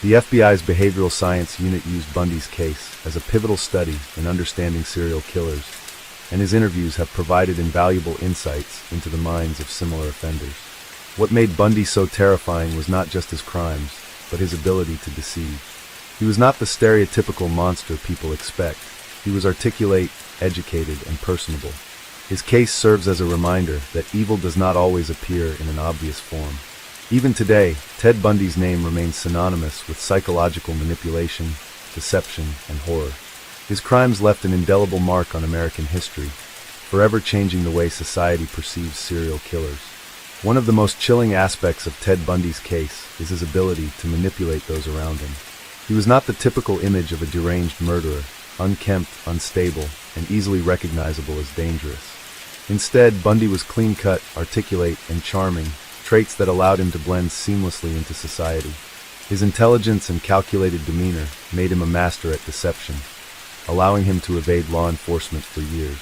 The FBI's behavioral science unit used Bundy's case as a pivotal study in understanding serial killers, and his interviews have provided invaluable insights into the minds of similar offenders. What made Bundy so terrifying was not just his crimes, but his ability to deceive. He was not the stereotypical monster people expect. He was articulate, educated, and personable. His case serves as a reminder that evil does not always appear in an obvious form. Even today, Ted Bundy's name remains synonymous with psychological manipulation, deception, and horror. His crimes left an indelible mark on American history, forever changing the way society perceives serial killers. One of the most chilling aspects of Ted Bundy's case is his ability to manipulate those around him. He was not the typical image of a deranged murderer, unkempt, unstable, and easily recognizable as dangerous. Instead, Bundy was clean-cut, articulate, and charming, traits that allowed him to blend seamlessly into society. His intelligence and calculated demeanor made him a master at deception, allowing him to evade law enforcement for years.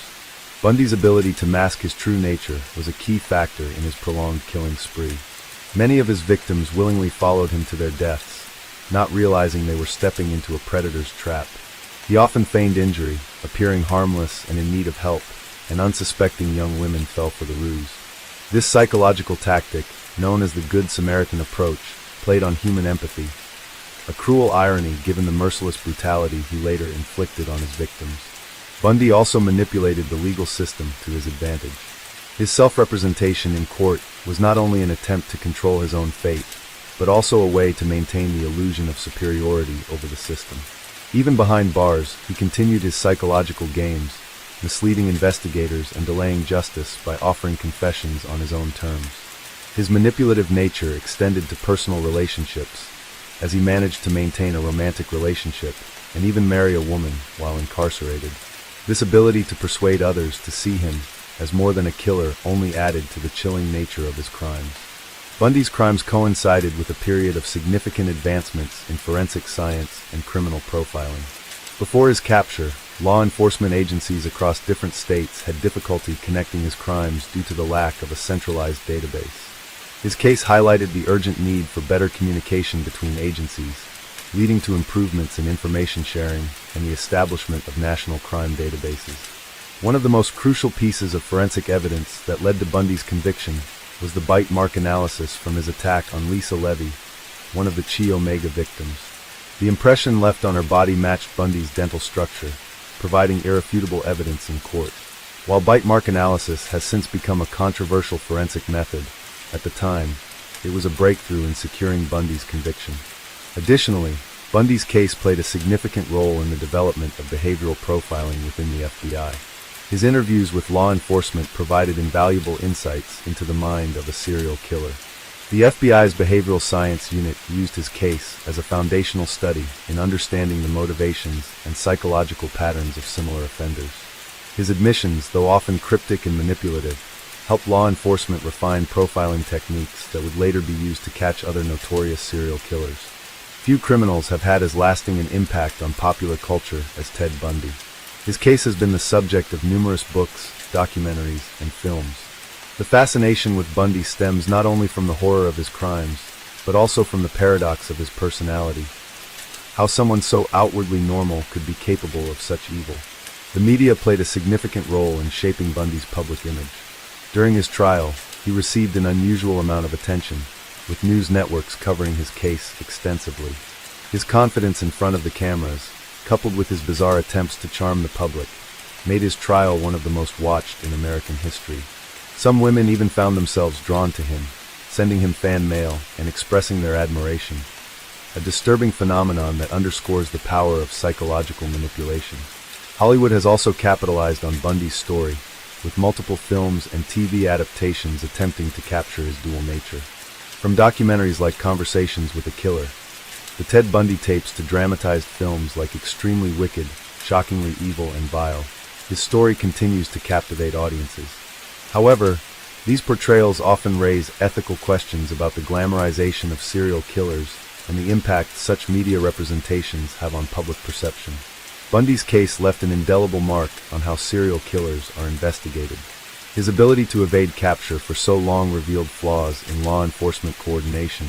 Bundy's ability to mask his true nature was a key factor in his prolonged killing spree. Many of his victims willingly followed him to their deaths, not realizing they were stepping into a predator's trap. He often feigned injury, appearing harmless and in need of help, and unsuspecting young women fell for the ruse. This psychological tactic, known as the Good Samaritan approach, played on human empathy, a cruel irony given the merciless brutality he later inflicted on his victims. Bundy also manipulated the legal system to his advantage. His self-representation in court was not only an attempt to control his own fate, but also a way to maintain the illusion of superiority over the system. Even behind bars, he continued his psychological games, misleading investigators and delaying justice by offering confessions on his own terms. His manipulative nature extended to personal relationships, as he managed to maintain a romantic relationship and even marry a woman while incarcerated. This ability to persuade others to see him as more than a killer only added to the chilling nature of his crimes. Bundy's crimes coincided with a period of significant advancements in forensic science and criminal profiling. Before his capture, law enforcement agencies across different states had difficulty connecting his crimes due to the lack of a centralized database. His case highlighted the urgent need for better communication between agencies, leading to improvements in information sharing and the establishment of national crime databases. One of the most crucial pieces of forensic evidence that led to Bundy's conviction was the bite mark analysis from his attack on Lisa Levy, one of the Chi Omega victims. The impression left on her body matched Bundy's dental structure, providing irrefutable evidence in court. While bite mark analysis has since become a controversial forensic method, at the time, it was a breakthrough in securing Bundy's conviction. Additionally, Bundy's case played a significant role in the development of behavioral profiling within the FBI. His interviews with law enforcement provided invaluable insights into the mind of a serial killer. The FBI's behavioral science unit used his case as a foundational study in understanding the motivations and psychological patterns of similar offenders. His admissions, though often cryptic and manipulative, helped law enforcement refine profiling techniques that would later be used to catch other notorious serial killers. Few criminals have had as lasting an impact on popular culture as Ted Bundy. His case has been the subject of numerous books, documentaries, and films. The fascination with Bundy stems not only from the horror of his crimes, but also from the paradox of his personality. How someone so outwardly normal could be capable of such evil. The media played a significant role in shaping Bundy's public image. During his trial, he received an unusual amount of attention, with news networks covering his case extensively. His confidence in front of the cameras, coupled with his bizarre attempts to charm the public, made his trial one of the most watched in American history. Some women even found themselves drawn to him, sending him fan mail and expressing their admiration, a disturbing phenomenon that underscores the power of psychological manipulation. Hollywood has also capitalized on Bundy's story, with multiple films and TV adaptations attempting to capture his dual nature. From documentaries like Conversations with a Killer, the Ted Bundy tapes to dramatized films like Extremely Wicked, Shockingly Evil and Vile, his story continues to captivate audiences. However, these portrayals often raise ethical questions about the glamorization of serial killers and the impact such media representations have on public perception. Bundy's case left an indelible mark on how serial killers are investigated. His ability to evade capture for so long revealed flaws in law enforcement coordination,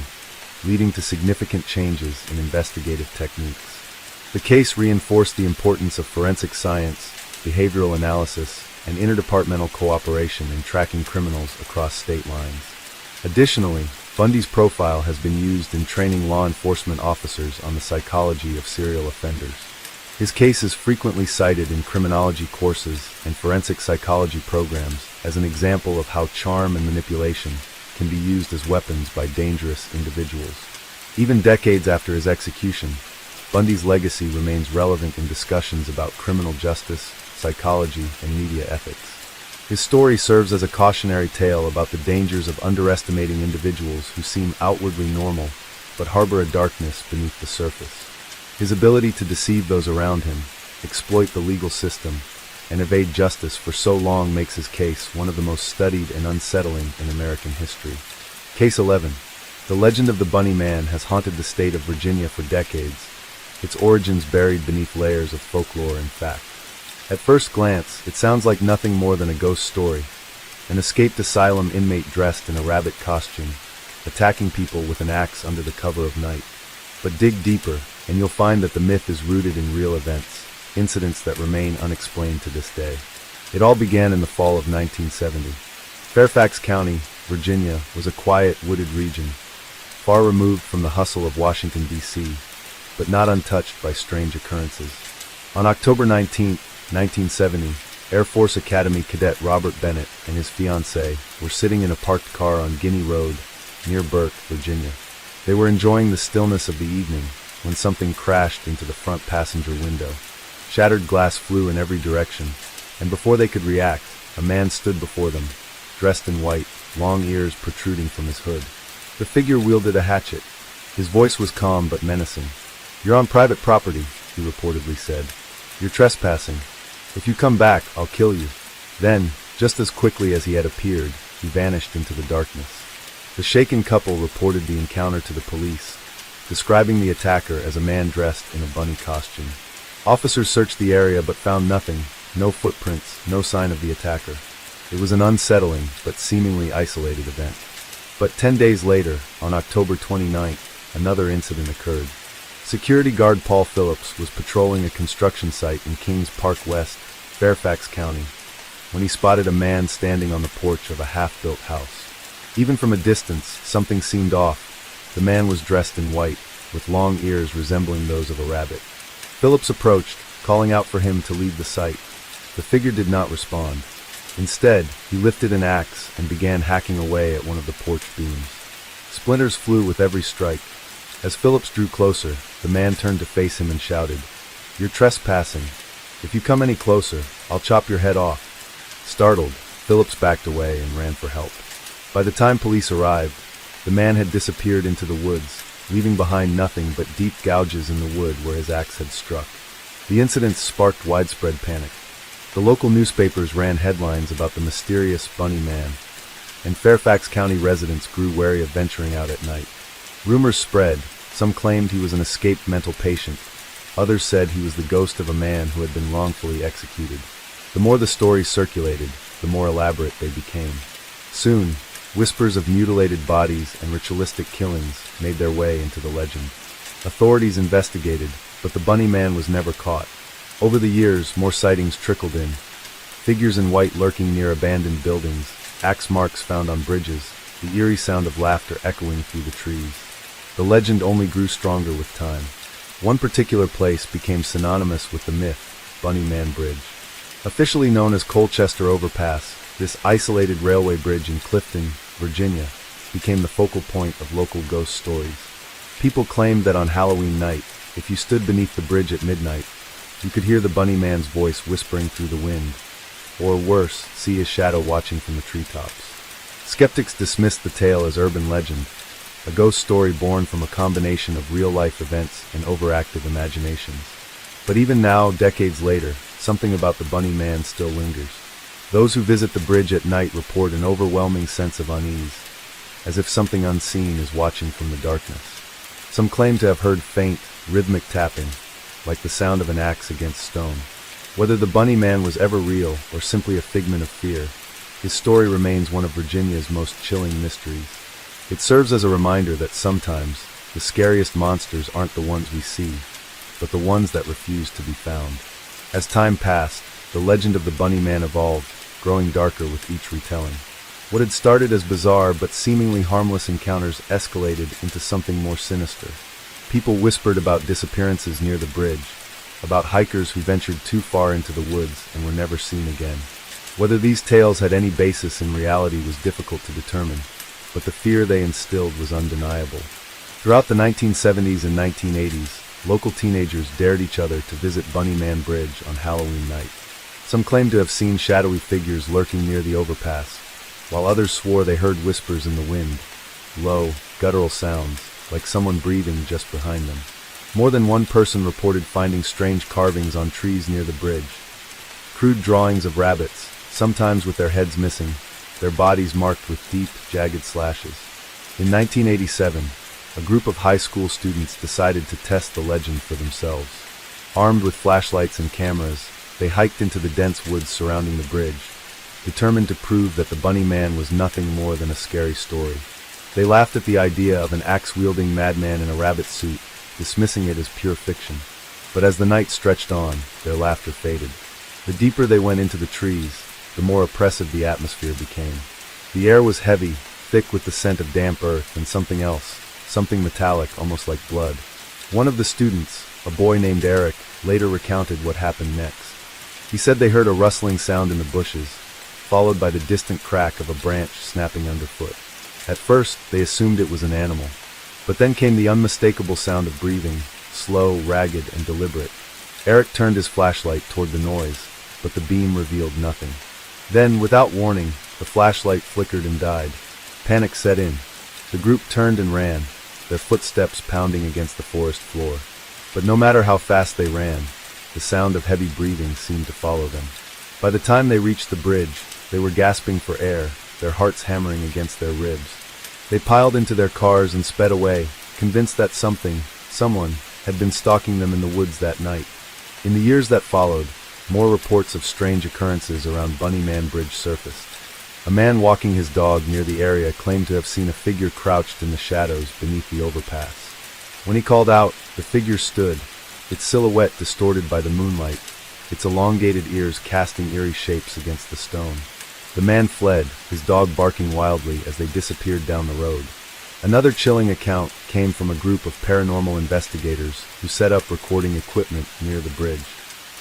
leading to significant changes in investigative techniques. The case reinforced the importance of forensic science, behavioral analysis, and interdepartmental cooperation in tracking criminals across state lines. Additionally, Bundy's profile has been used in training law enforcement officers on the psychology of serial offenders. His case is frequently cited in criminology courses and forensic psychology programs as an example of how charm and manipulation can be used as weapons by dangerous individuals. Even decades after his execution, Bundy's legacy remains relevant in discussions about criminal justice, psychology, and media ethics. His story serves as a cautionary tale about the dangers of underestimating individuals who seem outwardly normal, but harbor a darkness beneath the surface. His ability to deceive those around him, exploit the legal system, and evade justice for so long makes his case one of the most studied and unsettling in American history. Case 11. The legend of the Bunny Man has haunted the state of Virginia for decades, its origins buried beneath layers of folklore and fact. At first glance, it sounds like nothing more than a ghost story. An escaped asylum inmate dressed in a rabbit costume, attacking people with an axe under the cover of night. But dig deeper, and you'll find that the myth is rooted in real events, incidents that remain unexplained to this day. It all began in the fall of 1970. Fairfax County, Virginia, was a quiet, wooded region, far removed from the hustle of Washington, D.C., but not untouched by strange occurrences. On October 19, 1970, Air Force Academy cadet Robert Bennett and his fiancée were sitting in a parked car on Guinea Road, near Burke, Virginia. They were enjoying the stillness of the evening when something crashed into the front passenger window. Shattered glass flew in every direction, and before they could react, a man stood before them, dressed in white, long ears protruding from his hood. The figure wielded a hatchet. His voice was calm but menacing. "You're on private property," he reportedly said. "You're trespassing. If you come back, I'll kill you." Then, just as quickly as he had appeared, he vanished into the darkness. The shaken couple reported the encounter to the police, describing the attacker as a man dressed in a bunny costume. Officers searched the area but found nothing, no footprints, no sign of the attacker. It was an unsettling but seemingly isolated event. But 10 days later, on October 29th, another incident occurred. Security guard Paul Phillips was patrolling a construction site in Kings Park West, Fairfax County, when he spotted a man standing on the porch of a half-built house. Even from a distance, something seemed off. The man was dressed in white, with long ears resembling those of a rabbit. Phillips approached, calling out for him to leave the site. The figure did not respond. Instead, he lifted an axe and began hacking away at one of the porch beams. Splinters flew with every strike. As Phillips drew closer, the man turned to face him and shouted, "You're trespassing. If you come any closer, I'll chop your head off." Startled, Phillips backed away and ran for help. By the time police arrived, the man had disappeared into the woods, leaving behind nothing but deep gouges in the wood where his axe had struck. The incident sparked widespread panic. The local newspapers ran headlines about the mysterious bunny man, and Fairfax County residents grew wary of venturing out at night. Rumors spread. Some claimed he was an escaped mental patient. Others said he was the ghost of a man who had been wrongfully executed. The more the stories circulated, the more elaborate they became. Soon, whispers of mutilated bodies and ritualistic killings made their way into the legend. Authorities investigated, but the bunny man was never caught. Over the years, more sightings trickled in. Figures in white lurking near abandoned buildings, axe marks found on bridges, the eerie sound of laughter echoing through the trees. The legend only grew stronger with time. One particular place became synonymous with the myth, Bunny Man Bridge. Officially known as Colchester Overpass, this isolated railway bridge in Clifton, Virginia, became the focal point of local ghost stories. People claimed that on Halloween night, if you stood beneath the bridge at midnight, you could hear the bunny man's voice whispering through the wind, or worse, see his shadow watching from the treetops. Skeptics dismissed the tale as urban legend, a ghost story born from a combination of real-life events and overactive imaginations. But even now, decades later, something about the bunny man still lingers. Those who visit the bridge at night report an overwhelming sense of unease, as if something unseen is watching from the darkness. Some claim to have heard faint, rhythmic tapping, like the sound of an axe against stone. Whether the bunny man was ever real or simply a figment of fear, his story remains one of Virginia's most chilling mysteries. It serves as a reminder that sometimes the scariest monsters aren't the ones we see, but the ones that refuse to be found. As time passed, the legend of the bunny man evolved, growing darker with each retelling. What had started as bizarre but seemingly harmless encounters escalated into something more sinister. People whispered about disappearances near the bridge, about hikers who ventured too far into the woods and were never seen again. Whether these tales had any basis in reality was difficult to determine, but the fear they instilled was undeniable. Throughout the 1970s and 1980s, local teenagers dared each other to visit Bunny Man Bridge on Halloween night. Some claimed to have seen shadowy figures lurking near the overpass, while others swore they heard whispers in the wind, low, guttural sounds, like someone breathing just behind them. More than one person reported finding strange carvings on trees near the bridge. Crude drawings of rabbits, sometimes with their heads missing, their bodies marked with deep, jagged slashes. In 1987, a group of high school students decided to test the legend for themselves. Armed with flashlights and cameras, they hiked into the dense woods surrounding the bridge, determined to prove that the Bunny Man was nothing more than a scary story. They laughed at the idea of an axe-wielding madman in a rabbit suit, dismissing it as pure fiction. But as the night stretched on, their laughter faded. The deeper they went into the trees, the more oppressive the atmosphere became. The air was heavy, thick with the scent of damp earth and something else, something metallic, almost like blood. One of the students, a boy named Eric, later recounted what happened next. He said they heard a rustling sound in the bushes, followed by the distant crack of a branch snapping underfoot. At first, they assumed it was an animal, but then came the unmistakable sound of breathing, slow, ragged, and deliberate. Eric turned his flashlight toward the noise, but the beam revealed nothing. Then, without warning, the flashlight flickered and died. Panic set in. The group turned and ran, their footsteps pounding against the forest floor. But no matter how fast they ran, the sound of heavy breathing seemed to follow them. By the time they reached the bridge, they were gasping for air, their hearts hammering against their ribs. They piled into their cars and sped away, convinced that someone, had been stalking them in the woods that night. In the years that followed, more reports of strange occurrences around Bunny Man Bridge surfaced. A man walking his dog near the area claimed to have seen a figure crouched in the shadows beneath the overpass. When he called out, the figure stood, its silhouette distorted by the moonlight, its elongated ears casting eerie shapes against the stone. The man fled, his dog barking wildly as they disappeared down the road. Another chilling account came from a group of paranormal investigators who set up recording equipment near the bridge.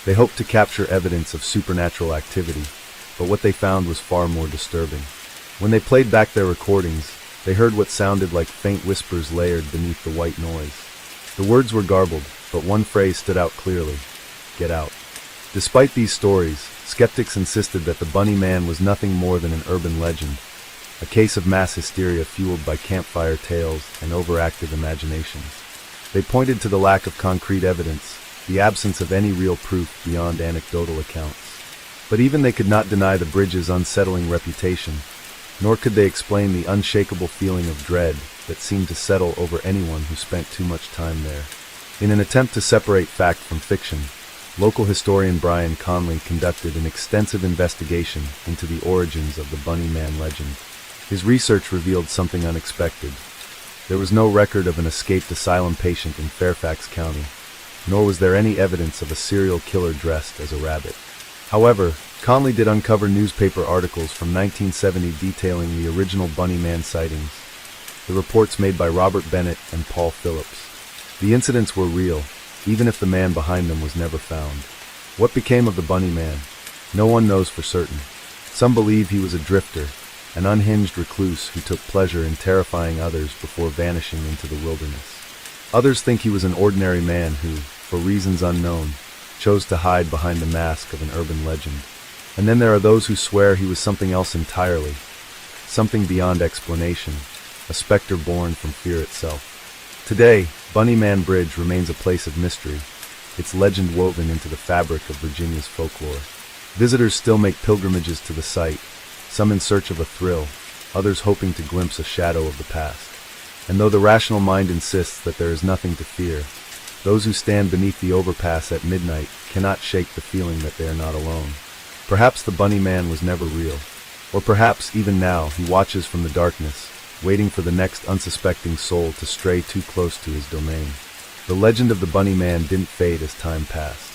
They hoped to capture evidence of supernatural activity, but what they found was far more disturbing. When they played back their recordings, they heard what sounded like faint whispers layered beneath the white noise. The words were garbled, but one phrase stood out clearly: "Get out." Despite these stories, skeptics insisted that the Bunny Man was nothing more than an urban legend, a case of mass hysteria fueled by campfire tales and overactive imaginations. They pointed to the lack of concrete evidence, the absence of any real proof beyond anecdotal accounts. But even they could not deny the bridge's unsettling reputation, nor could they explain the unshakable feeling of dread that seemed to settle over anyone who spent too much time there. In an attempt to separate fact from fiction, local historian Brian Conley conducted an extensive investigation into the origins of the Bunny Man legend. His research revealed something unexpected. There was no record of an escaped asylum patient in Fairfax County, nor was there any evidence of a serial killer dressed as a rabbit. However, Conley did uncover newspaper articles from 1970 detailing the original Bunny Man sightings, the reports made by Robert Bennett and Paul Phillips. The incidents were real, even if the man behind them was never found. What became of the Bunny Man? No one knows for certain. Some believe he was a drifter, an unhinged recluse who took pleasure in terrifying others before vanishing into the wilderness. Others think he was an ordinary man who, for reasons unknown, chose to hide behind the mask of an urban legend. And then there are those who swear he was something else entirely, something beyond explanation, a specter born from fear itself. Today, Bunny Man Bridge remains a place of mystery, its legend woven into the fabric of Virginia's folklore. Visitors still make pilgrimages to the site, some in search of a thrill, others hoping to glimpse a shadow of the past. And though the rational mind insists that there is nothing to fear, those who stand beneath the overpass at midnight cannot shake the feeling that they are not alone. Perhaps the Bunny Man was never real, or perhaps even now he watches from the darkness, waiting for the next unsuspecting soul to stray too close to his domain. The legend of the Bunny Man didn't fade as time passed.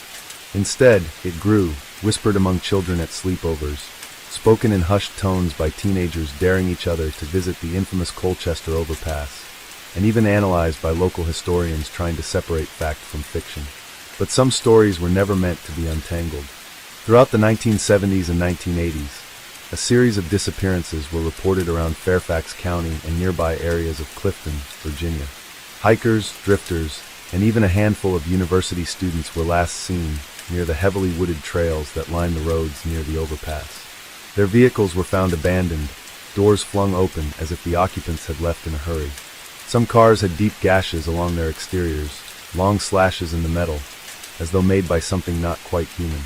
Instead, it grew, whispered among children at sleepovers, spoken in hushed tones by teenagers daring each other to visit the infamous Colchester overpass, and even analyzed by local historians trying to separate fact from fiction. But some stories were never meant to be untangled. Throughout the 1970s and 1980s, a series of disappearances were reported around Fairfax County and nearby areas of Clifton, Virginia. Hikers, drifters, and even a handful of university students were last seen near the heavily wooded trails that line the roads near the overpass. Their vehicles were found abandoned, doors flung open as if the occupants had left in a hurry. Some cars had deep gashes along their exteriors, long slashes in the metal, as though made by something not quite human.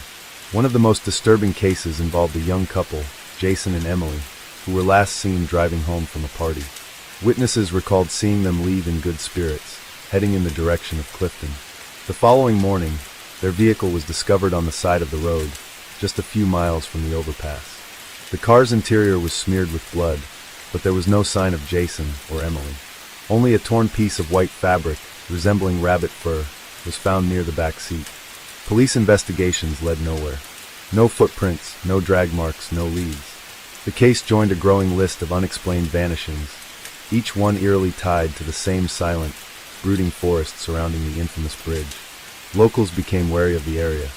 One of the most disturbing cases involved a young couple, Jason and Emily, who were last seen driving home from a party. Witnesses recalled seeing them leave in good spirits, heading in the direction of Clifton. The following morning, Their vehicle was discovered on the side of the road, just a few miles from the overpass. The car's interior was smeared with blood, but there was no sign of Jason or Emily. Only a torn piece of white fabric, resembling rabbit fur, was found near the back seat. Police investigations led nowhere. No footprints, no drag marks, no leads. The case joined a growing list of unexplained vanishings, each one eerily tied to the same silent, brooding forest surrounding the infamous bridge. Locals became wary of the area.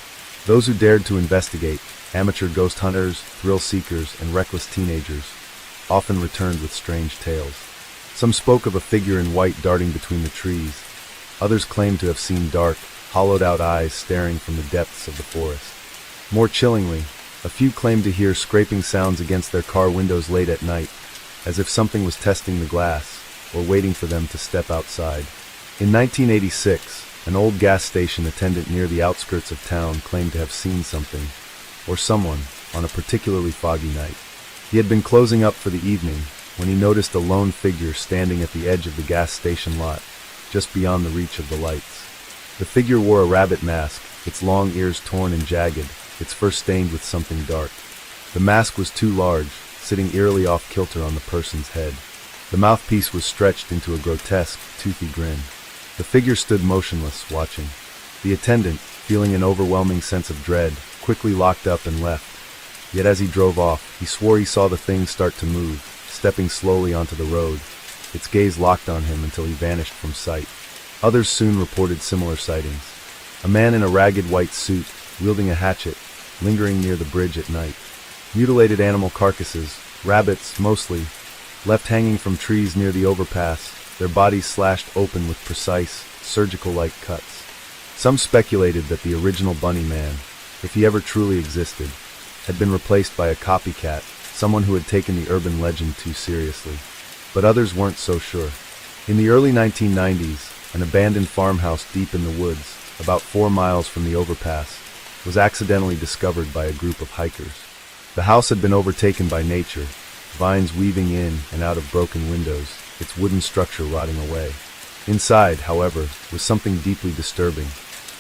Those who dared to investigate, amateur ghost hunters, thrill seekers, and reckless teenagers, often returned with strange tales. Some spoke of a figure in white darting between the trees. Others claimed to have seen dark, hollowed-out eyes staring from the depths of the forest. More chillingly, a few claimed to hear scraping sounds against their car windows late at night, as if something was testing the glass, or waiting for them to step outside. In 1986, an old gas station attendant near the outskirts of town claimed to have seen something, or someone, on a particularly foggy night. He had been closing up for the evening when he noticed a lone figure standing at the edge of the gas station lot, just beyond the reach of the lights. The figure wore a rabbit mask, its long ears torn and jagged, its fur stained with something dark. The mask was too large, sitting eerily off-kilter on the person's head. The mouthpiece was stretched into a grotesque, toothy grin. The figure stood motionless, watching. The attendant, feeling an overwhelming sense of dread, quickly locked up and left. Yet as he drove off, he swore he saw the thing start to move, stepping slowly onto the road. Its gaze locked on him until he vanished from sight. Others soon reported similar sightings. A man in a ragged white suit, wielding a hatchet, lingering near the bridge at night. Mutilated animal carcasses, rabbits mostly, left hanging from trees near the overpass, their bodies slashed open with precise, surgical-like cuts. Some speculated that the original Bunny Man, if he ever truly existed, had been replaced by a copycat, someone who had taken the urban legend too seriously. But others weren't so sure. In the early 1990s, an abandoned farmhouse deep in the woods, about 4 miles from the overpass, was accidentally discovered by a group of hikers. The house had been overtaken by nature, vines weaving in and out of broken windows, its wooden structure rotting away. Inside, however, was something deeply disturbing.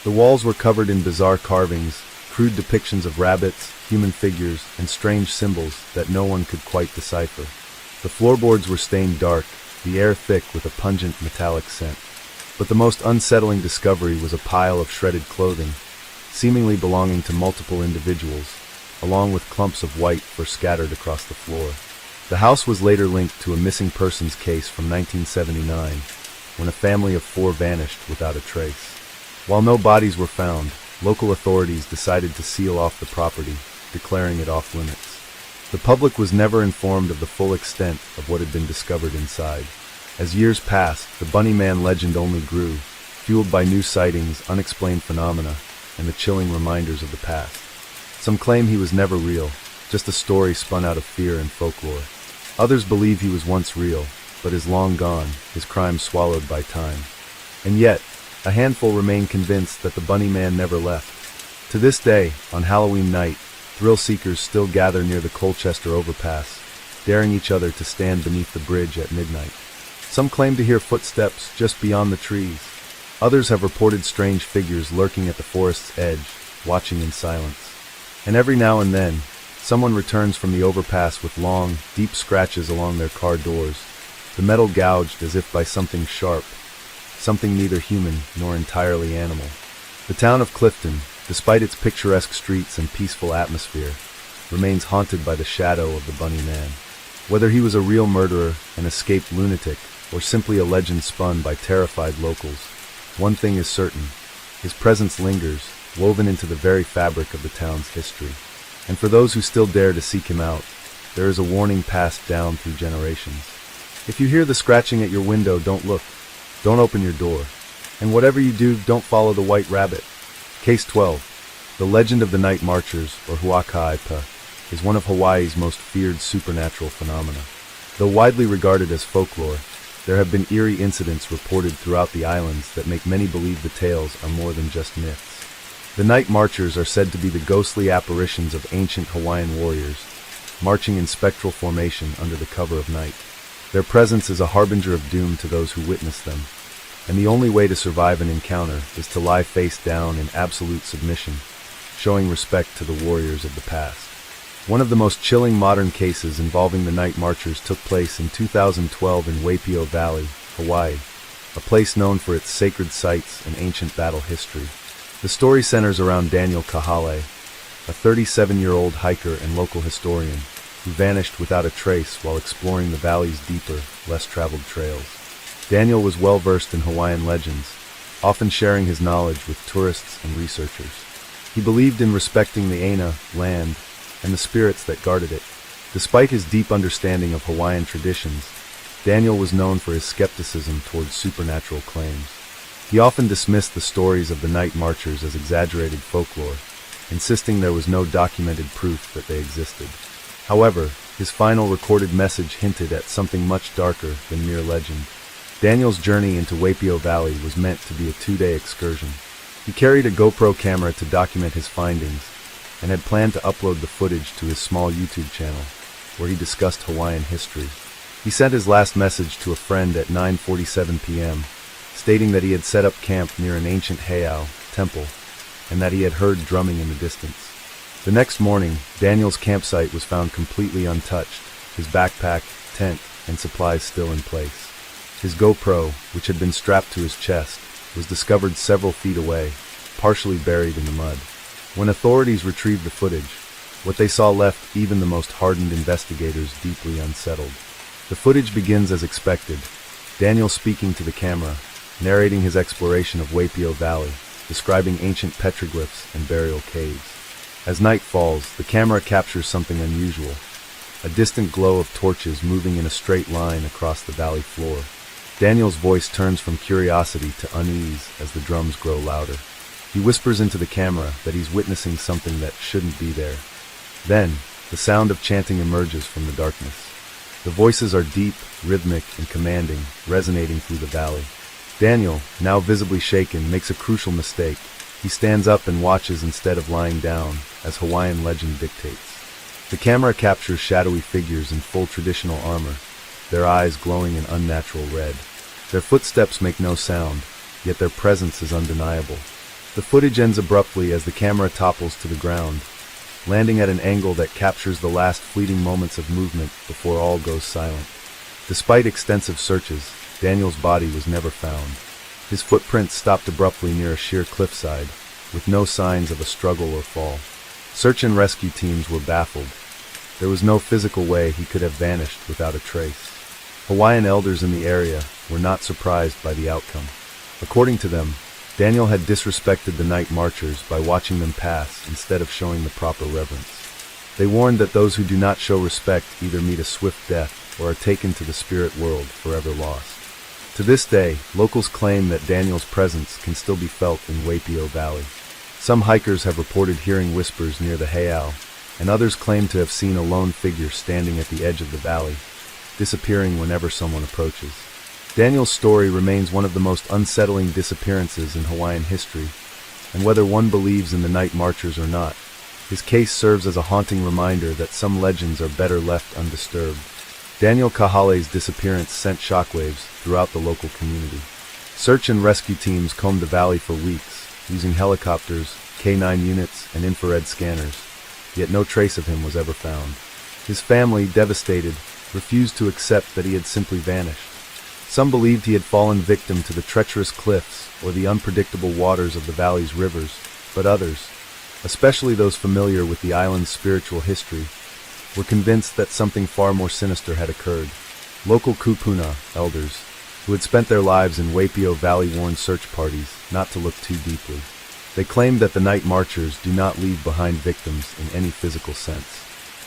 The walls were covered in bizarre carvings, crude depictions of rabbits, human figures, and strange symbols that no one could quite decipher. The floorboards were stained dark, the air thick with a pungent metallic scent. But the most unsettling discovery was a pile of shredded clothing, seemingly belonging to multiple individuals, along with clumps of white fur scattered across the floor. The house was later linked to a missing persons case from 1979, when a family of 4 vanished without a trace. While no bodies were found, local authorities decided to seal off the property, declaring it off-limits. The public was never informed of the full extent of what had been discovered inside. As years passed, the Bunny Man legend only grew, fueled by new sightings, unexplained phenomena, and the chilling reminders of the past. Some claim he was never real, just a story spun out of fear and folklore. Others believe he was once real, but is long gone, his crimes swallowed by time. And yet, a handful remain convinced that the Bunny Man never left. To this day, on Halloween night, thrill seekers still gather near the Colchester overpass, daring each other to stand beneath the bridge at midnight. Some claim to hear footsteps just beyond the trees. Others have reported strange figures lurking at the forest's edge, watching in silence. And every now and then, someone returns from the overpass with long, deep scratches along their car doors, the metal gouged as if by something sharp, something neither human nor entirely animal. The town of Clifton, despite its picturesque streets and peaceful atmosphere, remains haunted by the shadow of the Bunny Man. Whether he was a real murderer, an escaped lunatic, or simply a legend spun by terrified locals, one thing is certain: his presence lingers, woven into the very fabric of the town's history. And for those who still dare to seek him out, there is a warning passed down through generations. If you hear the scratching at your window, don't look. Don't open your door. And whatever you do, don't follow the white rabbit. Case 12. The legend of the Night Marchers, or Huakaipa, is one of Hawaii's most feared supernatural phenomena. Though widely regarded as folklore, there have been eerie incidents reported throughout the islands that make many believe the tales are more than just myths. The Night Marchers are said to be the ghostly apparitions of ancient Hawaiian warriors, marching in spectral formation under the cover of night. Their presence is a harbinger of doom to those who witness them, and the only way to survive an encounter is to lie face down in absolute submission, showing respect to the warriors of the past. One of the most chilling modern cases involving the night marchers took place in 2012 in Waipio Valley, Hawaii, a place known for its sacred sites and ancient battle history. The story centers around Daniel Kahale, a 37-year-old hiker and local historian who vanished without a trace while exploring the valley's deeper, less-traveled trails. Daniel was well-versed in Hawaiian legends, often sharing his knowledge with tourists and researchers. He believed in respecting the Aina, land, and the spirits that guarded it. Despite his deep understanding of Hawaiian traditions, Daniel was known for his skepticism towards supernatural claims. He often dismissed the stories of the night marchers as exaggerated folklore, insisting there was no documented proof that they existed. However, his final recorded message hinted at something much darker than mere legend. Daniel's journey into Waipio Valley was meant to be a 2-day excursion. He carried a GoPro camera to document his findings, and had planned to upload the footage to his small YouTube channel, where he discussed Hawaiian history. He sent his last message to a friend at 9:47 p.m., stating that he had set up camp near an ancient heiau temple, and that he had heard drumming in the distance. The next morning, Daniel's campsite was found completely untouched, his backpack, tent, and supplies still in place. His GoPro, which had been strapped to his chest, was discovered several feet away, partially buried in the mud. When authorities retrieved the footage, what they saw left even the most hardened investigators deeply unsettled. The footage begins as expected, Daniel speaking to the camera, narrating his exploration of Waipio Valley, describing ancient petroglyphs and burial caves. As night falls, the camera captures something unusual, a distant glow of torches moving in a straight line across the valley floor. Daniel's voice turns from curiosity to unease as the drums grow louder. He whispers into the camera that he's witnessing something that shouldn't be there. Then, the sound of chanting emerges from the darkness. The voices are deep, rhythmic, and commanding, resonating through the valley. Daniel, now visibly shaken, makes a crucial mistake. He stands up and watches instead of lying down, as Hawaiian legend dictates. The camera captures shadowy figures in full traditional armor, their eyes glowing an unnatural red. Their footsteps make no sound, yet their presence is undeniable. The footage ends abruptly as the camera topples to the ground, landing at an angle that captures the last fleeting moments of movement before all goes silent. Despite extensive searches, Daniel's body was never found. His footprints stopped abruptly near a sheer cliffside, with no signs of a struggle or fall. Search and rescue teams were baffled. There was no physical way he could have vanished without a trace. Hawaiian elders in the area were not surprised by the outcome. According to them, Daniel had disrespected the night marchers by watching them pass instead of showing the proper reverence. They warned that those who do not show respect either meet a swift death or are taken to the spirit world forever lost. To this day, locals claim that Daniel's presence can still be felt in Waipio Valley. Some hikers have reported hearing whispers near the heiau, and others claim to have seen a lone figure standing at the edge of the valley, disappearing whenever someone approaches. Daniel's story remains one of the most unsettling disappearances in Hawaiian history, and whether one believes in the night marchers or not, his case serves as a haunting reminder that some legends are better left undisturbed. Daniel Kahale's disappearance sent shockwaves throughout the local community. Search and rescue teams combed the valley for weeks, using helicopters, K9 units, and infrared scanners, yet no trace of him was ever found. His family, devastated, refused to accept that he had simply vanished. Some believed he had fallen victim to the treacherous cliffs or the unpredictable waters of the valley's rivers, but others, especially those familiar with the island's spiritual history, were convinced that something far more sinister had occurred. Local kupuna elders, who had spent their lives in Waipio Valley, warned search parties not to look too deeply. They claimed that the night marchers do not leave behind victims in any physical sense.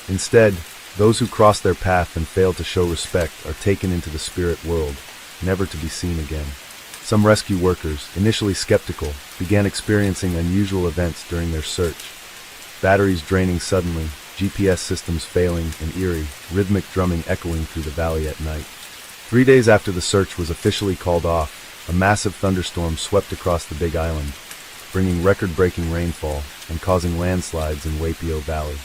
Instead, those who cross their path and fail to show respect are taken into the spirit world, never to be seen again. Some rescue workers, initially skeptical, began experiencing unusual events during their search. Batteries draining suddenly, GPS systems failing, and eerie, rhythmic drumming echoing through the valley at night. 3 days after the search was officially called off, a massive thunderstorm swept across the Big Island, bringing record-breaking rainfall and causing landslides in Waipio Valley.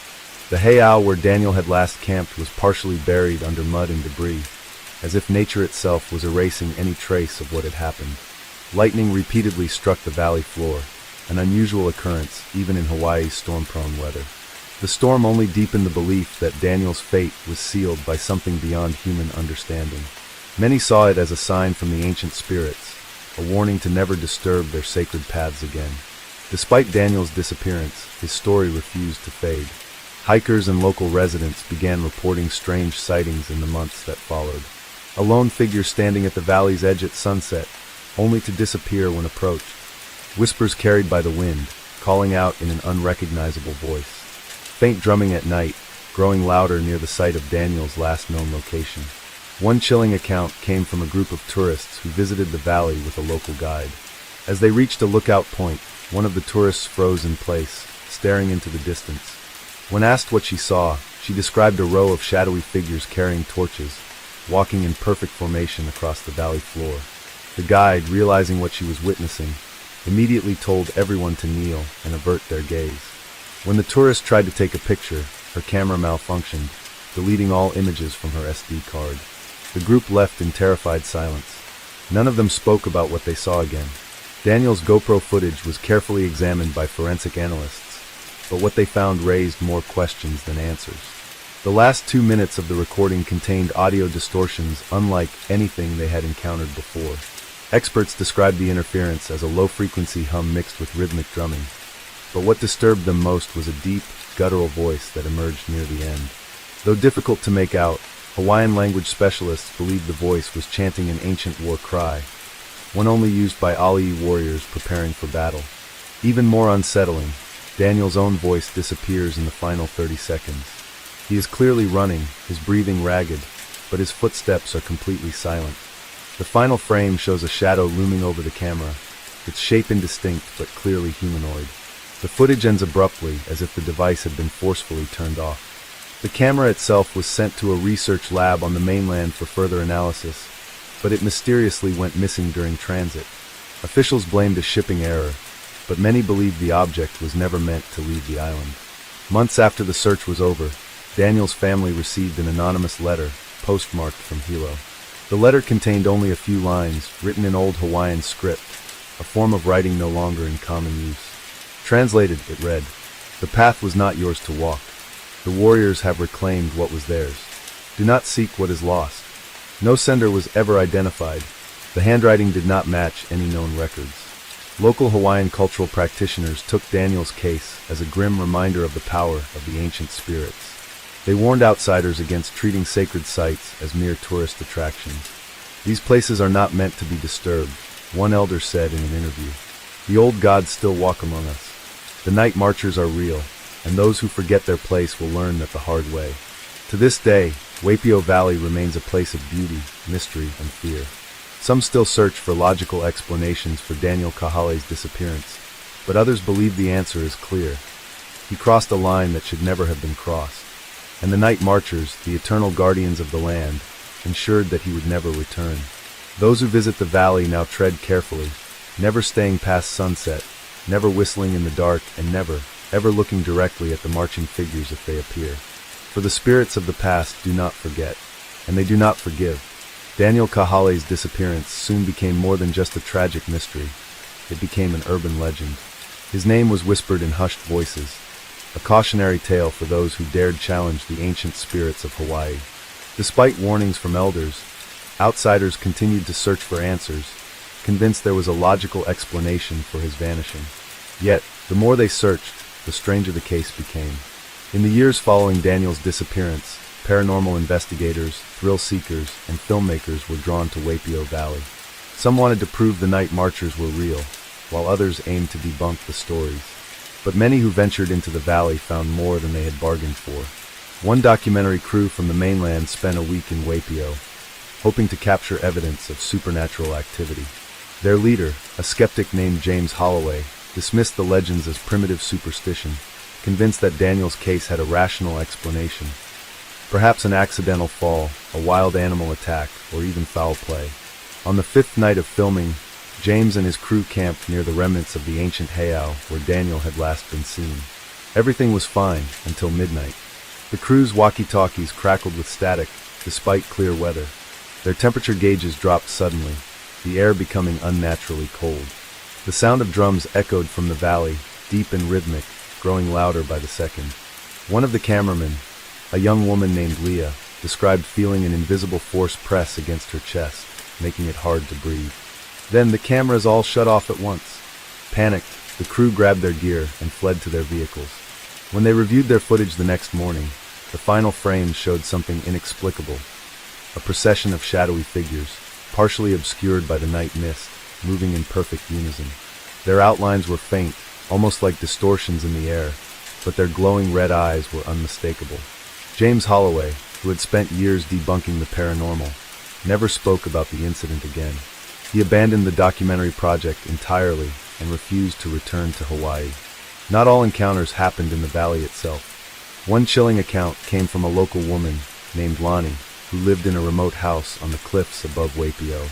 The heiau where Daniel had last camped was partially buried under mud and debris, as if nature itself was erasing any trace of what had happened. Lightning repeatedly struck the valley floor, an unusual occurrence even in Hawaii's storm-prone weather. The storm only deepened the belief that Daniel's fate was sealed by something beyond human understanding. Many saw it as a sign from the ancient spirits, a warning to never disturb their sacred paths again. Despite Daniel's disappearance, his story refused to fade. Hikers and local residents began reporting strange sightings in the months that followed. A lone figure standing at the valley's edge at sunset, only to disappear when approached. Whispers carried by the wind, calling out in an unrecognizable voice. Faint drumming at night, growing louder near the site of Daniel's last known location. One chilling account came from a group of tourists who visited the valley with a local guide. As they reached a lookout point, one of the tourists froze in place, staring into the distance. When asked what she saw, she described a row of shadowy figures carrying torches, walking in perfect formation across the valley floor. The guide, realizing what she was witnessing, immediately told everyone to kneel and avert their gaze. When the tourist tried to take a picture, her camera malfunctioned, deleting all images from her SD card. The group left in terrified silence. None of them spoke about what they saw again. Daniel's GoPro footage was carefully examined by forensic analysts, but what they found raised more questions than answers. The last 2 minutes of the recording contained audio distortions unlike anything they had encountered before. Experts described the interference as a low-frequency hum mixed with rhythmic drumming, but what disturbed them most was a deep, guttural voice that emerged near the end. Though difficult to make out, Hawaiian language specialists believed the voice was chanting an ancient war cry, one only used by Ali'i warriors preparing for battle. Even more unsettling, Daniel's own voice disappears in the final 30 seconds. He is clearly running, his breathing ragged, but his footsteps are completely silent. The final frame shows a shadow looming over the camera, its shape indistinct but clearly humanoid. The footage ends abruptly, as if the device had been forcefully turned off. The camera itself was sent to a research lab on the mainland for further analysis, but it mysteriously went missing during transit. Officials blamed a shipping error, but many believed the object was never meant to leave the island. Months after the search was over, Daniel's family received an anonymous letter, postmarked from Hilo. The letter contained only a few lines, written in Old Hawaiian script, a form of writing no longer in common use. Translated, it read, "The path was not yours to walk. The warriors have reclaimed what was theirs. Do not seek what is lost." No sender was ever identified. The handwriting did not match any known records. Local Hawaiian cultural practitioners took Daniel's case as a grim reminder of the power of the ancient spirits. They warned outsiders against treating sacred sites as mere tourist attractions. "These places are not meant to be disturbed," one elder said in an interview. "The old gods still walk among us. The night marchers are real, and those who forget their place will learn that the hard way." To this day, Waipio Valley remains a place of beauty, mystery, and fear. Some still search for logical explanations for Daniel Kahale's disappearance, but others believe the answer is clear. He crossed a line that should never have been crossed, and the night marchers, the eternal guardians of the land, ensured that he would never return. Those who visit the valley now tread carefully, never staying past sunset, never whistling in the dark, and never, ever looking directly at the marching figures if they appear. For the spirits of the past do not forget, and they do not forgive. Daniel Kahale's disappearance soon became more than just a tragic mystery. It became an urban legend. His name was whispered in hushed voices, a cautionary tale for those who dared challenge the ancient spirits of Hawaii. Despite warnings from elders, outsiders continued to search for answers, convinced there was a logical explanation for his vanishing. Yet, the more they searched, the stranger the case became. In the years following Daniel's disappearance, paranormal investigators, thrill seekers, and filmmakers were drawn to Waipio Valley. Some wanted to prove the night marchers were real, while others aimed to debunk the stories. But many who ventured into the valley found more than they had bargained for. One documentary crew from the mainland spent a week in Waipio, hoping to capture evidence of supernatural activity. Their leader, a skeptic named James Holloway, dismissed the legends as primitive superstition, convinced that Daniel's case had a rational explanation. Perhaps an accidental fall, a wild animal attack, or even foul play. On the 5th night of filming, James and his crew camped near the remnants of the ancient heiau where Daniel had last been seen. Everything was fine until midnight. The crew's walkie-talkies crackled with static, despite clear weather. Their temperature gauges dropped suddenly, the air becoming unnaturally cold. The sound of drums echoed from the valley, deep and rhythmic, growing louder by the second. One of the cameramen, a young woman named Leah, described feeling an invisible force press against her chest, making it hard to breathe. Then the cameras all shut off at once. Panicked, the crew grabbed their gear and fled to their vehicles. When they reviewed their footage the next morning, the final frames showed something inexplicable. A procession of shadowy figures, partially obscured by the night mist, moving in perfect unison. Their outlines were faint, almost like distortions in the air, but their glowing red eyes were unmistakable. James Holloway, who had spent years debunking the paranormal, never spoke about the incident again. He abandoned the documentary project entirely and refused to return to Hawaii. Not all encounters happened in the valley itself. One chilling account came from a local woman named Lonnie, who lived in a remote house on the cliffs above Waipio.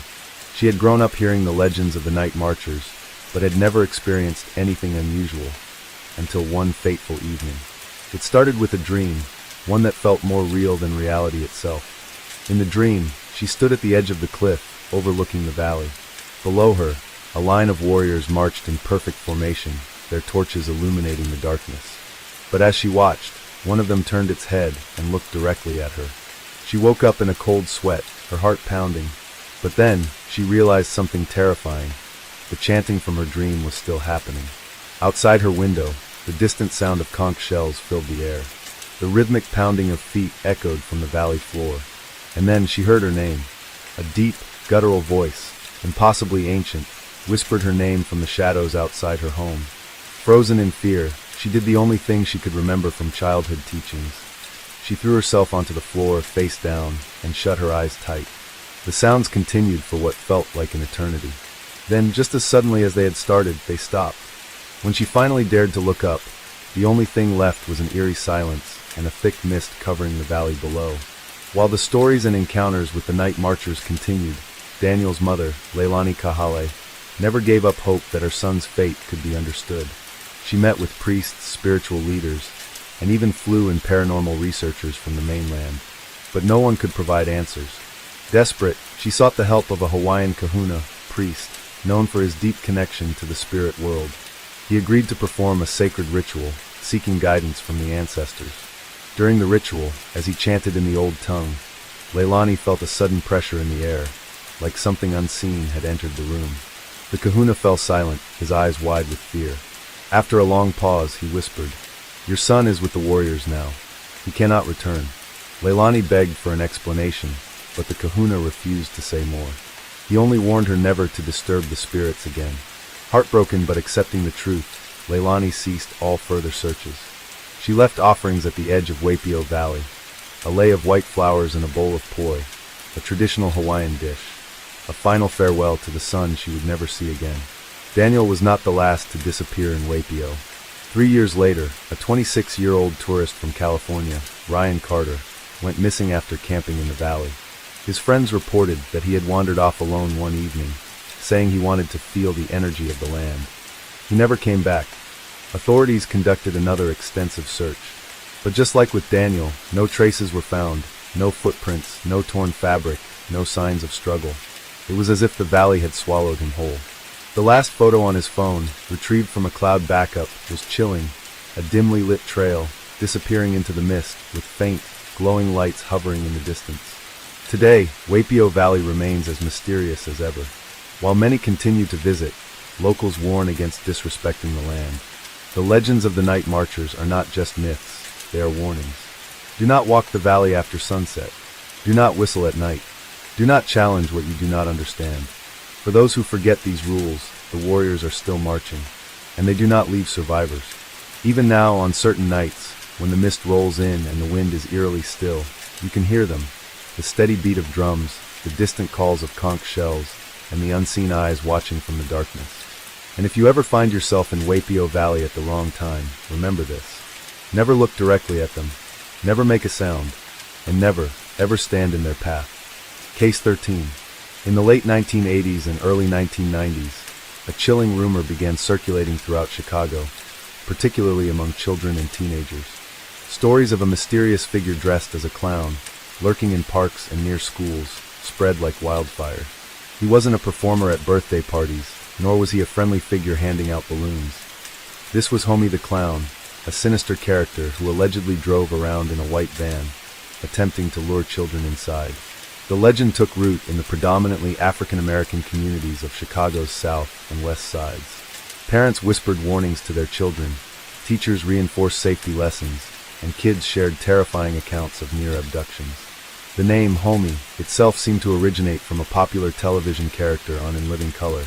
She had grown up hearing the legends of the night marchers, but had never experienced anything unusual until one fateful evening. It started with a dream, one that felt more real than reality itself. In the dream, she stood at the edge of the cliff, overlooking the valley. Below her, a line of warriors marched in perfect formation, their torches illuminating the darkness. But as she watched, one of them turned its head and looked directly at her. She woke up in a cold sweat, her heart pounding. But then, she realized something terrifying. The chanting from her dream was still happening. Outside her window, the distant sound of conch shells filled the air. The rhythmic pounding of feet echoed from the valley floor. And then she heard her name. A deep, guttural voice, impossibly ancient, whispered her name from the shadows outside her home. Frozen in fear, she did the only thing she could remember from childhood teachings. She threw herself onto the floor, face down, and shut her eyes tight. The sounds continued for what felt like an eternity. Then, just as suddenly as they had started, they stopped. When she finally dared to look up, the only thing left was an eerie silence and a thick mist covering the valley below. While the stories and encounters with the night marchers continued, Daniel's mother, Leilani Kahale, never gave up hope that her son's fate could be understood. She met with priests, spiritual leaders, and even flew in paranormal researchers from the mainland. But no one could provide answers. Desperate, she sought the help of a Hawaiian kahuna, priest, known for his deep connection to the spirit world. He agreed to perform a sacred ritual, seeking guidance from the ancestors. During the ritual, as he chanted in the old tongue, Leilani felt a sudden pressure in the air, like something unseen had entered the room. The kahuna fell silent, his eyes wide with fear. After a long pause, he whispered, "Your son is with the warriors now. He cannot return." Leilani begged for an explanation, but the kahuna refused to say more. He only warned her never to disturb the spirits again. Heartbroken but accepting the truth, Leilani ceased all further searches. She left offerings at the edge of Waipio Valley, a lei of white flowers and a bowl of poi, a traditional Hawaiian dish, a final farewell to the son she would never see again. Daniel was not the last to disappear in Waipio. 3 years later, a 26-year-old tourist from California, Ryan Carter, went missing after camping in the valley. His friends reported that he had wandered off alone one evening, saying he wanted to feel the energy of the land. He never came back. Authorities conducted another extensive search. But just like with Daniel, no traces were found, no footprints, no torn fabric, no signs of struggle. It was as if the valley had swallowed him whole. The last photo on his phone, retrieved from a cloud backup, was chilling, a dimly lit trail, disappearing into the mist, with faint, glowing lights hovering in the distance. Today, Waipio Valley remains as mysterious as ever. While many continue to visit, locals warn against disrespecting the land. The legends of the night marchers are not just myths, they are warnings. Do not walk the valley after sunset. Do not whistle at night. Do not challenge what you do not understand. For those who forget these rules, the warriors are still marching, and they do not leave survivors. Even now, on certain nights, when the mist rolls in and the wind is eerily still, you can hear them, the steady beat of drums, the distant calls of conch shells, and the unseen eyes watching from the darkness. And if you ever find yourself in Waipio Valley at the wrong time, remember this. Never look directly at them, never make a sound, and never, ever stand in their path. Case 13. In the late 1980s and early 1990s, a chilling rumor began circulating throughout Chicago, particularly among children and teenagers. Stories of a mysterious figure dressed as a clown, lurking in parks and near schools, spread like wildfire. He wasn't a performer at birthday parties, nor was he a friendly figure handing out balloons. This was Homie the Clown, a sinister character who allegedly drove around in a white van, attempting to lure children inside. The legend took root in the predominantly African-American communities of Chicago's South and West Sides. Parents whispered warnings to their children, teachers reinforced safety lessons, and kids shared terrifying accounts of near abductions. The name Homie itself seemed to originate from a popular television character on In Living Color,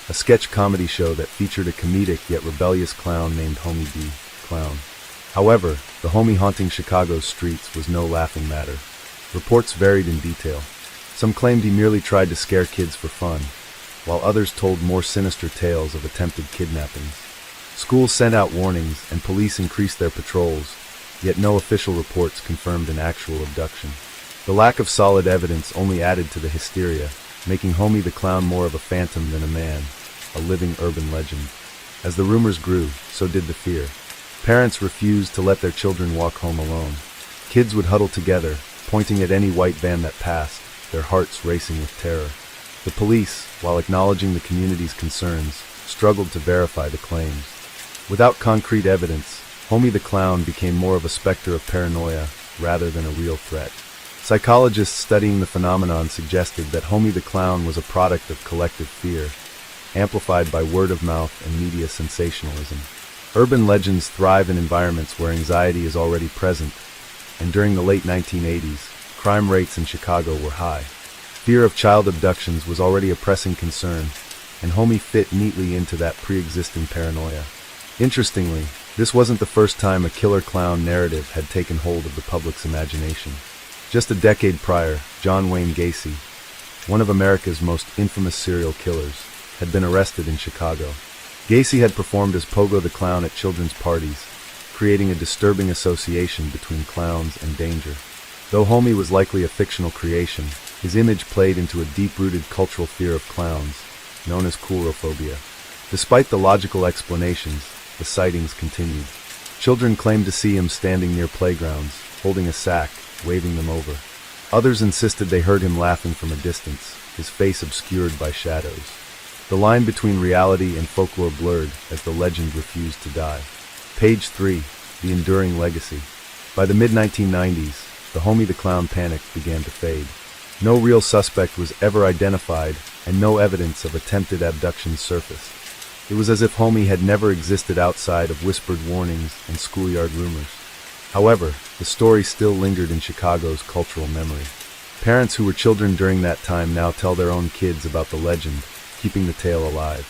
a sketch comedy show that featured a comedic yet rebellious clown named Homie D. Clown. However, the Homie haunting Chicago's streets was no laughing matter. Reports varied in detail. Some claimed he merely tried to scare kids for fun, while others told more sinister tales of attempted kidnappings. Schools sent out warnings and police increased their patrols, yet no official reports confirmed an actual abduction. The lack of solid evidence only added to the hysteria, making Homie the Clown more of a phantom than a man, a living urban legend. As the rumors grew, so did the fear. Parents refused to let their children walk home alone. Kids would huddle together, pointing at any white van that passed, their hearts racing with terror. The police, while acknowledging the community's concerns, struggled to verify the claims. Without concrete evidence, Homie the Clown became more of a specter of paranoia rather than a real threat. Psychologists studying the phenomenon suggested that Homie the Clown was a product of collective fear, amplified by word of mouth and media sensationalism. Urban legends thrive in environments where anxiety is already present, and during the late 1980s, crime rates in Chicago were high. Fear of child abductions was already a pressing concern, and Homie fit neatly into that pre-existing paranoia. Interestingly, this wasn't the first time a killer clown narrative had taken hold of the public's imagination. Just a decade prior, John Wayne Gacy, one of America's most infamous serial killers, had been arrested in Chicago. Gacy had performed as Pogo the Clown at children's parties, creating a disturbing association between clowns and danger. Though Homie was likely a fictional creation, his image played into a deep-rooted cultural fear of clowns, known as coulrophobia. Despite the logical explanations, the sightings continued. Children claimed to see him standing near playgrounds, holding a sack, waving them over. Others insisted they heard him laughing from a distance, his face obscured by shadows. The line between reality and folklore blurred as the legend refused to die. Page 3. The Enduring Legacy. By the mid-1990s, the Homie the Clown panic began to fade. No real suspect was ever identified, and no evidence of attempted abduction surfaced. It was as if Homie had never existed outside of whispered warnings and schoolyard rumors. However, the story still lingered in Chicago's cultural memory. Parents who were children during that time now tell their own kids about the legend, keeping the tale alive.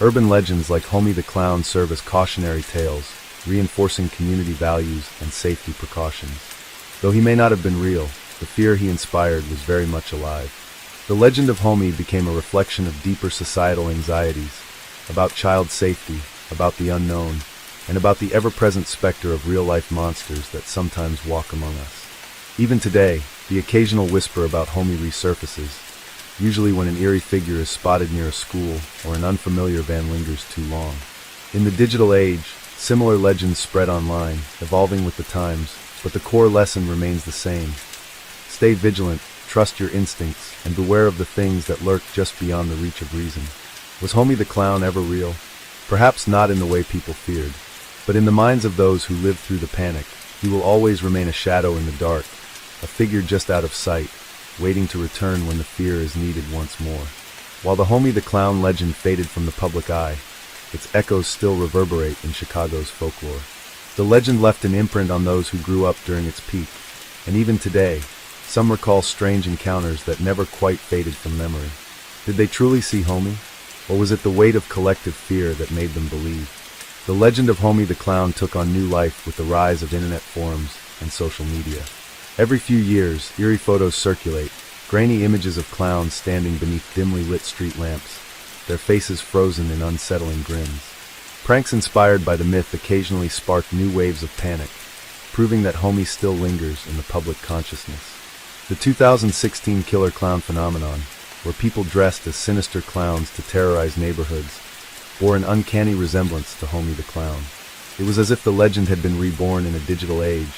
Urban legends like Homie the Clown serve as cautionary tales, reinforcing community values and safety precautions. Though he may not have been real, the fear he inspired was very much alive. The legend of Homie became a reflection of deeper societal anxieties, about child safety, about the unknown, and about the ever-present specter of real-life monsters that sometimes walk among us. Even today, the occasional whisper about Homie resurfaces, usually when an eerie figure is spotted near a school or an unfamiliar van lingers too long. In the digital age, similar legends spread online, evolving with the times, but the core lesson remains the same. Stay vigilant, trust your instincts, and beware of the things that lurk just beyond the reach of reason. Was Homie the Clown ever real? Perhaps not in the way people feared, but in the minds of those who lived through the panic, he will always remain a shadow in the dark, a figure just out of sight, waiting to return when the fear is needed once more. While the Homie the Clown legend faded from the public eye, its echoes still reverberate in Chicago's folklore. The legend left an imprint on those who grew up during its peak, and even today, some recall strange encounters that never quite faded from memory. Did they truly see Homie? Or was it the weight of collective fear that made them believe? The legend of Homie the Clown took on new life with the rise of internet forums and social media. Every few years, eerie photos circulate, grainy images of clowns standing beneath dimly lit street lamps, their faces frozen in unsettling grins. Pranks inspired by the myth occasionally spark new waves of panic, proving that Homie still lingers in the public consciousness. The 2016 killer clown phenomenon, where people dressed as sinister clowns to terrorize neighborhoods, bore an uncanny resemblance to Homie the Clown. It was as if the legend had been reborn in a digital age,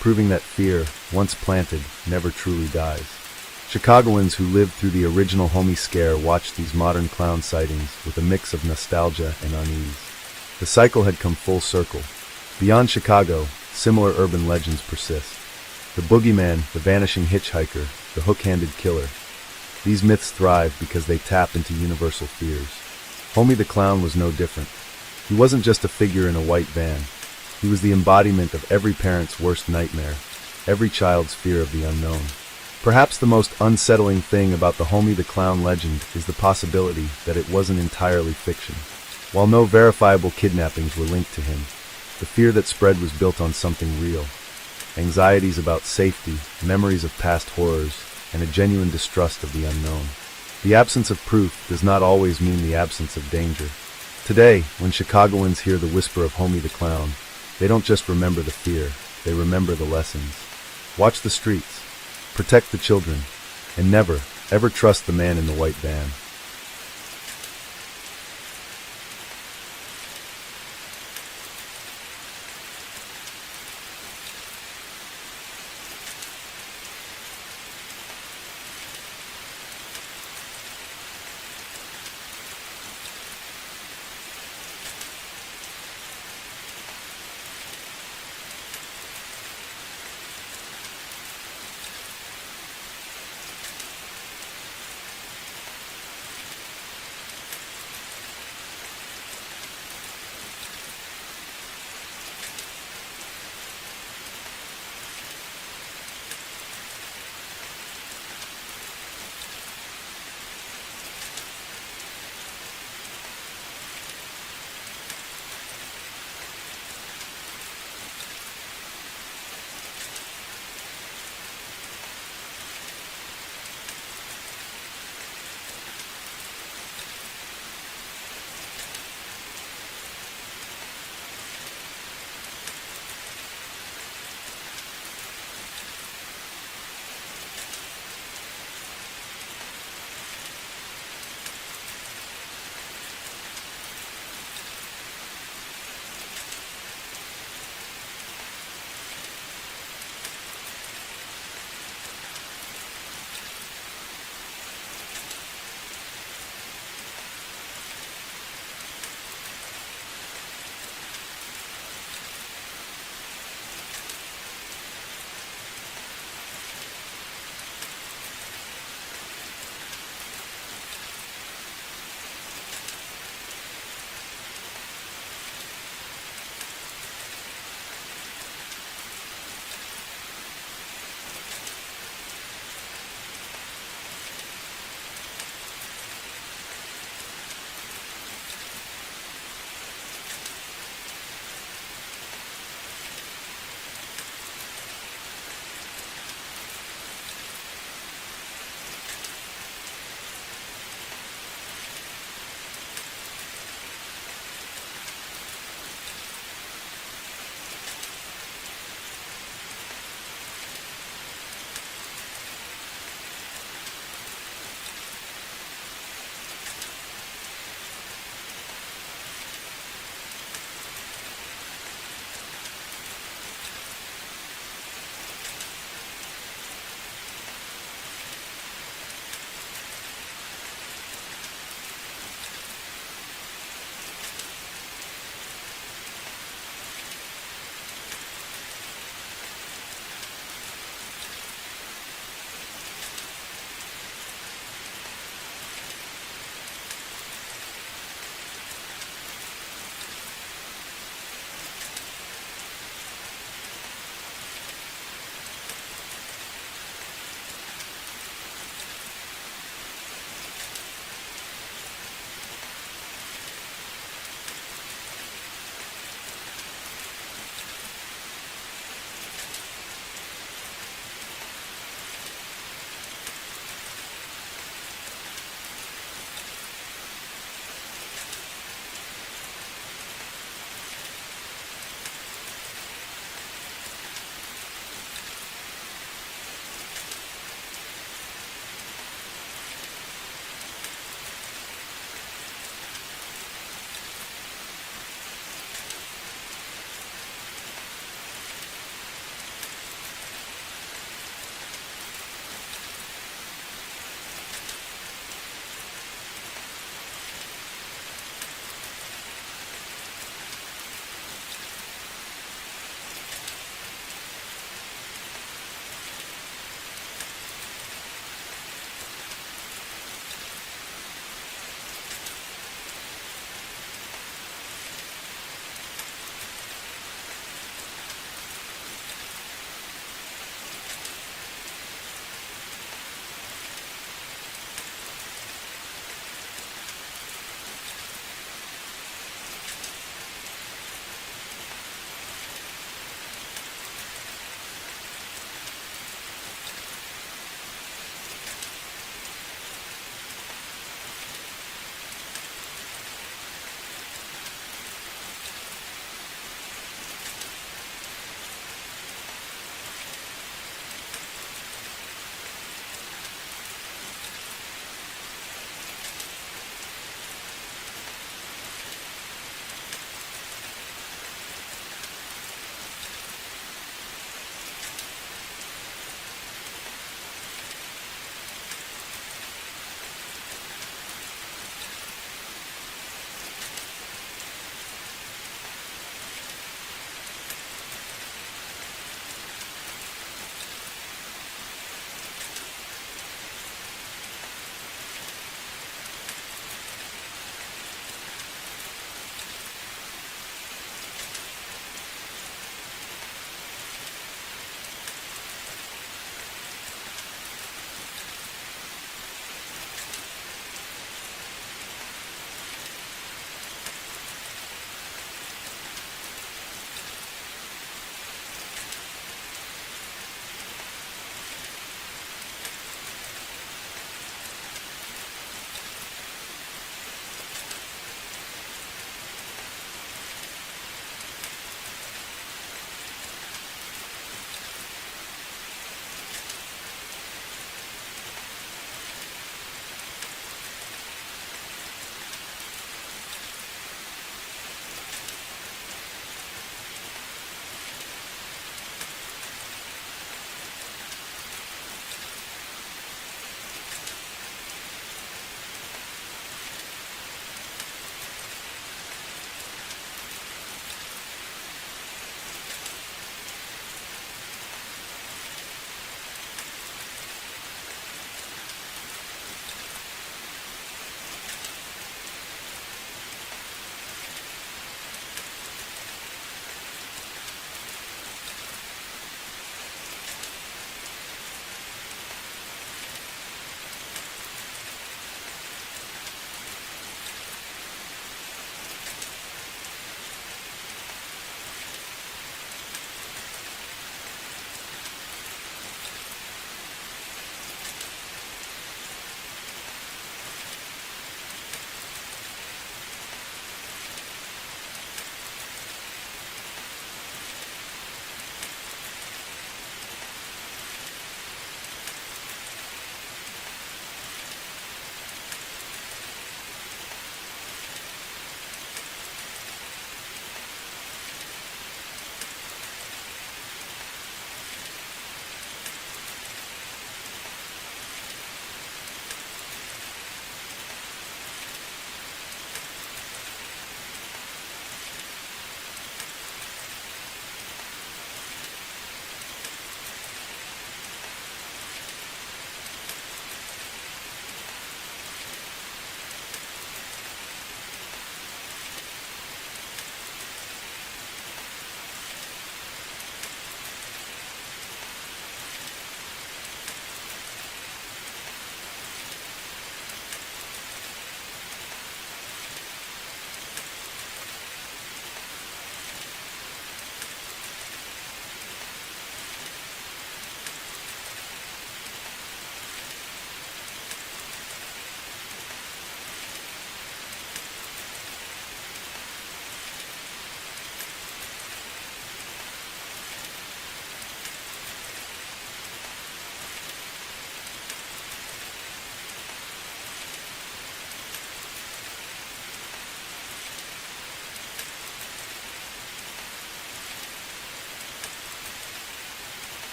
proving that fear, once planted, never truly dies. Chicagoans who lived through the original Homie scare watched these modern clown sightings with a mix of nostalgia and unease. The cycle had come full circle. Beyond Chicago, similar urban legends persist. The boogeyman, the vanishing hitchhiker, the hook-handed killer. These myths thrive because they tap into universal fears. Homie the Clown was no different. He wasn't just a figure in a white van. He was the embodiment of every parent's worst nightmare, every child's fear of the unknown. Perhaps the most unsettling thing about the Homie the Clown legend is the possibility that it wasn't entirely fiction. While no verifiable kidnappings were linked to him, the fear that spread was built on something real. Anxieties about safety, memories of past horrors, and a genuine distrust of the unknown. The absence of proof does not always mean the absence of danger. Today, when Chicagoans hear the whisper of Homie the Clown, they don't just remember the fear, they remember the lessons. Watch the streets, protect the children, and never, ever trust the man in the white van.